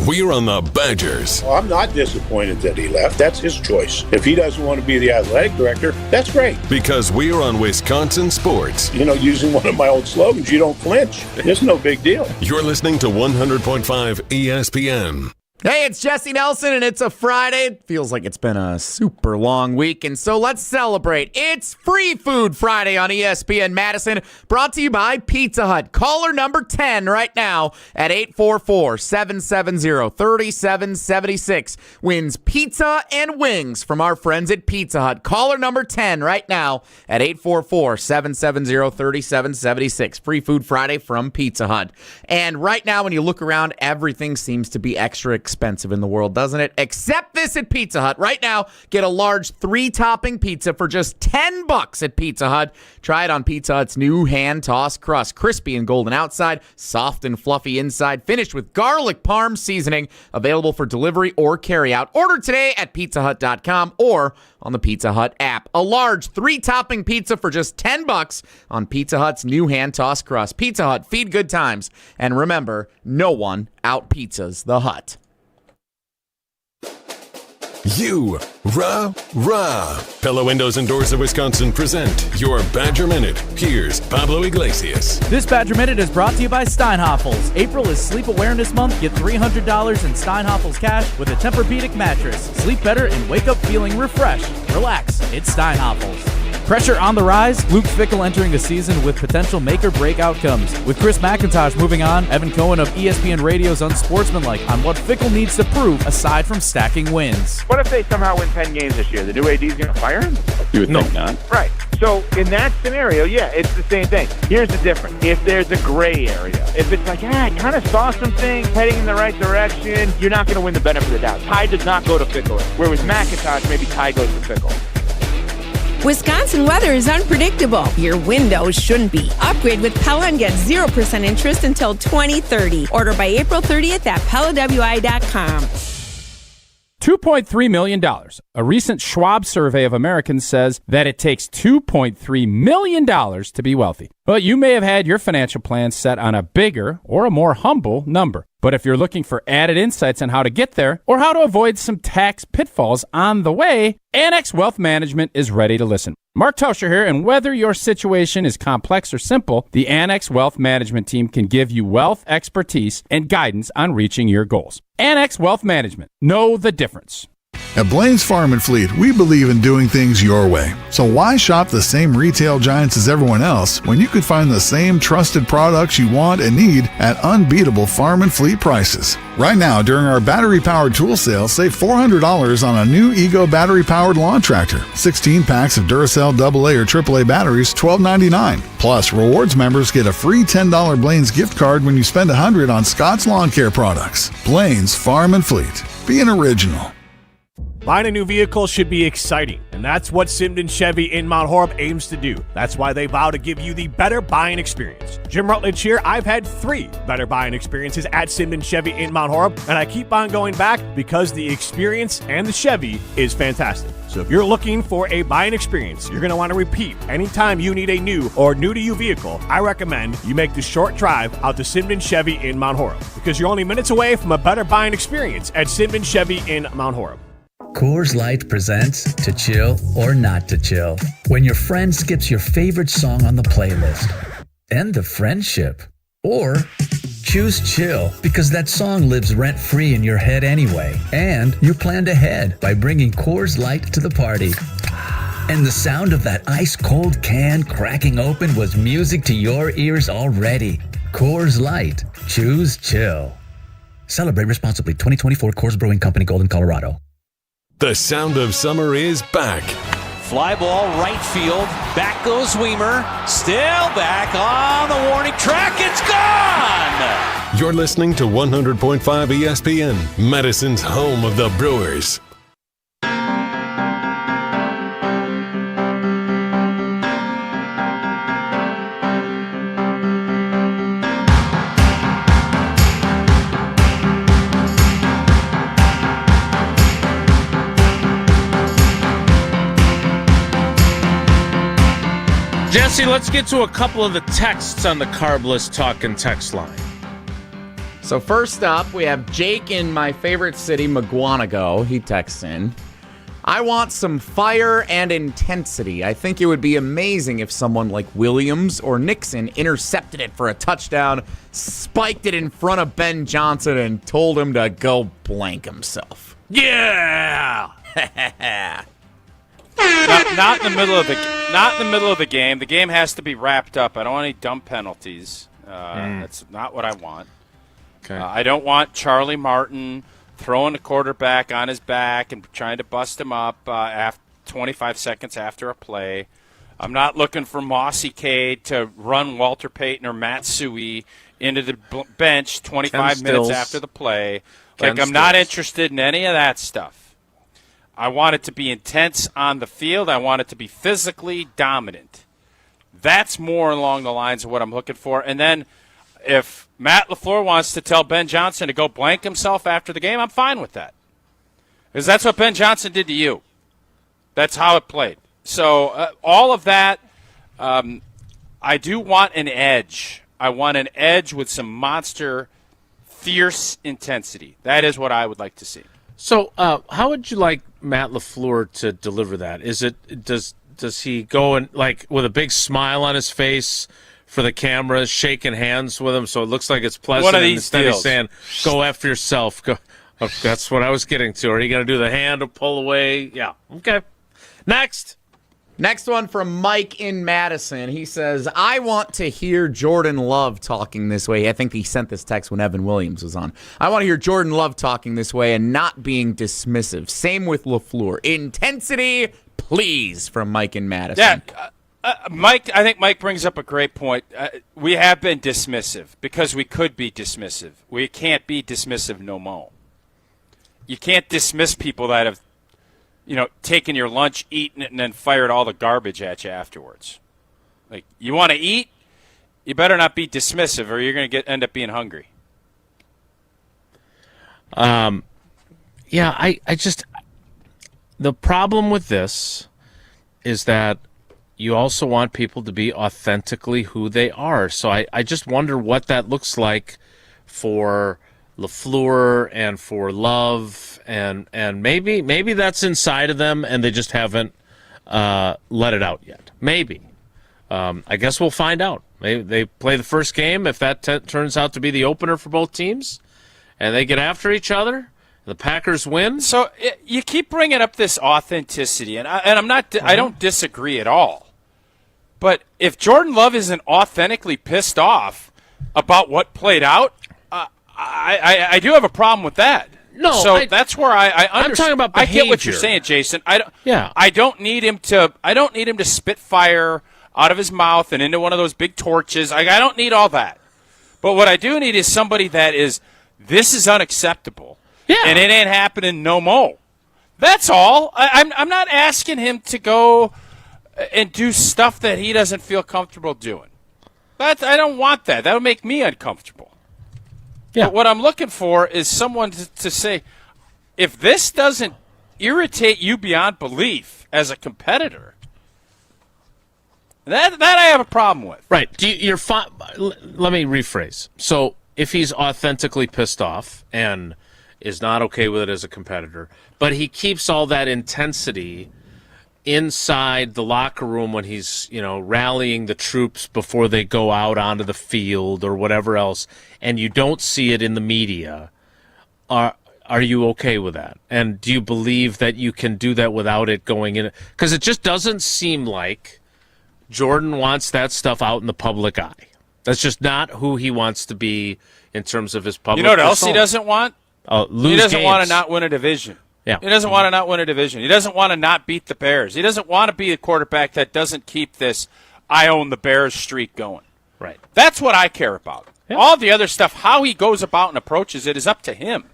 [SPEAKER 2] We're on the Badgers.
[SPEAKER 1] Well, I'm not disappointed that he left. That's his choice. If he doesn't want to be the athletic director, that's great.
[SPEAKER 2] Because we're on Wisconsin sports.
[SPEAKER 1] You know, using one of my old slogans, you don't flinch. It's no big deal.
[SPEAKER 2] You're listening to 100.5 ESPN.
[SPEAKER 3] Hey, it's Jesse Nelson, and it's a Friday. It feels like it's been a super long week, and so let's celebrate. It's Free Food Friday on ESPN Madison, brought to you by Pizza Hut. Caller number 10 right now at 844-770-3776 wins pizza and wings from our friends at Pizza Hut. Caller number 10 right now at 844-770-3776. Free Food Friday from Pizza Hut. And right now, when you look around, everything seems to be extra expensive in the world, doesn't it? Except this at Pizza Hut. Right now, get a large 3-topping pizza for just $10 at Pizza Hut. Try it on Pizza Hut's new hand-tossed crust. Crispy and golden outside, soft and fluffy inside, finished with garlic parm seasoning. Available for delivery or carry-out. Order today at pizzahut.com or on the Pizza Hut app. A large 3-topping pizza for just $10 on Pizza Hut's new hand-tossed crust. Pizza Hut, feed good times. And remember, no one out-pizzas the Hut.
[SPEAKER 2] Pella Windows and Doors of Wisconsin present your Badger Minute. Here's Pablo Iglesias.
[SPEAKER 8] This Badger Minute is brought to you by Steinhoffels. April is Sleep Awareness Month. Get $300 in Steinhoffels cash with a Tempur-Pedic mattress. Sleep better and wake up feeling refreshed. Relax. It's Steinhoffels. Pressure on the rise, Luke Fickell entering the season with potential make-or-break outcomes. With Chris McIntosh moving on, Evan Cohen of ESPN Radio's Unsportsmanlike on what Fickell needs to prove aside from stacking wins.
[SPEAKER 9] What if they somehow win 10 games this year? The new AD's going to fire him?
[SPEAKER 5] You would think not.
[SPEAKER 9] Right. So in that scenario, yeah, it's the same thing. Here's the difference. If there's a gray area, if it's like, I kind of saw some things heading in the right direction, you're not going to win the benefit of the doubt. Ty does not go to Fickell. Where with McIntosh, maybe Ty goes to Fickell.
[SPEAKER 12] Wisconsin weather is unpredictable. Your windows shouldn't be. Upgrade with Pella and get 0% interest until 2030. Order by April 30th at PellaWI.com.
[SPEAKER 7] $2.3 million. A recent Schwab survey of Americans says that it takes $2.3 million to be wealthy. But you may have had your financial plan set on a bigger or a more humble number. But if you're looking for added insights on how to get there or how to avoid some tax pitfalls on the way, Annex Wealth Management is ready to listen. Mark Tauscher here, and whether your situation is complex or simple, the Annex Wealth Management team can give you wealth expertise and guidance on reaching your goals. Annex Wealth Management. Know the difference.
[SPEAKER 6] At Blaine's Farm and Fleet, we believe in doing things your way. So why shop the same retail giants as everyone else when you could find the same trusted products you want and need at unbeatable farm and fleet prices? Right now, during our battery-powered tool sale, save $400 on a new Ego battery-powered lawn tractor. 16 packs of Duracell AA or AAA batteries, $12.99. Plus, rewards members get a free $10 Blaine's gift card when you spend $100 on Scott's Lawn Care products. Blaine's Farm and Fleet. Be an original.
[SPEAKER 28] Buying a new vehicle should be exciting, and that's what Simden Chevy in Mount Horeb aims to do. That's why they vow to give you the better buying experience. Jim Rutledge here. I've had 3 better buying experiences at Simden Chevy in Mount Horeb, and I keep on going back because the experience and the Chevy is fantastic. So if you're looking for a buying experience you're going to want to repeat anytime you need a new or new-to-you vehicle, I recommend you make the short drive out to Simden Chevy in Mount Horeb, because you're only minutes away from a better buying experience at Simden Chevy in Mount Horeb.
[SPEAKER 10] Coors Light presents To Chill or Not to Chill. When your friend skips your favorite song on the playlist. End the friendship. Or choose chill because that song lives rent-free in your head anyway. And you planned ahead by bringing Coors Light to the party. And the sound of that ice-cold can cracking open was music to your ears already. Coors Light. Choose chill. Celebrate responsibly. 2024 Coors Brewing Company, Golden, Colorado.
[SPEAKER 2] The sound of summer is back.
[SPEAKER 14] Fly ball, right field. Back goes Weimer. Still back on the warning track. It's gone!
[SPEAKER 2] You're listening to 100.5 ESPN, Madison's home of the Brewers.
[SPEAKER 4] Jesse, let's get to a couple of the texts on the Carb List Talking text line.
[SPEAKER 3] So first up, we have Jake in my favorite city, McGuanago. He texts in, I want some fire and intensity. I think it would be amazing if someone like Williams or Nixon intercepted it for a touchdown, spiked it in front of Ben Johnson, and told him to go blank himself.
[SPEAKER 4] Yeah!
[SPEAKER 5] Not in the middle of the game. The game has to be wrapped up. I don't want any dumb penalties. That's not what I want.
[SPEAKER 4] Okay.
[SPEAKER 5] I don't want Charlie Martin throwing the quarterback on his back and trying to bust him up 25 seconds after a play. I'm not looking for Mossy Cade to run Walter Payton or Matt Suey into the bench 25 minutes after the play. I'm not interested in any of that stuff. I want it to be intense on the field. I want it to be physically dominant. That's more along the lines of what I'm looking for. And then if Matt LaFleur wants to tell Ben Johnson to go blank himself after the game, I'm fine with that. Because that's what Ben Johnson did to you. That's how it played. So all of that, I do want an edge. I want an edge with some monster, fierce intensity. That is what I would like to see.
[SPEAKER 4] So, how would you like Matt LaFleur to deliver that? Does he go and with a big smile on his face for the cameras, shaking hands with him, so it looks like it's pleasant?
[SPEAKER 5] One of these
[SPEAKER 4] instead
[SPEAKER 5] deals.
[SPEAKER 4] He's saying, "Go after yourself." Go. Oh, that's what I was getting to. Are you going to do the hand to pull away? Yeah. Okay. Next
[SPEAKER 3] one from Mike in Madison. He says, I want to hear Jordan Love talking this way. I think he sent this text when Evan Williams was on. I want to hear Jordan Love talking this way and not being dismissive. Same with LaFleur. Intensity, please, from Mike in Madison.
[SPEAKER 5] Yeah, Mike. I think Mike brings up a great point. We have been dismissive because we could be dismissive. We can't be dismissive no more. You can't dismiss people that have taken your lunch, eaten it, and then fired all the garbage at you afterwards. Like, you want to eat, you better not be dismissive or you're going to end up being hungry.
[SPEAKER 4] Yeah, I just – the problem with this is that you also want people to be authentically who they are. So I just wonder what that looks like for LaFleur and for Love, and maybe that's inside of them, and they just haven't let it out yet. Maybe. I guess we'll find out. They play the first game. If that turns out to be the opener for both teams, and they get after each other, the Packers win.
[SPEAKER 5] So you keep bringing up this authenticity, and I'm not. I don't disagree at all. But if Jordan Love isn't authentically pissed off about what played out, I do have a problem with that.
[SPEAKER 4] No,
[SPEAKER 5] so that's where I understand.
[SPEAKER 4] I'm talking about behavior.
[SPEAKER 5] I get what you're saying, Jason. I don't need him to spit fire out of his mouth and into one of those big torches. I don't need all that. But what I do need is somebody that is, this is unacceptable. Yeah. And it ain't happening no more. That's all. I'm not asking him to go and do stuff that he doesn't feel comfortable doing. I don't want that. That would make me uncomfortable. Yeah. But what I'm looking for is someone to say, if this doesn't irritate you beyond belief as a competitor, that I have a problem with.
[SPEAKER 4] Right. Let me rephrase. So if he's authentically pissed off and is not okay with it as a competitor, but he keeps all that intensity inside the locker room when he's, rallying the troops before they go out onto the field or whatever else, and you don't see it in the media, are you okay with that? And do you believe that you can do that without it going in? Because it just doesn't seem like Jordan wants that stuff out in the public eye. That's just not who he wants to be in terms of his public
[SPEAKER 5] You know what
[SPEAKER 4] persona.
[SPEAKER 5] else he doesn't want?
[SPEAKER 4] Lose
[SPEAKER 5] he doesn't
[SPEAKER 4] games.
[SPEAKER 5] want to not win a division.
[SPEAKER 4] Yeah.
[SPEAKER 5] He doesn't want to not win a division. He doesn't want to not beat the Bears. He doesn't want to be a quarterback that doesn't keep this I own the Bears streak going.
[SPEAKER 4] Right.
[SPEAKER 5] That's what I care about. Yeah. All the other stuff, how he goes about and approaches it, is up to him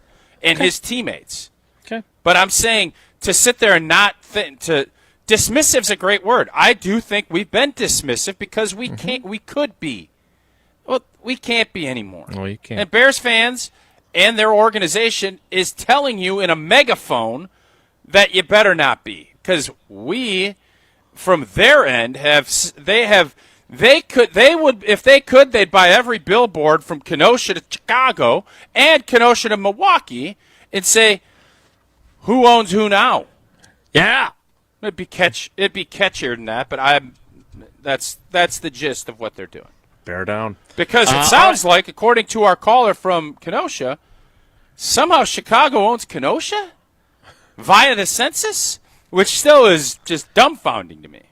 [SPEAKER 5] and his teammates.
[SPEAKER 4] Okay.
[SPEAKER 5] But I'm saying to sit there and not dismissive's a great word. I do think we've been dismissive because we could be. Well, we can't be anymore.
[SPEAKER 4] No, you can't.
[SPEAKER 5] And Bears fans and their organization is telling you in a megaphone that you better not be, because we, from their end, they'd buy every billboard from Kenosha to Chicago and Kenosha to Milwaukee and say, who owns who now?
[SPEAKER 4] Yeah.
[SPEAKER 5] It'd be catchier than that, but that's the gist of what they're doing.
[SPEAKER 4] Bear down.
[SPEAKER 5] Because it sounds like, according to our caller from Kenosha, somehow Chicago owns Kenosha via the census, which still is just dumbfounding to me.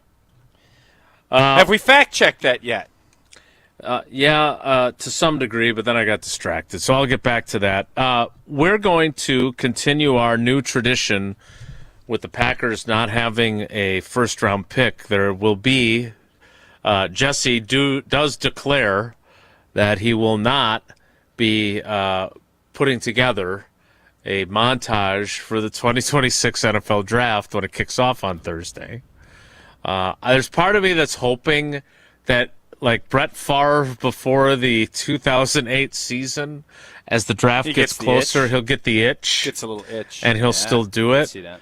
[SPEAKER 5] Have we fact-checked that yet?
[SPEAKER 4] Yeah, to some degree, but then I got distracted, so I'll get back to that. We're going to continue our new tradition with the Packers not having a first-round pick. There will be Jesse does declare that he will not be putting together a montage for the 2026 NFL Draft when it kicks off on Thursday. There's part of me that's hoping that, like Brett Favre before the 2008 season, as the draft gets closer, he'll get the itch.
[SPEAKER 5] Gets a little itch.
[SPEAKER 4] And he'll still do it.
[SPEAKER 5] I see that.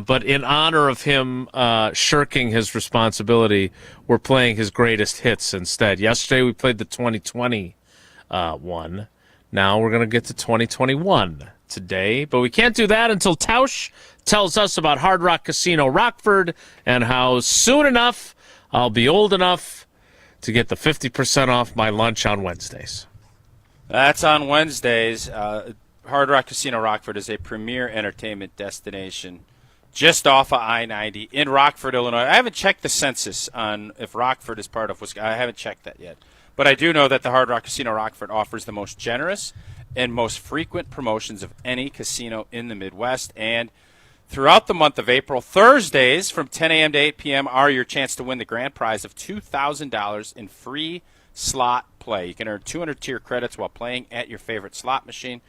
[SPEAKER 4] But in honor of him shirking his responsibility, we're playing his greatest hits instead. Yesterday we played the 2020 one. Now we're going to get to 2021 today. But we can't do that until Tausch tells us about Hard Rock Casino Rockford and how soon enough I'll be old enough to get the 50% off my lunch on Wednesdays.
[SPEAKER 5] That's on Wednesdays. Hard Rock Casino Rockford is a premier entertainment destination just off of I-90 in Rockford, Illinois. I haven't checked the census on if Rockford is part of Wisconsin. I haven't checked that yet. But I do know that the Hard Rock Casino Rockford offers the most generous and most frequent promotions of any casino in the Midwest. And throughout the month of April, Thursdays from 10 a.m. to 8 p.m. are your chance to win the grand prize of $2,000 in free slot play. You can earn 200 tier credits while playing at your favorite slot machine.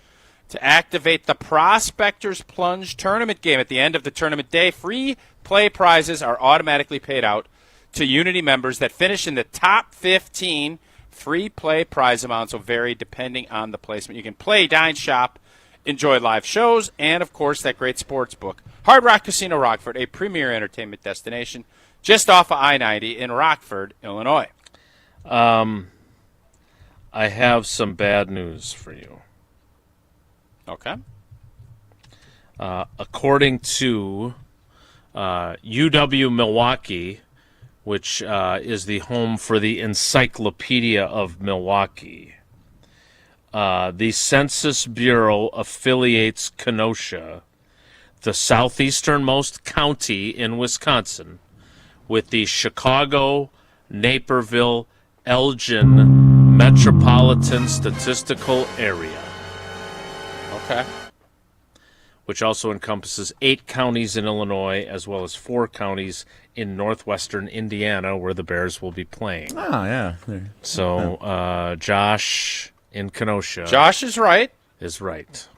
[SPEAKER 5] To activate the Prospectors Plunge tournament game at the end of the tournament day, free play prizes are automatically paid out to Unity members that finish in the top 15. Free play prize amounts will vary depending on the placement. You can play, dine, shop, enjoy live shows, and, of course, that great sports book. Hard Rock Casino Rockford, a premier entertainment destination just off of I-90 in Rockford, Illinois.
[SPEAKER 4] I have some bad news for you.
[SPEAKER 5] Okay.
[SPEAKER 4] According to UW Milwaukee, which is the home for the Encyclopedia of Milwaukee, the Census Bureau affiliates Kenosha, the southeasternmost county in Wisconsin, with the Chicago, Naperville, Elgin Metropolitan Statistical Area.
[SPEAKER 5] Okay.
[SPEAKER 4] Which also encompasses 8 counties in Illinois as well as 4 counties in northwestern Indiana where the Bears will be playing.
[SPEAKER 3] Oh, yeah.
[SPEAKER 4] So, Josh in Kenosha.
[SPEAKER 5] Josh is right.
[SPEAKER 4] Is right.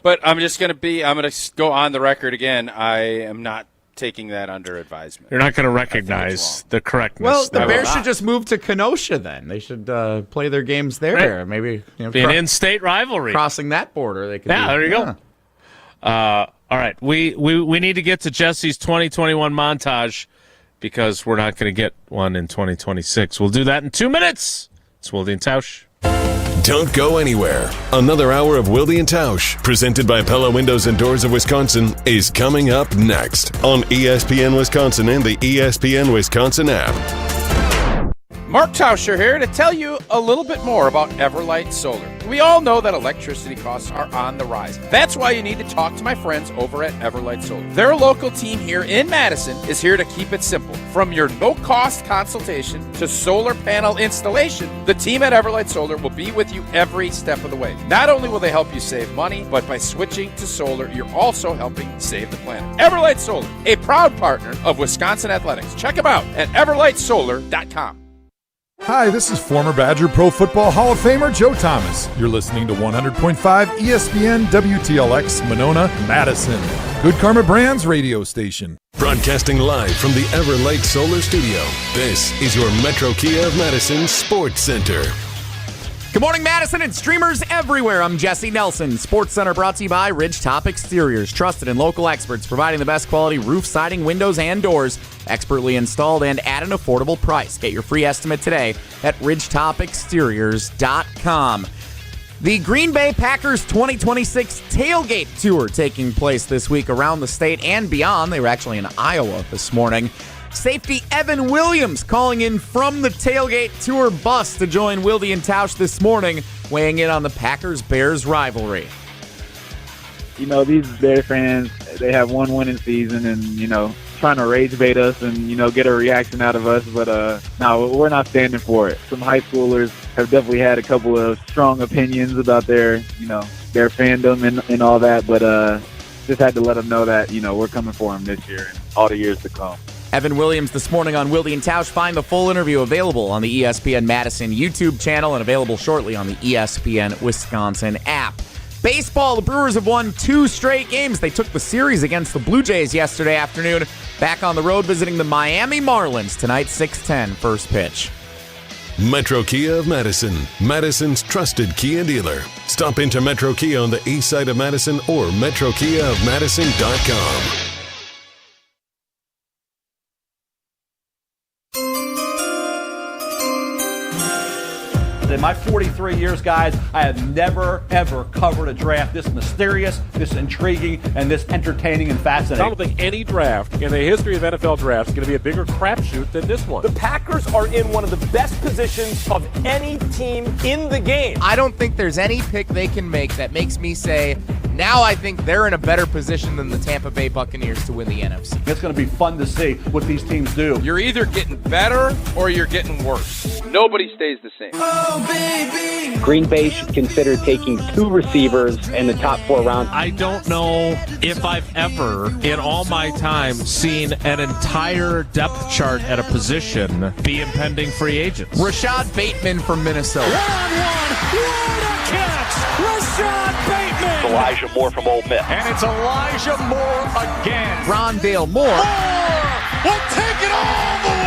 [SPEAKER 5] But I'm going to go on the record again. I am not taking that under advisement.
[SPEAKER 4] You're not going to recognize the correctness.
[SPEAKER 3] Well, the Bears should just move to Kenosha then. They should play their games there.
[SPEAKER 4] Right.
[SPEAKER 3] Maybe
[SPEAKER 4] be an in-state rivalry.
[SPEAKER 3] Crossing that border, they could.
[SPEAKER 4] Yeah, there you go. All right, we need to get to Jesse's 2021 montage because we're not going to get one in 2026. We'll do that in 2 minutes. It's Wilde and Tausch.
[SPEAKER 2] Don't go anywhere. Another hour of Wilde and Tausch, presented by Pella Windows and Doors of Wisconsin, is coming up next on ESPN Wisconsin and the ESPN Wisconsin app.
[SPEAKER 5] Mark Tauscher here to tell you a little bit more about Everlight Solar. We all know that electricity costs are on the rise. That's why you need to talk to my friends over at Everlight Solar. Their local team here in Madison is here to keep it simple. From your no-cost consultation to solar panel installation, the team at Everlight Solar will be with you every step of the way. Not only will they help you save money, but by switching to solar, you're also helping save the planet. Everlight Solar, a proud partner of Wisconsin Athletics. Check them out at everlightsolar.com.
[SPEAKER 11] Hi, this is former Badger Pro Football Hall of Famer Joe Thomas. You're listening to 100.5 ESPN WTLX Monona, Madison. Good Karma Brands radio station.
[SPEAKER 2] Broadcasting live from the Everlight Solar Studio, this is your Metro Kia of Madison Sports Center.
[SPEAKER 3] Good morning, Madison and streamers everywhere. I'm Jesse Nelson. Sports Center brought to you by Ridgetop Exteriors. Trusted and local experts providing the best quality roof, siding, windows, and doors. Expertly installed and at an affordable price. Get your free estimate today at ridgetopexteriors.com. The Green Bay Packers 2026 Tailgate Tour taking place this week around the state and beyond. They were actually in Iowa this morning. Safety Evan Williams calling in from the Tailgate Tour Bus to join Wilde and Tausch this morning, weighing in on the Packers-Bears rivalry.
[SPEAKER 9] You know, these Bears fans, they have one winning season and, you know, trying to rage bait us and, you know, get a reaction out of us. But, no, we're not standing for it. Some high schoolers have definitely had a couple of strong opinions about their, you know, their fandom and all that. But just had to let them know that, you know, we're coming for them this year and all the years to come.
[SPEAKER 3] Evan Williams this morning on Wilde and Tausch. Find the full interview available on the ESPN Madison YouTube channel and available shortly on the ESPN Wisconsin app. Baseball, the Brewers have won 2 straight games. They took the series against the Blue Jays yesterday afternoon. Back on the road visiting the Miami Marlins tonight, 6:10 first pitch.
[SPEAKER 2] Metro Kia of Madison, Madison's trusted Kia dealer. Stop into Metro Kia on the east side of Madison or metrokiaofmadison.com.
[SPEAKER 13] In my 43 years, guys, I have never, ever covered a draft this mysterious, this intriguing, and this entertaining and fascinating.
[SPEAKER 15] I don't think any draft in the history of NFL drafts is going to be a bigger crapshoot than this one.
[SPEAKER 16] The Packers are in one of the best positions of any team in the game.
[SPEAKER 3] I don't think there's any pick they can make that makes me say, now I think they're in a better position than the Tampa Bay Buccaneers to win the NFC.
[SPEAKER 13] It's going to be fun to see what these teams do.
[SPEAKER 5] You're either getting better or you're getting worse. Nobody stays the same.
[SPEAKER 23] Green Bay should consider taking 2 receivers in the top 4 rounds.
[SPEAKER 4] I don't know if I've ever, in all my time, seen an entire depth chart at a position be impending free agents.
[SPEAKER 3] Rashad Bateman from Minnesota.
[SPEAKER 16] What a catch! Rashad Bateman! Elijah Moore from Ole Miss.
[SPEAKER 13] And it's Elijah Moore again.
[SPEAKER 3] Rondale Moore.
[SPEAKER 16] We'll take it all the way!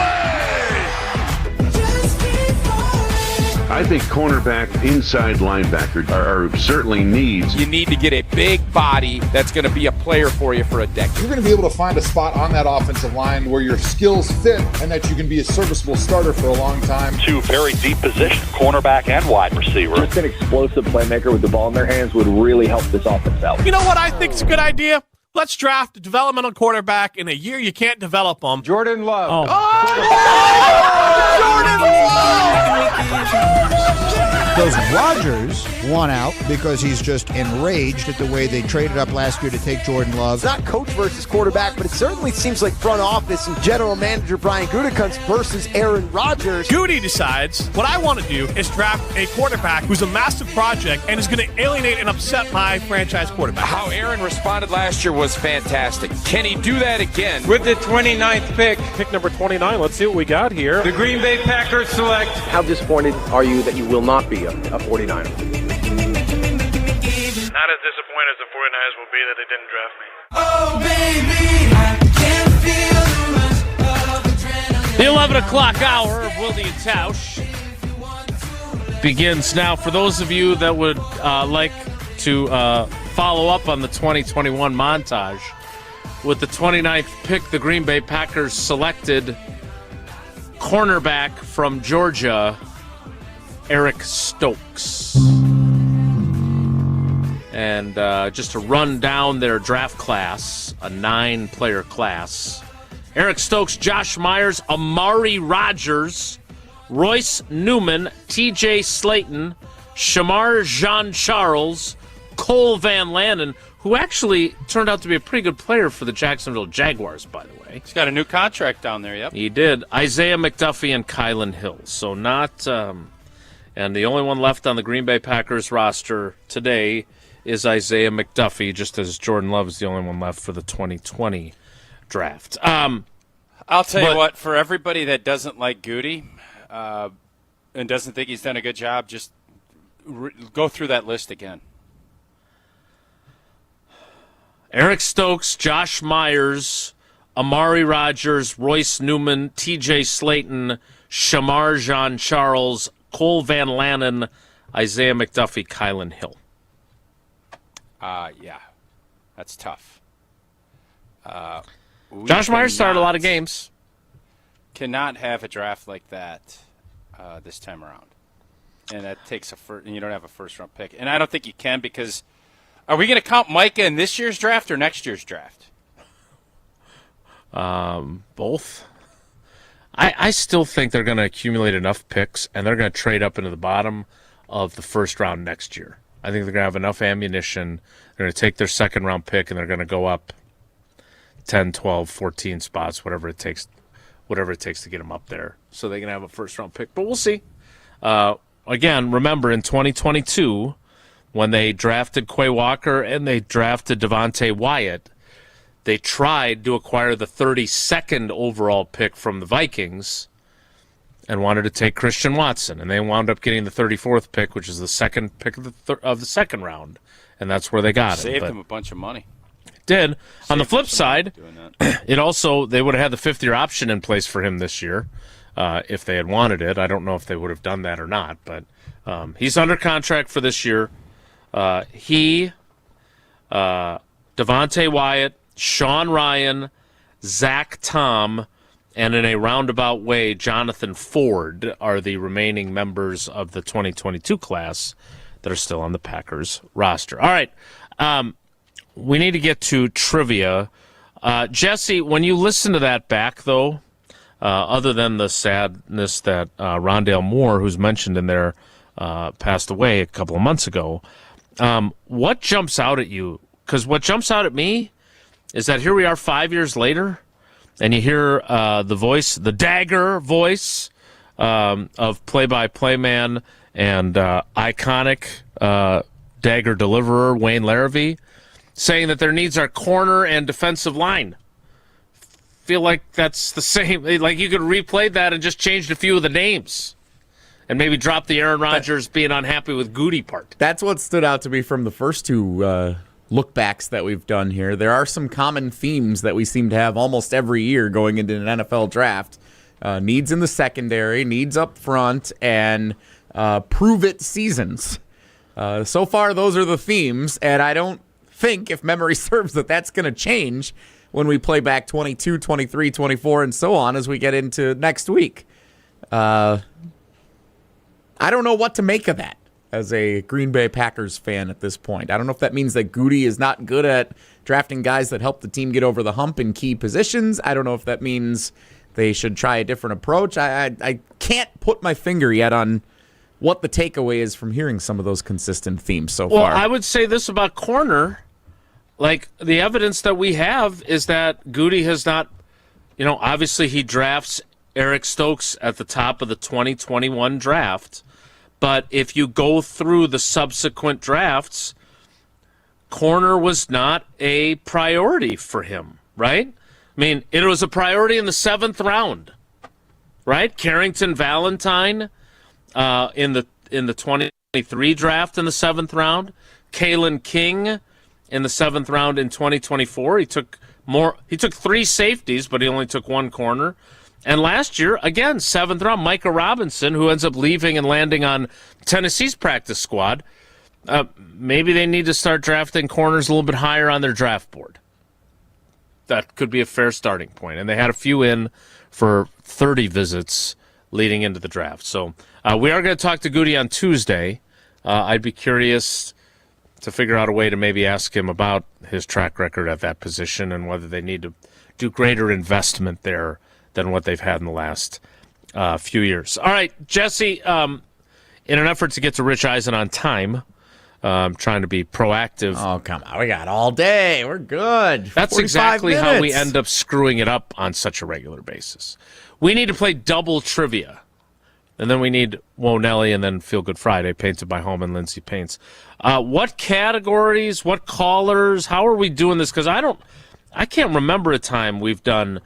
[SPEAKER 17] I think cornerback, inside linebacker are certainly needs.
[SPEAKER 5] You need to get a big body that's going to be a player for you for a decade.
[SPEAKER 11] You're going to be able to find a spot on that offensive line where your skills fit and that you can be a serviceable starter for a long time.
[SPEAKER 18] Two very deep positions, cornerback and wide receiver.
[SPEAKER 9] Just an explosive playmaker with the ball in their hands would really help this offense out.
[SPEAKER 28] You know what I think is a good idea? Let's draft a developmental quarterback in a year you can't develop them.
[SPEAKER 9] Jordan Love.
[SPEAKER 28] Jordan Love!
[SPEAKER 19] Does Rodgers want out because he's just enraged at the way they traded up last year to take Jordan Love?
[SPEAKER 20] It's not coach versus quarterback, but it certainly seems like front office and general manager Brian Gutekunst versus Aaron Rodgers.
[SPEAKER 28] Goody decides, what I want to do is draft a quarterback who's a massive project and is going to alienate and upset my franchise quarterback.
[SPEAKER 5] How Aaron responded last year was fantastic. Can he do that again?
[SPEAKER 15] With the 29th pick number 29, let's see what we got here. The Green Bay Packers select.
[SPEAKER 9] How disappointed are you that you will not be a 49er?
[SPEAKER 21] Not as disappointed as the 49ers will be that they didn't draft me.
[SPEAKER 16] Oh, baby, I can feel the rush of adrenaline.
[SPEAKER 4] The 11 o'clock hour of Wilde and Tausch begins now. For those of you that would like to follow up on the 2021 montage, with the 29th pick, the Green Bay Packers selected cornerback from Georgia, Eric Stokes. And just to run down their draft class, a 9-player class. Eric Stokes, Josh Myers, Amari Rodgers, Royce Newman, TJ Slayton, Shamar Jean-Charles, Cole Van Lanen, who actually turned out to be a pretty good player for the Jacksonville Jaguars, by the way.
[SPEAKER 5] He's got a new contract down there, yep.
[SPEAKER 4] He did. Isaiah McDuffie and Kylan Hill. So not... and the only one left on the Green Bay Packers roster today is Isaiah McDuffie, just as Jordan Love is the only one left for the 2020 draft.
[SPEAKER 5] I'll tell you what, for everybody that doesn't like Goody and doesn't think he's done a good job, just go through that list again.
[SPEAKER 4] Eric Stokes, Josh Myers, Amari Rodgers, Royce Newman, TJ Slayton, Shamar Jean-Charles, Cole Van Lanen, Isaiah McDuffie, Kylan Hill.
[SPEAKER 5] Yeah, that's tough.
[SPEAKER 4] Josh Myers started a lot of games.
[SPEAKER 5] Cannot have a draft like that this time around. And that takes and you don't have a first-round pick. And I don't think you can, because are we going to count Micah in this year's draft or next year's draft?
[SPEAKER 4] Both. I still think they're going to accumulate enough picks, and they're going to trade up into the bottom of the first round next year. I think they're going to have enough ammunition. They're going to take their second-round pick, and they're going to go up 10, 12, 14 spots, whatever it takes to get them up there, so they can have a first-round pick. But we'll see. Again, remember, in 2022, when they drafted Quay Walker and they drafted Devontae Wyatt, they tried to acquire the 32nd overall pick from the Vikings and wanted to take Christian Watson, and they wound up getting the 34th pick, which is the second pick of the second round, and that's where they got it.
[SPEAKER 5] Saved them a bunch of money.
[SPEAKER 4] It did. On the flip side, it also, they would have had the fifth-year option in place for him this year if they had wanted it. I don't know if they would have done that or not, but he's under contract for this year. Devontae Wyatt, Sean Ryan, Zach Tom, and in a roundabout way, Jonathan Ford are the remaining members of the 2022 class that are still on the Packers roster. All right, we need to get to trivia. Jesse, when you listen to that back, though, other than the sadness that Rondale Moore, who's mentioned in there, passed away a couple of months ago, what jumps out at you? Because what jumps out at me is that here we are 5 years later, and you hear the dagger voice of play-by-play man and iconic dagger deliverer Wayne Larrivee saying that their needs are corner and defensive line. Feel like that's the same. Like you could replay that and just changed a few of the names and maybe drop the Aaron Rodgers being unhappy with Goody part.
[SPEAKER 3] That's what stood out to me from the first two look-backs that we've done here. There are some common themes that we seem to have almost every year going into an NFL draft. Needs in the secondary, needs up front, and prove-it seasons. So far, those are the themes, and I don't think, if memory serves, that that's going to change when we play back 22, 23, 24, and so on as we get into next week. I don't know what to make of that as a Green Bay Packers fan at this point. I don't know if that means that Goody is not good at drafting guys that help the team get over the hump in key positions. I don't know if that means they should try a different approach. I can't put my finger yet on what the takeaway is from hearing some of those consistent themes so far.
[SPEAKER 4] Well, I would say this about corner. Like, the evidence that we have is that Goody has not, obviously he drafts Eric Stokes at the top of the 2021 draft. But if you go through the subsequent drafts, corner was not a priority for him, right? I mean, it was a priority in the 7th round, right? Carrington Valentine in the 2023 draft in the 7th round. Kalen King in the 7th round in 2024. He took 3 safeties, but he only took 1 corner. And last year, again, 7th round, Micah Robinson, who ends up leaving and landing on Tennessee's practice squad. Maybe they need to start drafting corners a little bit higher on their draft board. That could be a fair starting point. And they had a few in for 30 visits leading into the draft. So we are going to talk to Goody on Tuesday. I'd be curious to figure out a way to maybe ask him about his track record at that position and whether they need to do greater investment there than what they've had in the last few years. All right, Jesse, in an effort to get to Rich Eisen on time, I'm trying to be proactive.
[SPEAKER 3] Oh, come on. We got all day. We're good.
[SPEAKER 4] That's exactly how we end up screwing it up on such a regular basis. We need to play double trivia. And then we need Whoa Nelly and then Feel Good Friday, painted by Home and Lindsay Paints. What categories, what callers, how are we doing this? Because I can't remember a time we've done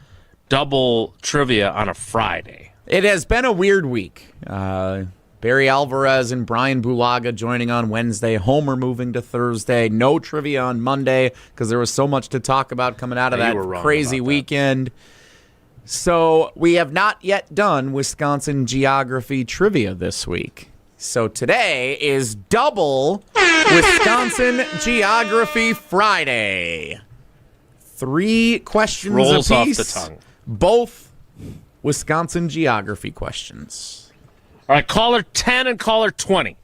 [SPEAKER 4] double trivia on a Friday.
[SPEAKER 3] It has been a weird week. Barry Alvarez and Brian Bulaga joining on Wednesday. Homer moving to Thursday. No trivia on Monday because there was so much to talk about coming out of that crazy weekend. So we have not yet done Wisconsin geography trivia this week. So today is double Wisconsin Geography Friday. 3 questions
[SPEAKER 4] Rolls
[SPEAKER 3] apiece.
[SPEAKER 4] off the tongue.
[SPEAKER 3] Both Wisconsin geography questions.
[SPEAKER 4] All right, caller 10 and caller 20.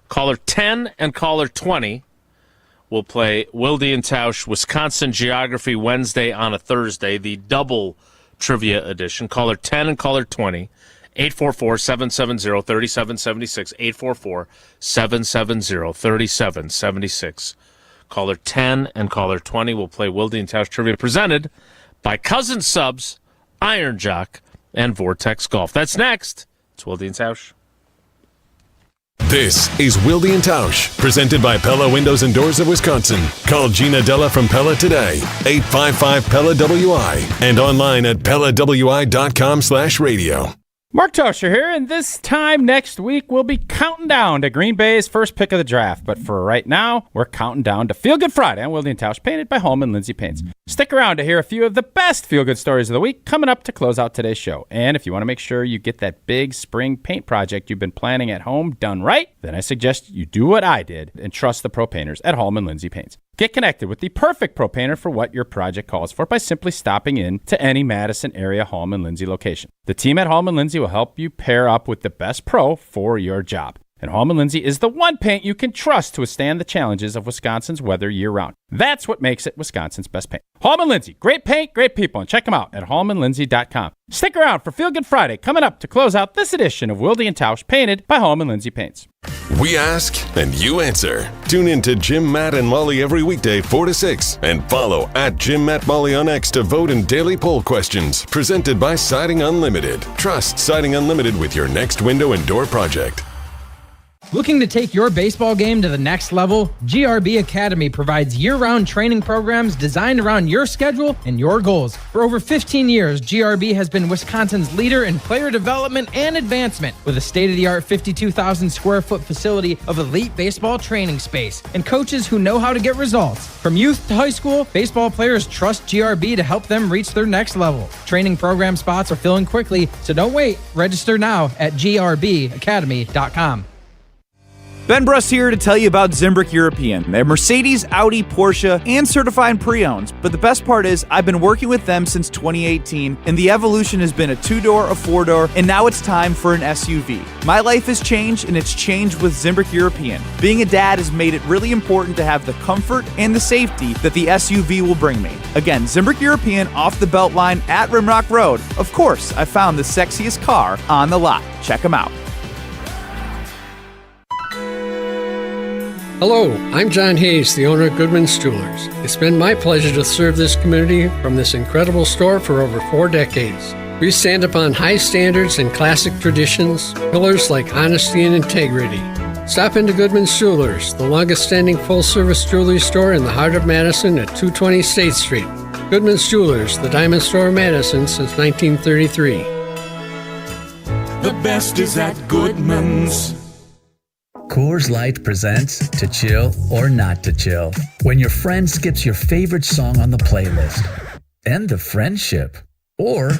[SPEAKER 4] Caller 10 and caller 20 will play Wilde and Tausch Wisconsin Geography Wednesday on a Thursday, the double trivia edition. Caller 10 and caller 20, 844-770-3776, 844-770-3776. Caller 10 and caller 20 will play Wilde and Tausch Trivia, presented by Cousin Subs, Iron Jock, and Vortex Golf. That's next. It's Wilde and Tausch.
[SPEAKER 2] This is Wilde and Tausch, presented by Pella Windows and Doors of Wisconsin. Call Gina Della from Pella today, 855-PELLA-WI, and online at PellaWI.com/radio.
[SPEAKER 7] Mark Tauscher here, and this time next week we'll be counting down to Green Bay's first pick of the draft. But for right now, we're counting down to Feel Good Friday on Wilde and Tausch, painted by Home and Lindsay Paints. Stick around to hear a few of the best feel-good stories of the week coming up to close out today's show. And if you want to make sure you get that big spring paint project you've been planning at home done right, then I suggest you do what I did and trust the pro painters at Home and Lindsay Paints. Get connected with the perfect pro painter for what your project calls for by simply stopping in to any Madison area Home and Lindsay location. The team at Home and Lindsay will help you pair up with the best pro for your job. And Home and Lindsay is the one paint you can trust to withstand the challenges of Wisconsin's weather year-round. That's what makes it Wisconsin's best paint. Home and Lindsay, great paint, great people, and check them out at homeandlindsay.com. Stick around for Feel Good Friday coming up to close out this edition of Wilde and Tausch, painted by Home and Lindsay Paints.
[SPEAKER 2] We ask and you answer. Tune in to Jim, Matt, and Molly every weekday 4 to 6, and follow at Jim, Matt, Molly on X to vote in daily poll questions. Presented by Siding Unlimited. Trust Siding Unlimited with your next window and door project.
[SPEAKER 1] Looking to take your baseball game to the next level? GRB Academy provides year-round training programs designed around your schedule and your goals. For over 15 years, GRB has been Wisconsin's leader in player development and advancement with a state-of-the-art 52,000 square foot facility of elite baseball training space and coaches who know how to get results. From youth to high school, baseball players trust GRB to help them reach their next level. Training program spots are filling quickly, so don't wait. Register now at grbacademy.com.
[SPEAKER 8] Ben Brust here to tell you about Zimbrick European. They're Mercedes, Audi, Porsche, and certified pre-owned. But the best part is I've been working with them since 2018, and the evolution has been a 2-door, a 4-door, and now it's time for an SUV. My life has changed, and it's changed with Zimbrick European. Being a dad has made it really important to have the comfort and the safety that the SUV will bring me. Again, Zimbrick European off the Beltline at Rimrock Road. Of course, I found the sexiest car on the lot. Check them out.
[SPEAKER 12] Hello, I'm John Hayes, the owner of Goodman's Jewelers. It's been my pleasure to serve this community from this incredible store for over 4 decades. We stand upon high standards and classic traditions, pillars like honesty and integrity. Stop into Goodman's Jewelers, the longest-standing full-service jewelry store in the heart of Madison at 220 State Street. Goodman's Jewelers, the diamond store of Madison since 1933.
[SPEAKER 16] The best is at Goodman's.
[SPEAKER 10] Coors Light presents To Chill or Not to Chill. When your friend skips your favorite song on the playlist. End the friendship. Or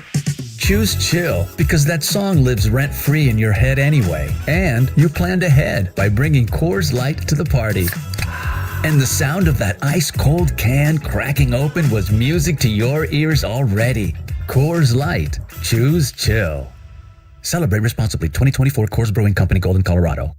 [SPEAKER 10] choose chill because that song lives rent-free in your head anyway. And you planned ahead by bringing Coors Light to the party. And the sound of that ice-cold can cracking open was music to your ears already. Coors Light. Choose chill. Celebrate responsibly. 2024 Coors Brewing Company, Golden, Colorado.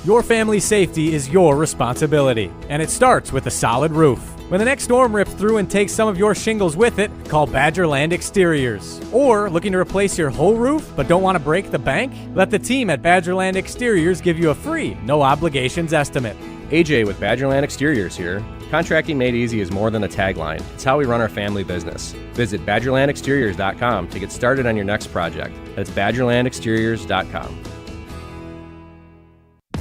[SPEAKER 28] Your family's safety is your responsibility, and it starts with a solid roof. When the next storm rips through and takes some of your shingles with it, call Badgerland Exteriors. Or looking to replace your whole roof but don't want to break the bank? Let the team at Badgerland Exteriors give you a free, no obligations estimate.
[SPEAKER 22] AJ with Badgerland Exteriors here. Contracting made easy is more than a tagline. It's how we run our family business. Visit BadgerlandExteriors.com to get started on your next project. That's BadgerlandExteriors.com.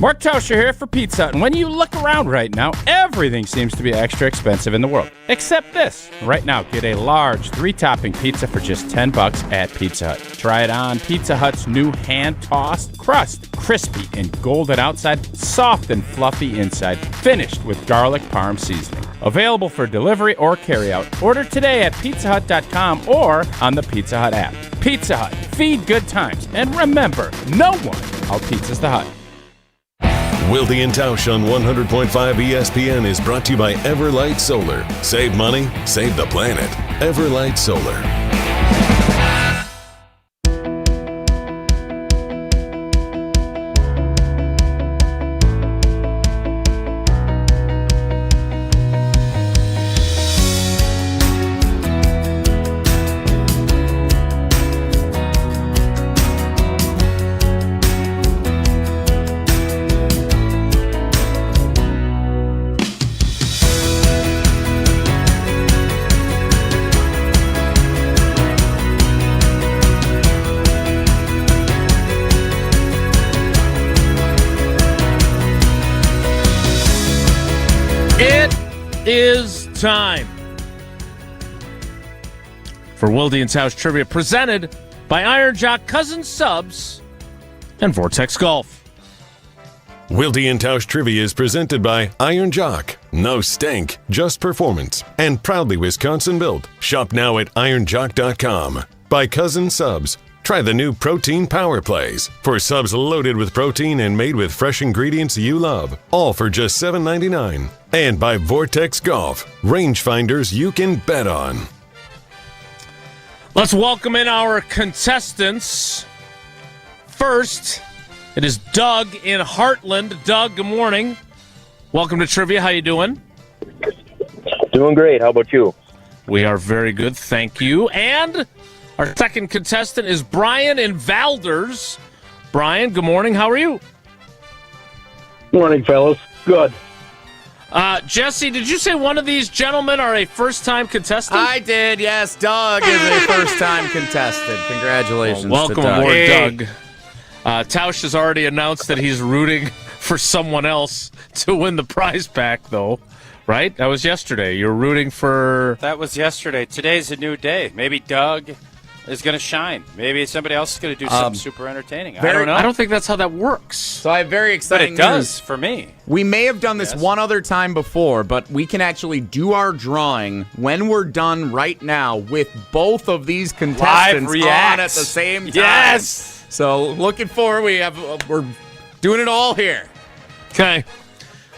[SPEAKER 5] Mark Tauscher here for Pizza Hut, and when you look around right now, everything seems to be extra expensive in the world, except this. Right now, get a large 3-topping pizza for just $10 at Pizza Hut. Try it on Pizza Hut's new hand-tossed crust, crispy and golden outside, soft and fluffy inside, finished with garlic parm seasoning. Available for delivery or carryout. Order today at pizzahut.com or on the Pizza Hut app. Pizza Hut, feed good times, and remember, no one out-pizzas the Hut.
[SPEAKER 2] Wilde and Tausch on 100.5 ESPN is brought to you by Everlight Solar. Save money, save the planet. Everlight Solar.
[SPEAKER 4] Is time for Wilde and Tausch Trivia, presented by Iron Jock Cousin Subs and Vortex Golf.
[SPEAKER 2] Wilde and Tausch Trivia is presented by Iron Jock. No stink, just performance. And proudly Wisconsin built. Shop now at ironjock.com. By Cousin Subs. Try the new Protein Power Plays. For subs loaded with protein and made with fresh ingredients you love. All for just $7.99. And by Vortex Golf. Rangefinders you can bet on.
[SPEAKER 4] Let's welcome in our contestants. First, it is Doug in Heartland. Doug, good morning. Welcome to Trivia. How you doing?
[SPEAKER 24] Doing great. How about you?
[SPEAKER 4] We are very good, thank you. And our second contestant is Brian in Valders. Brian, good morning. How are you?
[SPEAKER 24] Morning, fellas. Good.
[SPEAKER 4] Jesse, did you say one of these gentlemen are a first-time contestant?
[SPEAKER 3] I did, yes. Doug is a first-time contestant. Congratulations
[SPEAKER 4] welcome
[SPEAKER 3] to Doug.
[SPEAKER 4] aboard, Doug. Tausch has already announced that he's rooting for someone else to win the prize pack, though. Right? That was yesterday. You're rooting for...
[SPEAKER 5] That was yesterday. Today's a new day. Maybe Doug is going to shine. Maybe somebody else is going to do something super entertaining. I don't know.
[SPEAKER 4] I don't think that's how that works.
[SPEAKER 3] So I have very exciting
[SPEAKER 5] But it does
[SPEAKER 3] news.
[SPEAKER 5] for me.
[SPEAKER 3] We may have done this one other time before, but we can actually do our drawing when we're done right now with both of these contestants on at the same time.
[SPEAKER 5] Yes!
[SPEAKER 3] So looking forward, we're doing it all here.
[SPEAKER 4] Okay.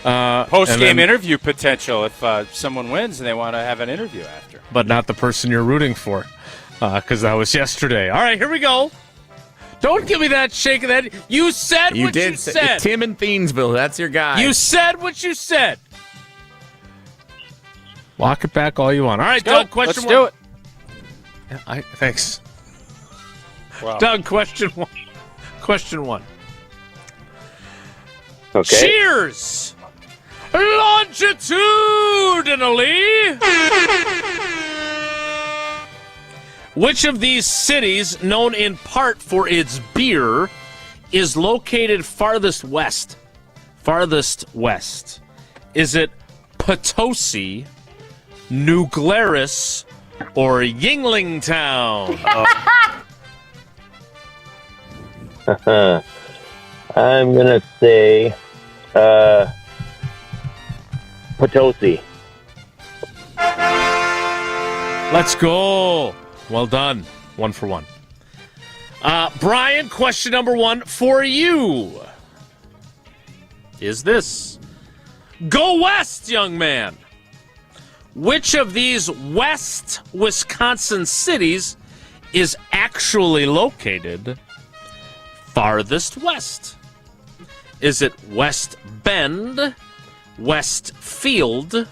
[SPEAKER 5] Post-game interview potential if someone wins and they want to have an interview after.
[SPEAKER 4] But not the person you're rooting for, because that was yesterday. All right, here we go. Don't give me that shake of the head. You said what you said.
[SPEAKER 3] Tim in Thiensville, that's your guy.
[SPEAKER 4] You said what you said. Walk it back all you want. All right, Doug, question one.
[SPEAKER 5] Let's do it.
[SPEAKER 4] Thanks.
[SPEAKER 5] Wow.
[SPEAKER 4] Doug, question one. Question one.
[SPEAKER 24] Okay.
[SPEAKER 4] Cheers! Longitudinally! Which of these cities, known in part for its beer, is located farthest west? Farthest west. Is it Potosi, New Glarus, or Yinglingtown?
[SPEAKER 24] I'm going to say Potosi.
[SPEAKER 4] Let's go. Well done. 1 for 1. Brian, question number 1 for you is this. Go west, young man. Which of these West Wisconsin cities is actually located farthest west? Is it West Bend, West Field,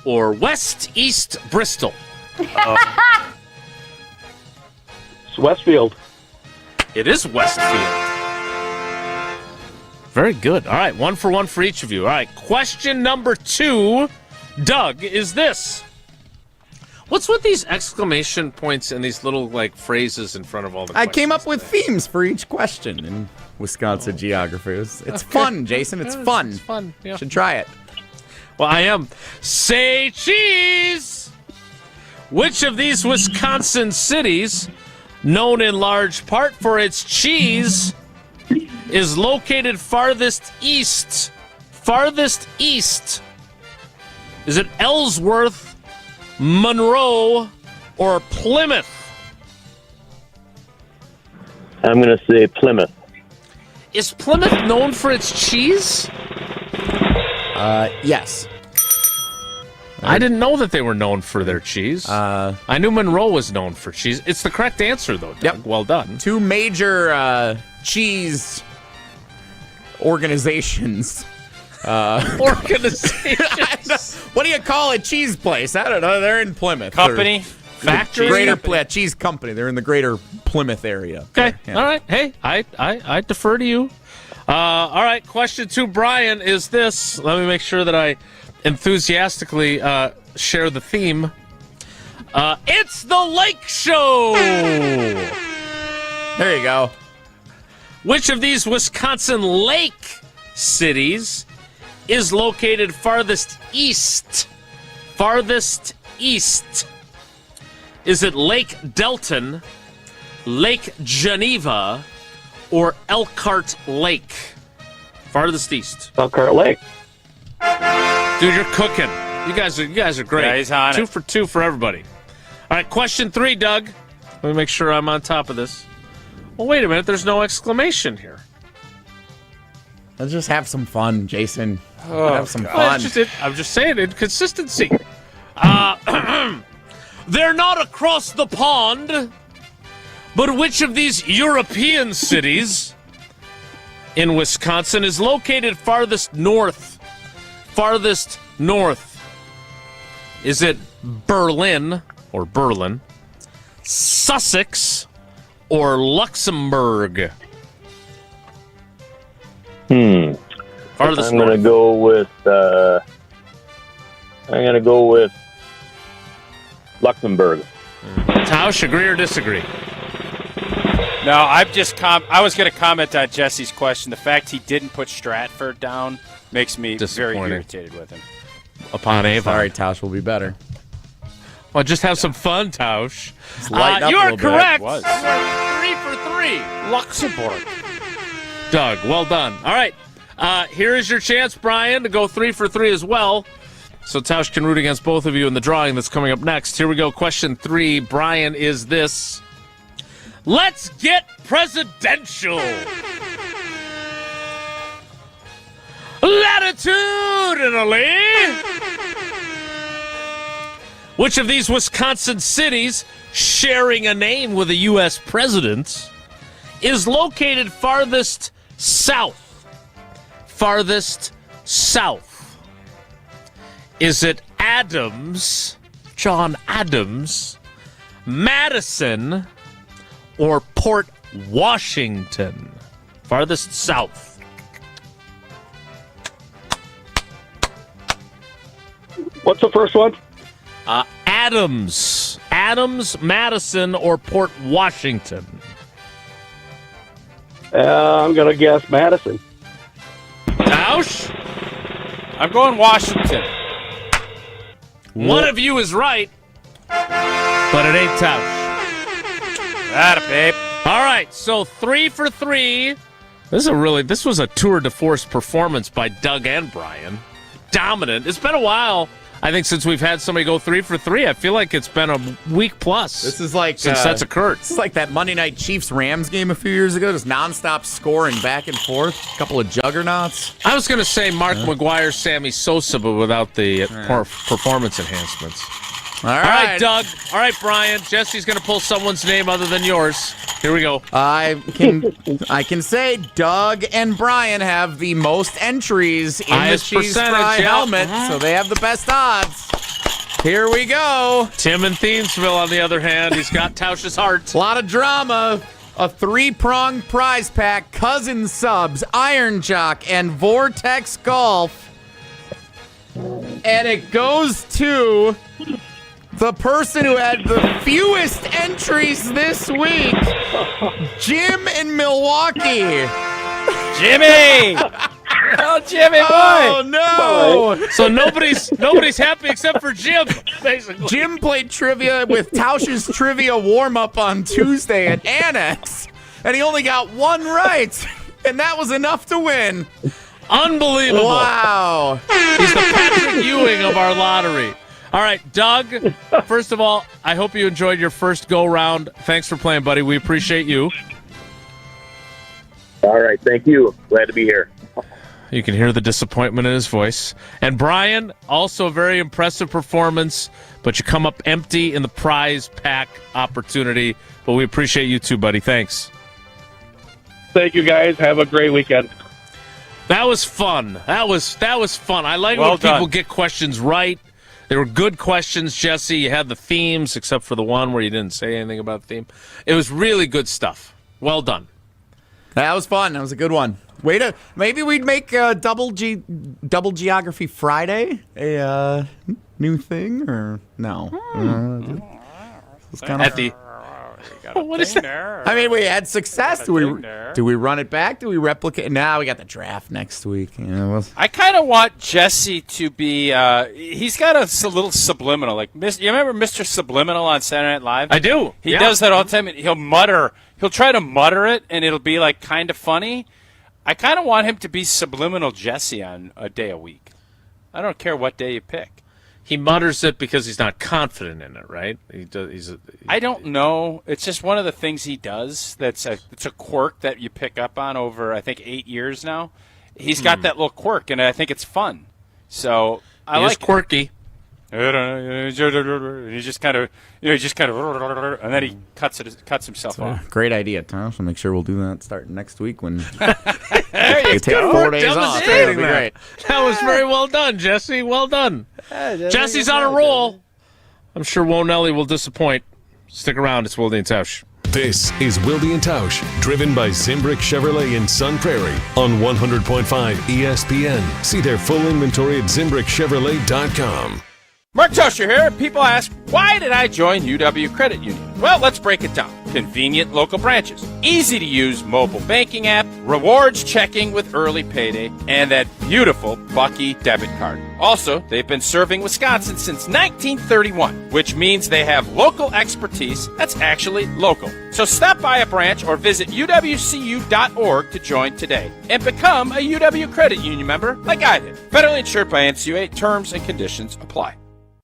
[SPEAKER 4] or West East Bristol?
[SPEAKER 24] It's Westfield.
[SPEAKER 4] It is Westfield. Very good. All right, 1 for 1 for each of you. All right, question number 2, Doug, is this. What's with these exclamation points and these little, phrases in front of all the questions?
[SPEAKER 3] I came up with themes for each question in Wisconsin geography. It's fun, Jason. It's fun.
[SPEAKER 4] It's fun. Yeah.
[SPEAKER 3] Should try it.
[SPEAKER 4] Well, I am. Say cheese! Which of these Wisconsin cities, known in large part for its cheese, is located farthest east? Farthest east. Is it Ellsworth, Monroe, or Plymouth?
[SPEAKER 24] I'm going to say Plymouth.
[SPEAKER 4] Is Plymouth known for its cheese?
[SPEAKER 3] Yes.
[SPEAKER 4] I didn't know that they were known for their cheese. I knew Monroe was known for cheese. It's the correct answer, though, Doug. Yep. Well done.
[SPEAKER 3] 2 major cheese organizations.
[SPEAKER 4] Organizations?
[SPEAKER 3] What do you call a cheese place? I don't know. They're in Plymouth.
[SPEAKER 5] Company?
[SPEAKER 3] Factory? Cheese company. They're in the greater Plymouth area.
[SPEAKER 4] Okay.
[SPEAKER 3] Yeah.
[SPEAKER 4] All right. Hey, I defer to you. All right. Question 2, Brian, is this. Let me make sure that I enthusiastically share the theme. It's the Lake Show.
[SPEAKER 3] There you go.
[SPEAKER 4] Which of these Wisconsin lake cities is located farthest east? Farthest east. Is it Lake Delton, Lake Geneva, or Elkhart Lake? Farthest east.
[SPEAKER 24] Elkhart Lake.
[SPEAKER 4] Dude, you're cooking. You guys are great.
[SPEAKER 5] Yeah, he's on
[SPEAKER 4] 2
[SPEAKER 5] it.
[SPEAKER 4] for 2 for everybody. All right, question 3, Doug. Let me make sure I'm on top of this. Well, wait a minute. There's no exclamation here.
[SPEAKER 3] Let's just have some fun, Jason.
[SPEAKER 4] Have some fun. I'm just saying, inconsistency. They're not across the pond, but which of these European cities in Wisconsin is located farthest north? Farthest north. Is it Berlin, Sussex, or Luxembourg? Farthest
[SPEAKER 24] I'm going to go with Luxembourg.
[SPEAKER 4] Tausch, agree or disagree?
[SPEAKER 5] No, I was going to comment on Jesse's question. The fact he didn't put Stratford down makes me very irritated with him.
[SPEAKER 4] Upon Avon.
[SPEAKER 3] Sorry, Tausch will be better.
[SPEAKER 4] Well, just have some fun, Tausch.
[SPEAKER 3] You
[SPEAKER 4] are correct.
[SPEAKER 5] It was.
[SPEAKER 4] 3 for 3.
[SPEAKER 5] Luxembourg.
[SPEAKER 4] Doug, well done. All right. Here is your chance, Brian, to go 3 for 3 as well. So Tausch can root against both of you in the drawing that's coming up next. Here we go. Question 3. Brian, is this: let's get presidential. Latitudinally. Which of these Wisconsin cities, sharing a name with a U.S. president, is located farthest south? Farthest south. Is it Adams, John Adams, Madison, or Port Washington? Farthest south.
[SPEAKER 24] What's the first one?
[SPEAKER 4] Adams, Madison, or Port Washington?
[SPEAKER 24] I'm going to guess Madison.
[SPEAKER 4] Tausch?
[SPEAKER 5] I'm going Washington.
[SPEAKER 4] One of you is right, but it ain't Tausch.
[SPEAKER 5] Atta babe.
[SPEAKER 4] All right, so 3 for 3. This was a tour de force performance by Doug and Brian. Dominant. It's been a while, I think, since we've had somebody go 3 for 3. I feel like it's been a week plus.
[SPEAKER 3] This is like
[SPEAKER 4] since that's occurred.
[SPEAKER 3] It's like that Monday Night Chiefs-Rams game a few years ago, just nonstop scoring back and forth. A couple of juggernauts.
[SPEAKER 4] I was going to say Mark McGuire, Sammy Sosa, but without the performance enhancements.
[SPEAKER 3] All
[SPEAKER 4] All right, Doug. All right, Brian. Jesse's going to pull someone's name other than yours. Here we go.
[SPEAKER 3] I can say Doug and Brian have the most entries in
[SPEAKER 4] highest
[SPEAKER 3] the Cheese Fry helmet, so they have the best odds. Here we go.
[SPEAKER 4] Tim in Thiensville, on the other hand, he's got Tausch's heart.
[SPEAKER 3] A lot of drama. A 3-pronged prize pack, Cousin Subs, Iron Jock, and Vortex Golf. And it goes to the person who had the fewest entries this week, Jim in Milwaukee.
[SPEAKER 5] Jimmy! Oh, Jimmy, boy!
[SPEAKER 3] Oh, no!
[SPEAKER 4] So nobody's happy except for Jim, basically.
[SPEAKER 3] Jim played trivia with Tausch's trivia warm-up on Tuesday at Annex, and he only got 1 right, and that was enough to win.
[SPEAKER 4] Unbelievable.
[SPEAKER 3] Wow.
[SPEAKER 4] He's the Patrick Ewing of our lottery. All right, Doug, first of all, I hope you enjoyed your first go-round. Thanks for playing, buddy. We appreciate you.
[SPEAKER 24] All right, thank you. Glad to be here.
[SPEAKER 4] You can hear the disappointment in his voice. And Brian, also a very impressive performance, but you come up empty in the prize pack opportunity. But we appreciate you too, buddy. Thanks.
[SPEAKER 24] Thank you, guys. Have a great weekend.
[SPEAKER 4] That was fun. That was fun. I like when people get questions right. They were good questions, Jesse. You had the themes, except for the one where you didn't say anything about the theme. It was really good stuff. Well done.
[SPEAKER 3] That was fun. That was a good one. Maybe we'd make Double Geography Friday a new thing, or no? It's kind of
[SPEAKER 4] what is that?
[SPEAKER 3] I mean, we had success. Do we run it back? Do we replicate? Now we got the draft next week.
[SPEAKER 5] I kind of want Jesse to be. He's got a little subliminal. Like, you remember Mr. Subliminal on Saturday Night Live?
[SPEAKER 4] I do.
[SPEAKER 5] He does that all the time. He'll mutter. He'll try to mutter it, and it'll be like kind of funny. I kind of want him to be Subliminal Jesse on a day a week. I don't care what day you pick.
[SPEAKER 4] He mutters it because he's not confident in it, right?
[SPEAKER 5] I don't know. It's just one of the things he does. It's a quirk that you pick up on over, I think, 8 years now. He's got that little quirk, and I think it's fun. So I like
[SPEAKER 4] quirky.
[SPEAKER 5] He just kind of, and then he cuts himself off.
[SPEAKER 3] Great idea, Tom. So make sure we'll do that starting next week when
[SPEAKER 5] you
[SPEAKER 3] take 4 days off. That'll be great.
[SPEAKER 4] That was very well done, Jesse. Well done. Jesse's on a roll. I'm sure Wonelli will disappoint. Stick around. It's Wilde and Tausch.
[SPEAKER 2] This is Wilde and Tausch, driven by Zimbrick Chevrolet in Sun Prairie on 100.5 ESPN. See their full inventory at ZimbrickChevrolet.com.
[SPEAKER 5] Mark Tauscher here. People ask, why did I join UW Credit Union? Well, let's break it down. convenient local branches, easy-to-use mobile banking app, rewards checking with early payday, and that beautiful Bucky debit card. Also, they've been serving Wisconsin since 1931, which means they have local expertise that's actually local. So stop by a branch or visit uwcu.org to join today and become a UW Credit Union member like I did. Federally insured by NCUA. Terms and conditions apply.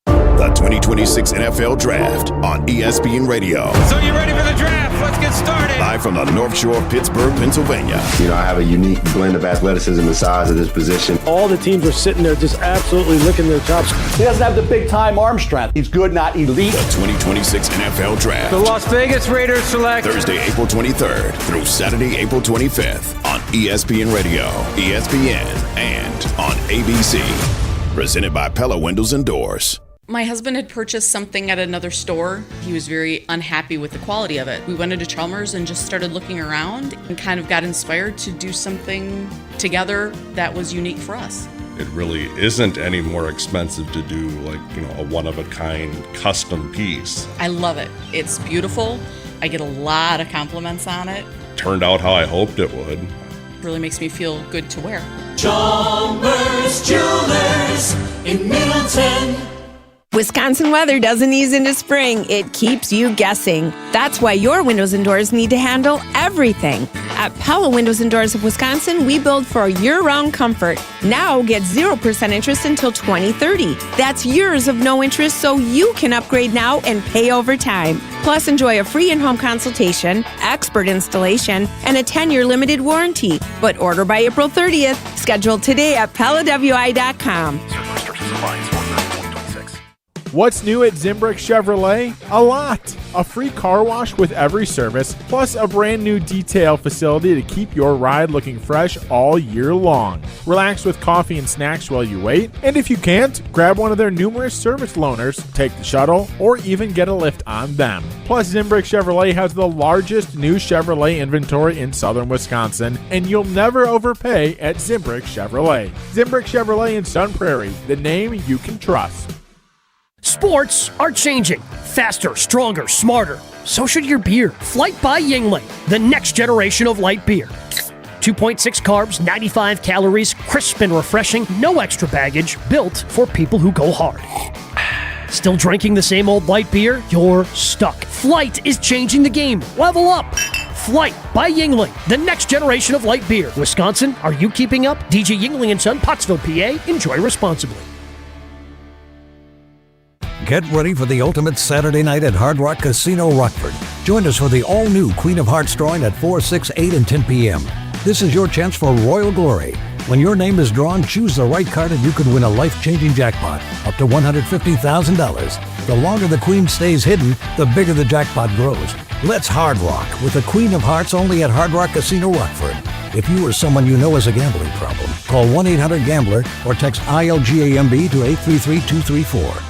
[SPEAKER 6] The 2026 NFL Draft on ESPN Radio.
[SPEAKER 13] So you ready for the draft? Let's get started.
[SPEAKER 6] Live from the North Shore of Pittsburgh, Pennsylvania.
[SPEAKER 14] You know, I have a unique blend of athleticism and size at this position.
[SPEAKER 17] All the teams are sitting there just absolutely licking their chops.
[SPEAKER 23] He doesn't have the big-time arm strength. He's good, not elite.
[SPEAKER 6] The 2026 NFL Draft.
[SPEAKER 13] The Las Vegas Raiders select
[SPEAKER 6] Thursday, April 23rd through Saturday, April 25th on ESPN Radio, ESPN, and on ABC. Presented by Pella Windows and Doors.
[SPEAKER 25] My husband had purchased something at another store. He was very unhappy with the quality of it. We went into Chalmers and just started looking around and kind of got inspired to do something together that was unique for us.
[SPEAKER 26] It really isn't any more expensive to do a one-of-a-kind custom piece.
[SPEAKER 25] I love it. It's beautiful. I get a lot of compliments on it.
[SPEAKER 26] Turned out how I hoped it would.
[SPEAKER 25] It really makes me feel good to wear.
[SPEAKER 16] Chalmers Jewelers in Middleton.
[SPEAKER 27] Wisconsin weather doesn't ease into spring. It keeps you guessing. That's why your windows and doors need to handle everything. At Pella Windows and Doors of Wisconsin, we build for year-round comfort. Now get 0% interest until 2030. That's years of no interest, so you can upgrade now and pay over time. Plus, enjoy a free in-home consultation, expert installation, and a 10-year limited warranty. But order by April 30th. Schedule today at PellaWI.com.
[SPEAKER 28] What's new at Zimbrick Chevrolet? A lot. A free car wash with every service, plus a brand new detail facility to keep your ride looking fresh all year long. Relax with coffee and snacks while you wait, and if you can't, grab one of their numerous service loaners, take the shuttle, or even get a lift on them. Plus, Zimbrick Chevrolet has the largest new Chevrolet inventory in southern Wisconsin, and you'll never overpay at Zimbrick Chevrolet. Zimbrick Chevrolet in Sun Prairie, the name you can trust.
[SPEAKER 29] Sports are changing. Faster, stronger, smarter. So should your beer. Flight by Yuengling, the next generation of light beer. 2.6 carbs, 95 calories, crisp and refreshing, no extra baggage, built for people who go hard. Still drinking the same old light beer? You're stuck. Flight is changing the game. Level up. Flight by Yuengling, the next generation of light beer. Wisconsin, are you keeping up? DJ Yuengling & Son, Pottsville, PA. Enjoy responsibly.
[SPEAKER 30] Get ready for the ultimate Saturday night at Hard Rock Casino Rockford. Join us for the all-new Queen of Hearts drawing at 4, 6, 8, and 10 p.m. This is your chance for royal glory. When your name is drawn, choose the right card and you could win a life-changing jackpot, up to $150,000. The longer the Queen stays hidden, the bigger the jackpot grows. Let's Hard Rock with the Queen of Hearts only at Hard Rock Casino Rockford. If you or someone you know has a gambling problem, call 1-800-GAMBLER or text ILGAMB to 833-234.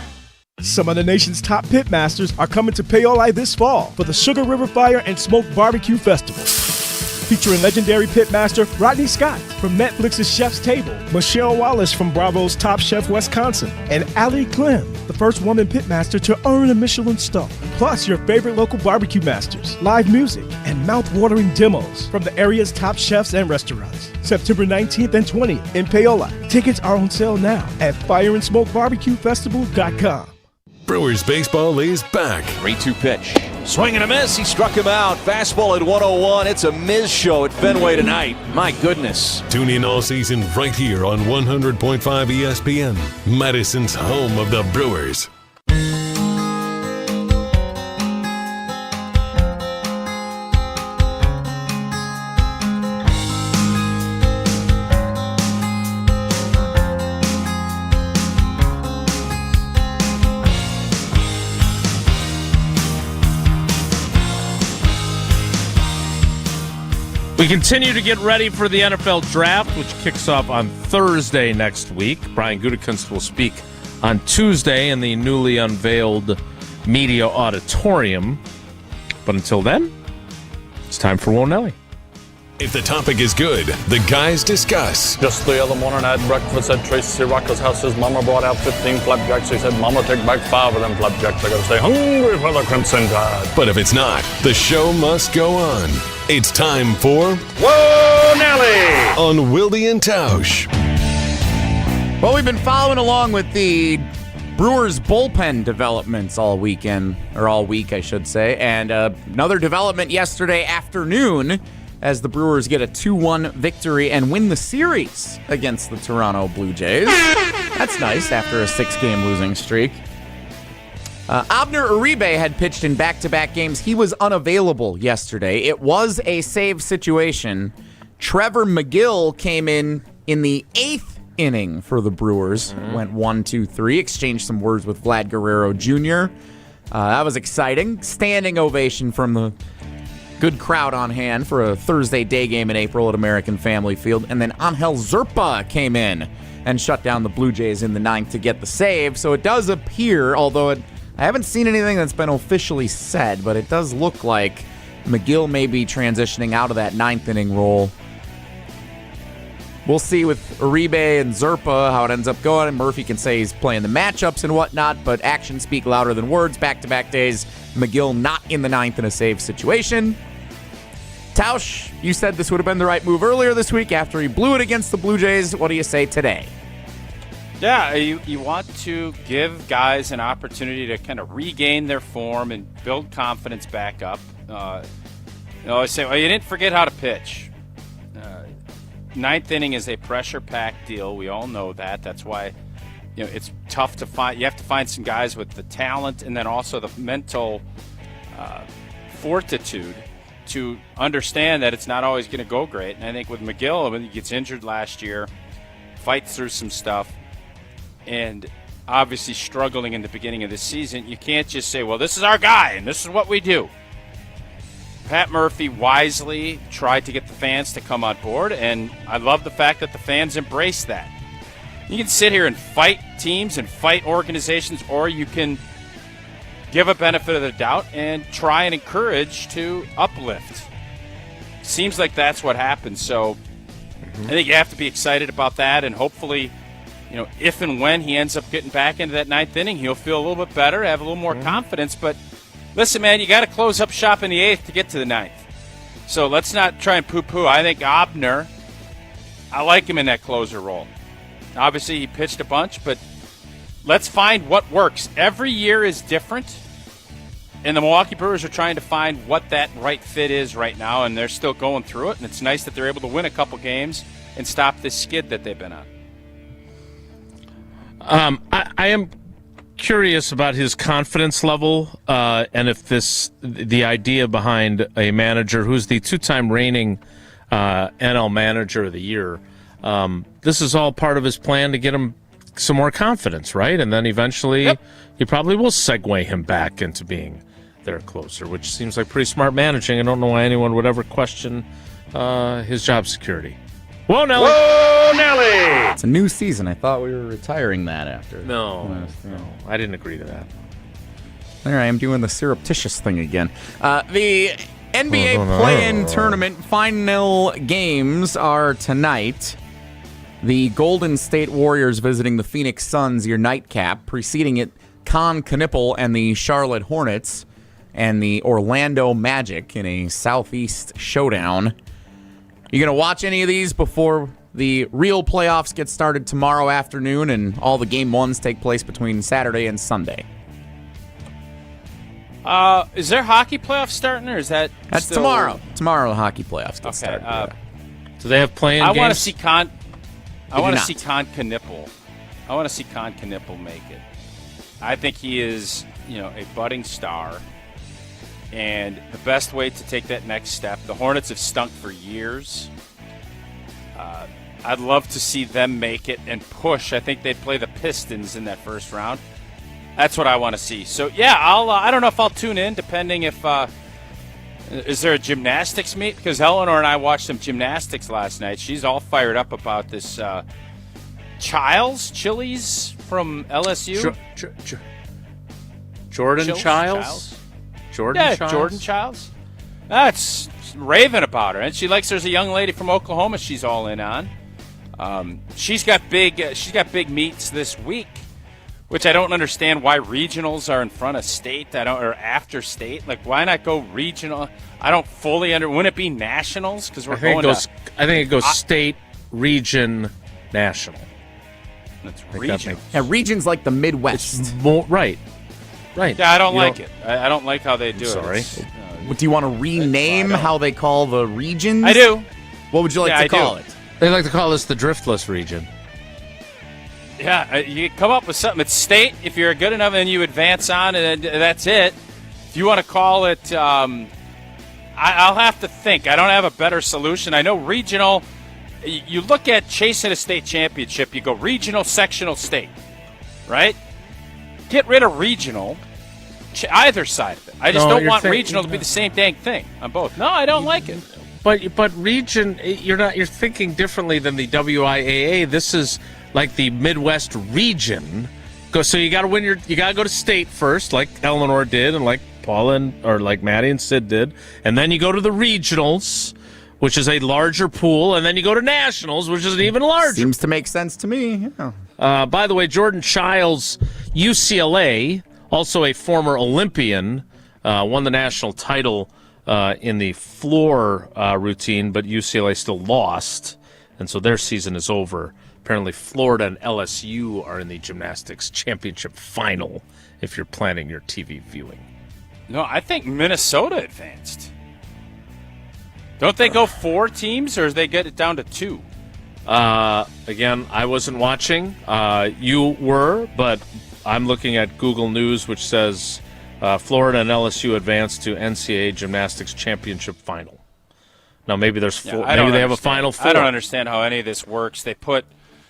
[SPEAKER 28] Some of the nation's top pitmasters are coming to Paoli this fall for the Sugar River Fire and Smoke Barbecue Festival. Featuring legendary pitmaster Rodney Scott from Netflix's Chef's Table, Michelle Wallace from Bravo's Top Chef Wisconsin, and Allie Clem, the first woman pitmaster to earn a Michelin star. Plus your favorite local barbecue masters, live music, and mouth-watering demos from the area's top chefs and restaurants. September 19th and 20th in Paoli. Tickets are on sale now at fireandSmokeBarbecueFestival.com.
[SPEAKER 2] Brewers baseball is back.
[SPEAKER 31] 3-2 pitch. Swing and a miss. He struck him out. Fastball at 101. It's a Miz show at Fenway tonight. My goodness.
[SPEAKER 2] Tune in all season right here on 100.5 ESPN, Madison's home of the Brewers.
[SPEAKER 4] We continue to get ready for the NFL Draft, which kicks off on Thursday next week. Brian Gutekunst will speak on Tuesday in the newly unveiled Media Auditorium. But until then, it's time for Wonelli.
[SPEAKER 2] If the topic is good, the guys discuss.
[SPEAKER 24] Just the other morning I had breakfast at Tracy Rocker's house. His mama brought out 15 flapjacks. He said, Mama, take back 5 of them flapjacks. I gotta stay hungry for the Crimson Tide.
[SPEAKER 2] But if it's not, the show must go on. It's time for
[SPEAKER 24] Whoa, Nelly!
[SPEAKER 2] On Wilde and Tausch.
[SPEAKER 3] Well, we've been following along with the Brewers bullpen developments all week, I should say. And another development yesterday afternoon as the Brewers get a 2-1 victory and win the series against the Toronto Blue Jays. That's nice after a 6-game losing streak. Abner Uribe had pitched in back-to-back games. He was unavailable yesterday. It was a save situation. Trevor McGill came in the 8th inning for the Brewers. Went 1-2-3, exchanged some words with Vlad Guerrero Jr. That was exciting. Standing ovation from the good crowd on hand for a Thursday day game in April at American Family Field. And then Angel Zerpa came in and shut down the Blue Jays in the 9th to get the save. So it does appear, although I haven't seen anything that's been officially said, but it does look like McGill may be transitioning out of that 9th inning role. We'll see with Uribe and Zerpa how it ends up going. And Murphy can say he's playing the matchups and whatnot, but actions speak louder than words. Back-to-back days, McGill not in the 9th in a save situation. Tausch, you said this would have been the right move earlier this week after he blew it against the Blue Jays. What do you say today?
[SPEAKER 5] Yeah, you want to give guys an opportunity to kind of regain their form and build confidence back up. I say, well, you didn't forget how to pitch. 9th inning is a pressure-packed deal. We all know that. That's why it's tough to find. You have to find some guys with the talent and then also the mental fortitude to understand that it's not always going to go great. And I think with McGill, when he gets injured last year, fights through some stuff, and obviously struggling in the beginning of the season, you can't just say, well, this is our guy and this is what we do. Pat Murphy wisely tried to get the fans to come on board, and I love the fact that the fans embrace that. You can sit here and fight teams and fight organizations, or you can give a benefit of the doubt and try and encourage to uplift. Seems like that's what happens. So I think you have to be excited about that, and hopefully, if and when he ends up getting back into that 9th inning, he'll feel a little bit better, have a little more confidence. But listen, man, you got to close up shop in the 8th to get to the 9th. So let's not try and poo-poo. I think Abner, I like him in that closer role. Obviously, he pitched a bunch, but let's find what works. Every year is different, and the Milwaukee Brewers are trying to find what that right fit is right now, and they're still going through it, and it's nice that they're able to win a couple games and stop this skid that they've been on.
[SPEAKER 4] I am curious about his confidence level, and if the idea behind a manager who's the 2-time reigning NL Manager of the Year, this is all part of his plan to get him some more confidence, right? And then eventually he probably will segue him back into being their closer, which seems like pretty smart managing. I don't know why anyone would ever question his job security. Whoa, Nelly!
[SPEAKER 24] Whoa, Nelly!
[SPEAKER 3] It's a new season. I thought we were retiring that after.
[SPEAKER 4] No, I didn't agree to that.
[SPEAKER 3] There I am doing the surreptitious thing again. The NBA play-in tournament final games are tonight. The Golden State Warriors visiting the Phoenix Suns, your nightcap. Preceding it, Con Knipple and the Charlotte Hornets and the Orlando Magic in a Southeast showdown. You going to watch any of these before the real playoffs get started tomorrow afternoon and all the game ones take place between Saturday and Sunday?
[SPEAKER 5] Is there hockey playoffs starting, or is that
[SPEAKER 3] That's
[SPEAKER 5] still...
[SPEAKER 3] tomorrow. Tomorrow the hockey playoffs get started.
[SPEAKER 4] Do they have play-in games?
[SPEAKER 5] I want to see Con Knipple. I want to see Con Knipple make it. I think he is, a budding star. And the best way to take that next step, the Hornets have stunk for years. I'd love to see them make it and push. I think they'd play the Pistons in that first round. That's what I want to see. So, yeah, I don't know if I'll tune in, depending if is there a gymnastics meet? Because Eleanor and I watched some gymnastics last night. She's all fired up about this Chili's from LSU. Jordan Childs?
[SPEAKER 4] Jordan Childs?
[SPEAKER 5] Jordan Childs. That's raving about her, and she likes. There's a young lady from Oklahoma she's all in on. She's got big meets this week, which I don't understand why regionals are in front of state. Or after state. Like, why not go regional? I don't fully wouldn't it be nationals? Because I think
[SPEAKER 4] it goes state, region, national.
[SPEAKER 5] That's regional.
[SPEAKER 3] Yeah, regions like the Midwest.
[SPEAKER 4] Right.
[SPEAKER 5] Yeah, I don't like it. I don't like how they do it.
[SPEAKER 4] Sorry.
[SPEAKER 3] Do you want to rename how they call the regions?
[SPEAKER 5] I do.
[SPEAKER 3] What would you like to call it?
[SPEAKER 4] They like to call this the driftless region.
[SPEAKER 5] Yeah, you come up with something. It's state. If you're good enough, and you advance on, and that's it. If you want to call it, I'll have to think. I don't have a better solution. I know regional. You look at chasing a state championship, you go regional, sectional, state, right? Get rid of regional, either side of it. I just don't want regional to be the same dang thing on both. No, I don't like it.
[SPEAKER 4] But region, you're thinking differently than the WIAA. This is like the Midwest region. So you got to go to state first, like Eleanor did, and like Paula or like Maddie and Sid did, and then you go to the regionals, which is a larger pool, and then you go to nationals, which is an even larger.
[SPEAKER 3] Seems to make sense to me. Yeah.
[SPEAKER 4] By the way, Jordan Childs, UCLA, also a former Olympian, won the national title in the floor routine, but UCLA still lost, and so their season is over. Apparently, Florida and LSU are in the gymnastics championship final if you're planning your TV viewing.
[SPEAKER 5] No, I think Minnesota advanced. Don't they go 4 teams, or do they get it down to 2?
[SPEAKER 4] Again, I wasn't watching. You were, but I'm looking at Google News, which says Florida and LSU advanced to NCAA gymnastics championship final. Now, maybe there's 4. Maybe they have a final 4.
[SPEAKER 5] I don't understand how any of this works. They put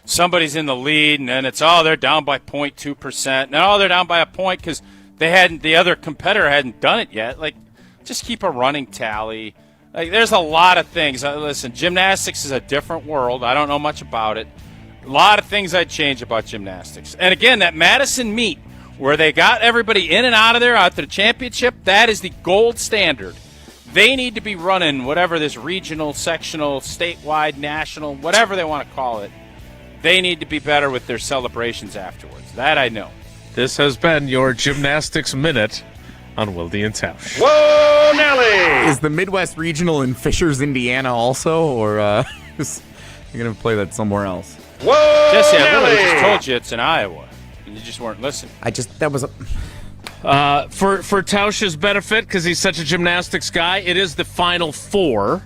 [SPEAKER 5] somebody's in the lead, and then it's, they're down by 0.2%. No, they're down by a point because the other competitor hadn't done it yet. Like, just keep a running tally. Like, there's a lot of things. Listen, gymnastics is a different world. I don't know much about it. A lot of things I'd change about gymnastics. And again, that Madison meet where they got everybody in and out of there out to the championship, that is the gold standard. They need to be running whatever this regional, sectional, statewide, national, whatever they want to call it. They need to be better with their celebrations afterwards. That I know.
[SPEAKER 4] This has been your Gymnastics Minute on Wilde and Tausch.
[SPEAKER 3] Whoa, Nelly! Is the Midwest Regional in Fishers, Indiana also, or you're going to play that somewhere else?
[SPEAKER 5] Whoa, Jesse, I literally just told you it's in Iowa, and you just weren't listening.
[SPEAKER 3] That was a...
[SPEAKER 4] For Tausch's benefit, because he's such a gymnastics guy, it is the Final 4,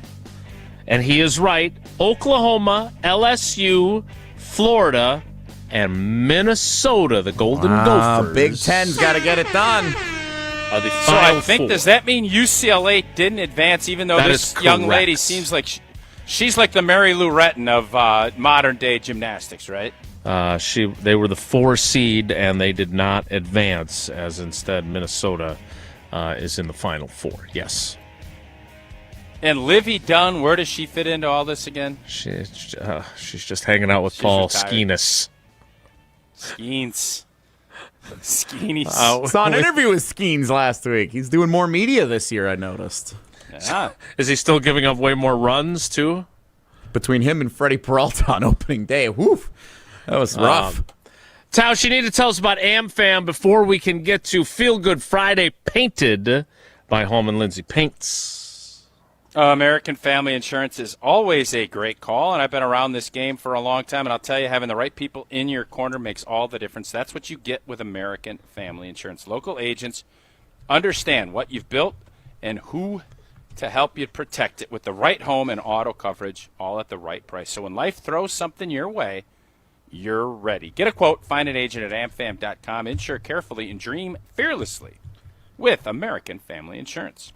[SPEAKER 4] and he is right. Oklahoma, LSU, Florida, and Minnesota, the Golden Gophers.
[SPEAKER 3] Big Ten's got to get it done.
[SPEAKER 5] So I think, does that mean UCLA didn't advance, even though this young lady seems like she's like the Mary Lou Retton of modern-day gymnastics, right?
[SPEAKER 4] They were the 4 seed, and they did not advance, as instead Minnesota is in the Final 4, yes.
[SPEAKER 5] And Livy Dunn, where does she fit into all this again?
[SPEAKER 4] She's just hanging out with Paul Skeenis.
[SPEAKER 5] Skeens.
[SPEAKER 3] Saw an interview with Skeens last week. He's doing more media this year, I noticed.
[SPEAKER 5] Yeah.
[SPEAKER 4] Is he still giving up way more runs, too?
[SPEAKER 3] Between him and Freddie Peralta on opening day. Woof. That was rough.
[SPEAKER 4] Tausch, you need to tell us about AmFam before we can get to Feel Good Friday, painted by Holman Lindsay Paints.
[SPEAKER 5] American Family Insurance is always a great call, and I've been around this game for a long time, and I'll tell you, having the right people in your corner makes all the difference. That's what you get with American Family Insurance. Local agents understand what you've built and who to help you protect it with the right home and auto coverage, all at the right price. So when life throws something your way, you're ready. Get a quote, find an agent at amfam.com, insure carefully, and dream fearlessly with American Family Insurance.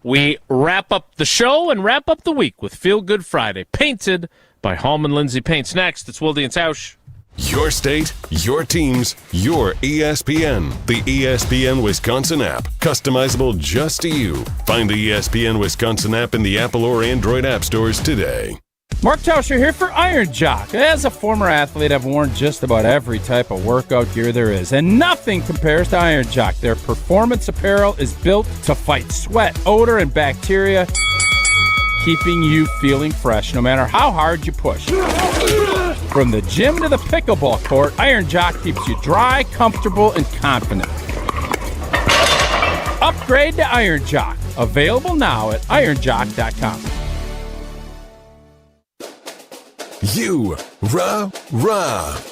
[SPEAKER 4] We wrap up the show and wrap up the week with Feel Good Friday, painted by Holman Lindsay Paints. Next, it's Wilde and Tausch.
[SPEAKER 2] Your state, your teams, your ESPN. The ESPN Wisconsin app, customizable just to you. Find the ESPN Wisconsin app in the Apple or Android app stores today.
[SPEAKER 1] Mark Tauscher here for Iron Jock. As a former athlete, I've worn just about every type of workout gear there is, and nothing compares to Iron Jock. Their performance apparel is built to fight sweat, odor, and bacteria. keeping you feeling fresh no matter how hard you push. From the gym to the pickleball court, Iron Jock keeps you dry, comfortable, and confident. Upgrade to Iron Jock. Available now at ironjock.com.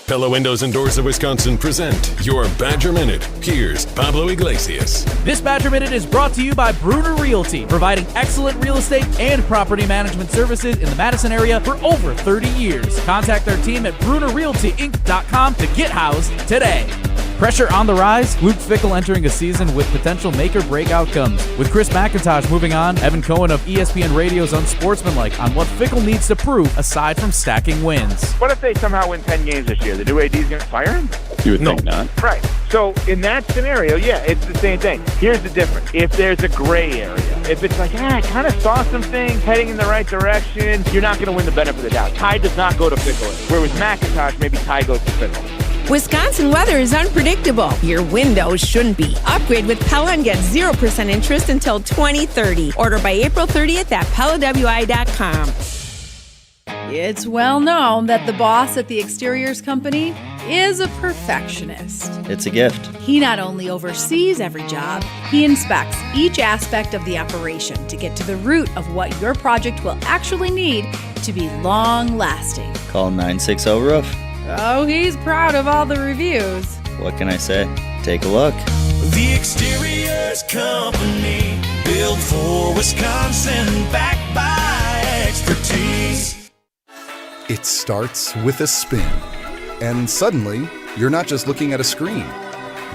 [SPEAKER 2] Pella Windows and Doors of Wisconsin present your Badger Minute. Here's Pablo Iglesias.
[SPEAKER 7] This Badger Minute is brought to you by Bruner Realty, providing excellent real estate and property management services in the Madison area for over 30 years. Contact their team at BrunerRealtyInc.com to get housed today. Pressure on the rise, Luke Fickell entering a season with potential make-or-break outcomes. With Chris McIntosh moving on, Evan Cohen of ESPN Radio's Unsportsmanlike on what Fickell needs to prove aside from stacking wins.
[SPEAKER 8] What if they somehow win 10 games this year? The new AD's going to fire him?
[SPEAKER 31] You would think not.
[SPEAKER 8] Right. So in that scenario, yeah, it's the same thing. Here's the difference. If there's a gray area, if it's like, I kind of saw some things heading in the right direction, you're not going to win the benefit of the doubt. Ty does not go to Fickell. Where with McIntosh, maybe Ty goes to Fickell.
[SPEAKER 27] Wisconsin weather is unpredictable. Your windows shouldn't be. Upgrade with Pella and get 0% interest until 2030. Order by April 30th at PellaWI.com.
[SPEAKER 9] It's well known that the boss at the exteriors company is a perfectionist.
[SPEAKER 10] It's a gift.
[SPEAKER 9] He not only oversees every job, he inspects each aspect of the operation to get to the root of what your project will actually need to be long-lasting.
[SPEAKER 10] Call 960-ROOF.
[SPEAKER 9] Oh, he's proud of all the reviews.
[SPEAKER 10] What can I say? Take a look.
[SPEAKER 16] The Exteriors Company, built for Wisconsin, backed by expertise.
[SPEAKER 11] It starts with a spin, and suddenly, you're not just looking at a screen.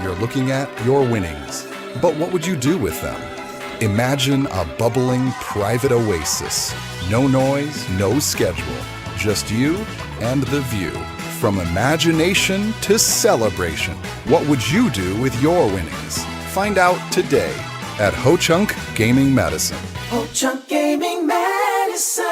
[SPEAKER 11] You're looking at your winnings. But what would you do with them? Imagine a bubbling private oasis. No noise, no schedule. Just you and the view. From imagination to celebration, what would you do with your winnings? Find out today at Ho-Chunk Gaming Madison.
[SPEAKER 16] Ho-Chunk Gaming Madison.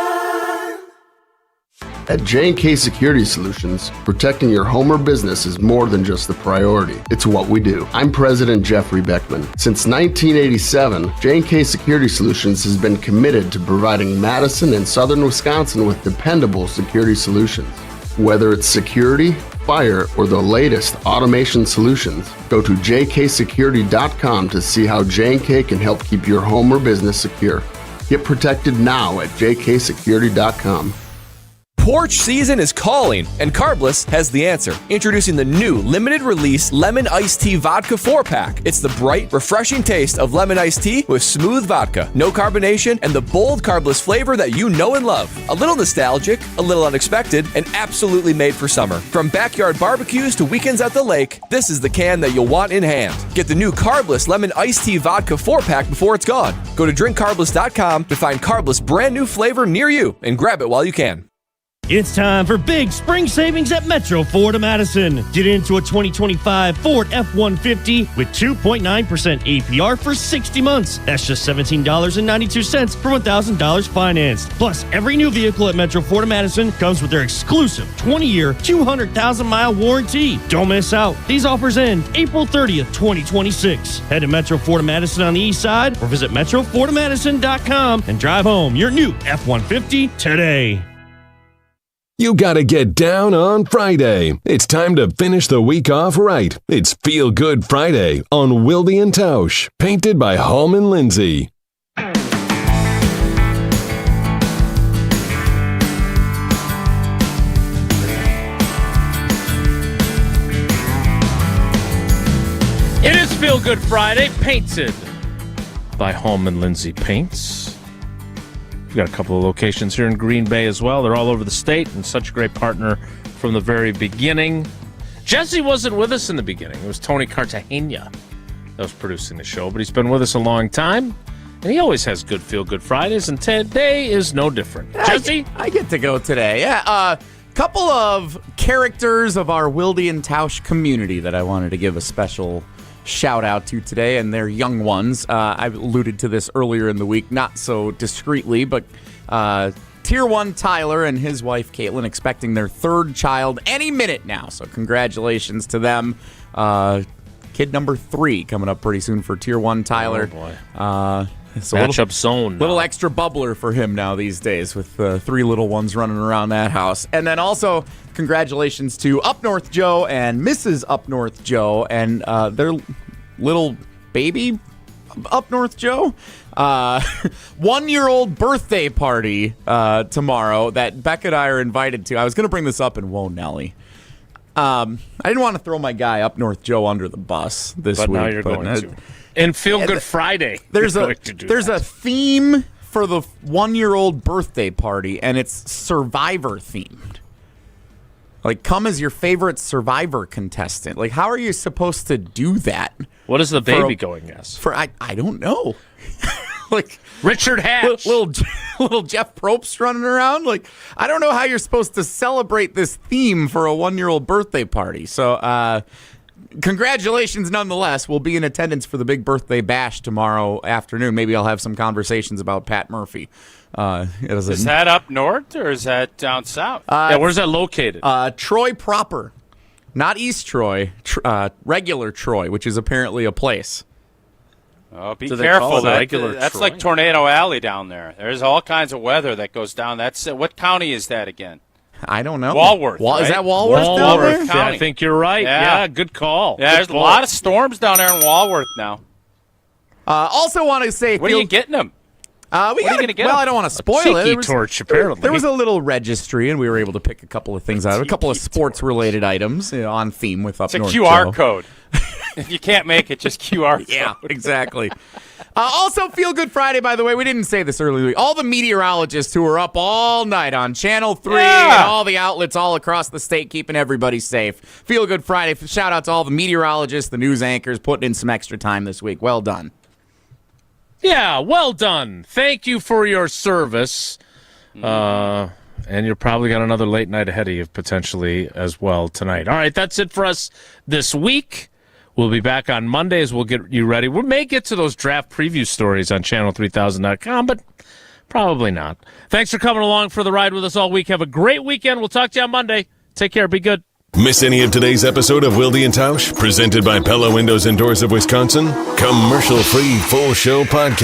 [SPEAKER 12] At J&K Security Solutions, protecting your home or business is more than just the priority. It's what we do. I'm President Jeffrey Beckman. Since 1987, J&K Security Solutions has been committed to providing Madison and southern Wisconsin with dependable security solutions. Whether it's security, fire, or the latest automation solutions, go to jksecurity.com to see how J&K can help keep your home or business secure. Get protected now at jksecurity.com.
[SPEAKER 15] Porch season is calling, and Carbless has the answer. Introducing the new limited release Lemon Iced Tea Vodka 4-pack. It's the bright, refreshing taste of lemon iced tea with smooth vodka, no carbonation, and the bold Carbless flavor that you know and love. A little nostalgic, a little unexpected, and absolutely made for summer. From backyard barbecues to weekends at the lake, this is the can that you'll want in hand. Get the new Carbless Lemon Iced Tea Vodka 4-pack before it's gone. Go to drinkcarbless.com to find Carbless brand new flavor near you and grab it while you can.
[SPEAKER 29] It's time for big spring savings at Metro Ford of Madison. Get into a 2025 Ford F-150 with 2.9% APR for 60 months. That's just $17.92 for $1,000 financed. Plus, every new vehicle at Metro Ford of Madison comes with their exclusive 20-year, 200,000-mile warranty. Don't miss out. These offers end April 30th, 2026. Head to Metro Ford of Madison on the east side or visit MetroFordofMadison.com and drive home your new F-150 today.
[SPEAKER 2] You gotta get down on Friday. It's time to finish the week off right. It's Feel Good Friday on Wilde and Tausch, painted by Hallman Lindsay.
[SPEAKER 4] It is Feel Good Friday, painted by Hallman Lindsay Paints. We've got a couple of locations here in Green Bay as well. They're all over the state and such a great partner from the very beginning. Jesse wasn't with us in the beginning. It was Tony Cartagena that was producing the show, but he's been with us a long time, and he always has good Feel Good Fridays, and today is no different. Jesse?
[SPEAKER 3] I get to go today. Yeah, couple of characters of our Wilde and Tausch community that I wanted to give a special shout out to today, and they're young ones. I alluded to this earlier in the week, not so discreetly, but Tier 1 Tyler and his wife Caitlin expecting their third child any minute now, so congratulations to them. Kid number 3 coming up pretty soon for Tier 1 Tyler.
[SPEAKER 4] Oh boy.
[SPEAKER 3] It's a
[SPEAKER 4] Matchup zone.
[SPEAKER 3] Little extra bubbler for him now these days with 3 little ones running around that house. And then also, congratulations to Up North Joe and Mrs. Up North Joe and their little baby Up North Joe. 1-year-old birthday party tomorrow that Beck and I are invited to. I was going to bring this up and whoa, Nelly. I didn't want to throw my guy Up North Joe under the bus this week.
[SPEAKER 4] But now you're going to. And Feel Good Friday.
[SPEAKER 3] There's a theme for the 1-year-old birthday party, and it's Survivor themed. Like, come as your favorite Survivor contestant. Like, how are you supposed to do that?
[SPEAKER 4] What is the baby going as?
[SPEAKER 3] I don't know. Like
[SPEAKER 4] Richard Hatch,
[SPEAKER 3] little Jeff Probst running around. Like, I don't know how you're supposed to celebrate this theme for a 1-year-old birthday party. So, congratulations nonetheless. We'll be in attendance for the big birthday bash tomorrow afternoon. Maybe I'll have some conversations about Pat Murphy.
[SPEAKER 5] Is that up north or is that down south?
[SPEAKER 4] Where's that located?
[SPEAKER 3] Troy proper. Not East Troy, regular Troy, which is apparently a place.
[SPEAKER 5] Oh, be careful. That's like Tornado Alley down there. There's all kinds of weather that goes down. That's what county is that again?
[SPEAKER 3] I don't know.
[SPEAKER 5] Walworth. Right?
[SPEAKER 3] Is that Walworth down there?
[SPEAKER 4] Yeah, I think you're right. Yeah, good call.
[SPEAKER 5] Yeah, there's a lot of storms down there in Walworth now.
[SPEAKER 3] Also want to say...
[SPEAKER 5] What are you getting them?
[SPEAKER 3] What are you going to get? Well, I don't want to spoil it.
[SPEAKER 4] Torch, apparently.
[SPEAKER 3] There was a little registry, and we were able to pick a couple of things out. A couple of sports-related items on theme with Up North.
[SPEAKER 5] It's a QR code. If you can't make it, just QR code.
[SPEAKER 3] Yeah, exactly. Also, Feel Good Friday, by the way. We didn't say this earlier. All the meteorologists who were up all night on Channel 3 and all the outlets all across the state keeping everybody safe. Feel Good Friday. Shout out to all the meteorologists, the news anchors, putting in some extra time this week. Well done.
[SPEAKER 4] Yeah, well done. Thank you for your service. And you're probably got another late night ahead of you potentially as well tonight. All right, that's it for us this week. We'll be back on Mondays. We'll get you ready. We may get to those draft preview stories on channel3000.com, but probably not. Thanks for coming along for the ride with us all week. Have a great weekend. We'll talk to you on Monday. Take care. Be good.
[SPEAKER 2] Miss any of today's episode of Wilde and Tausch, presented by Pella Windows and Doors of Wisconsin? Commercial-free full show podcast.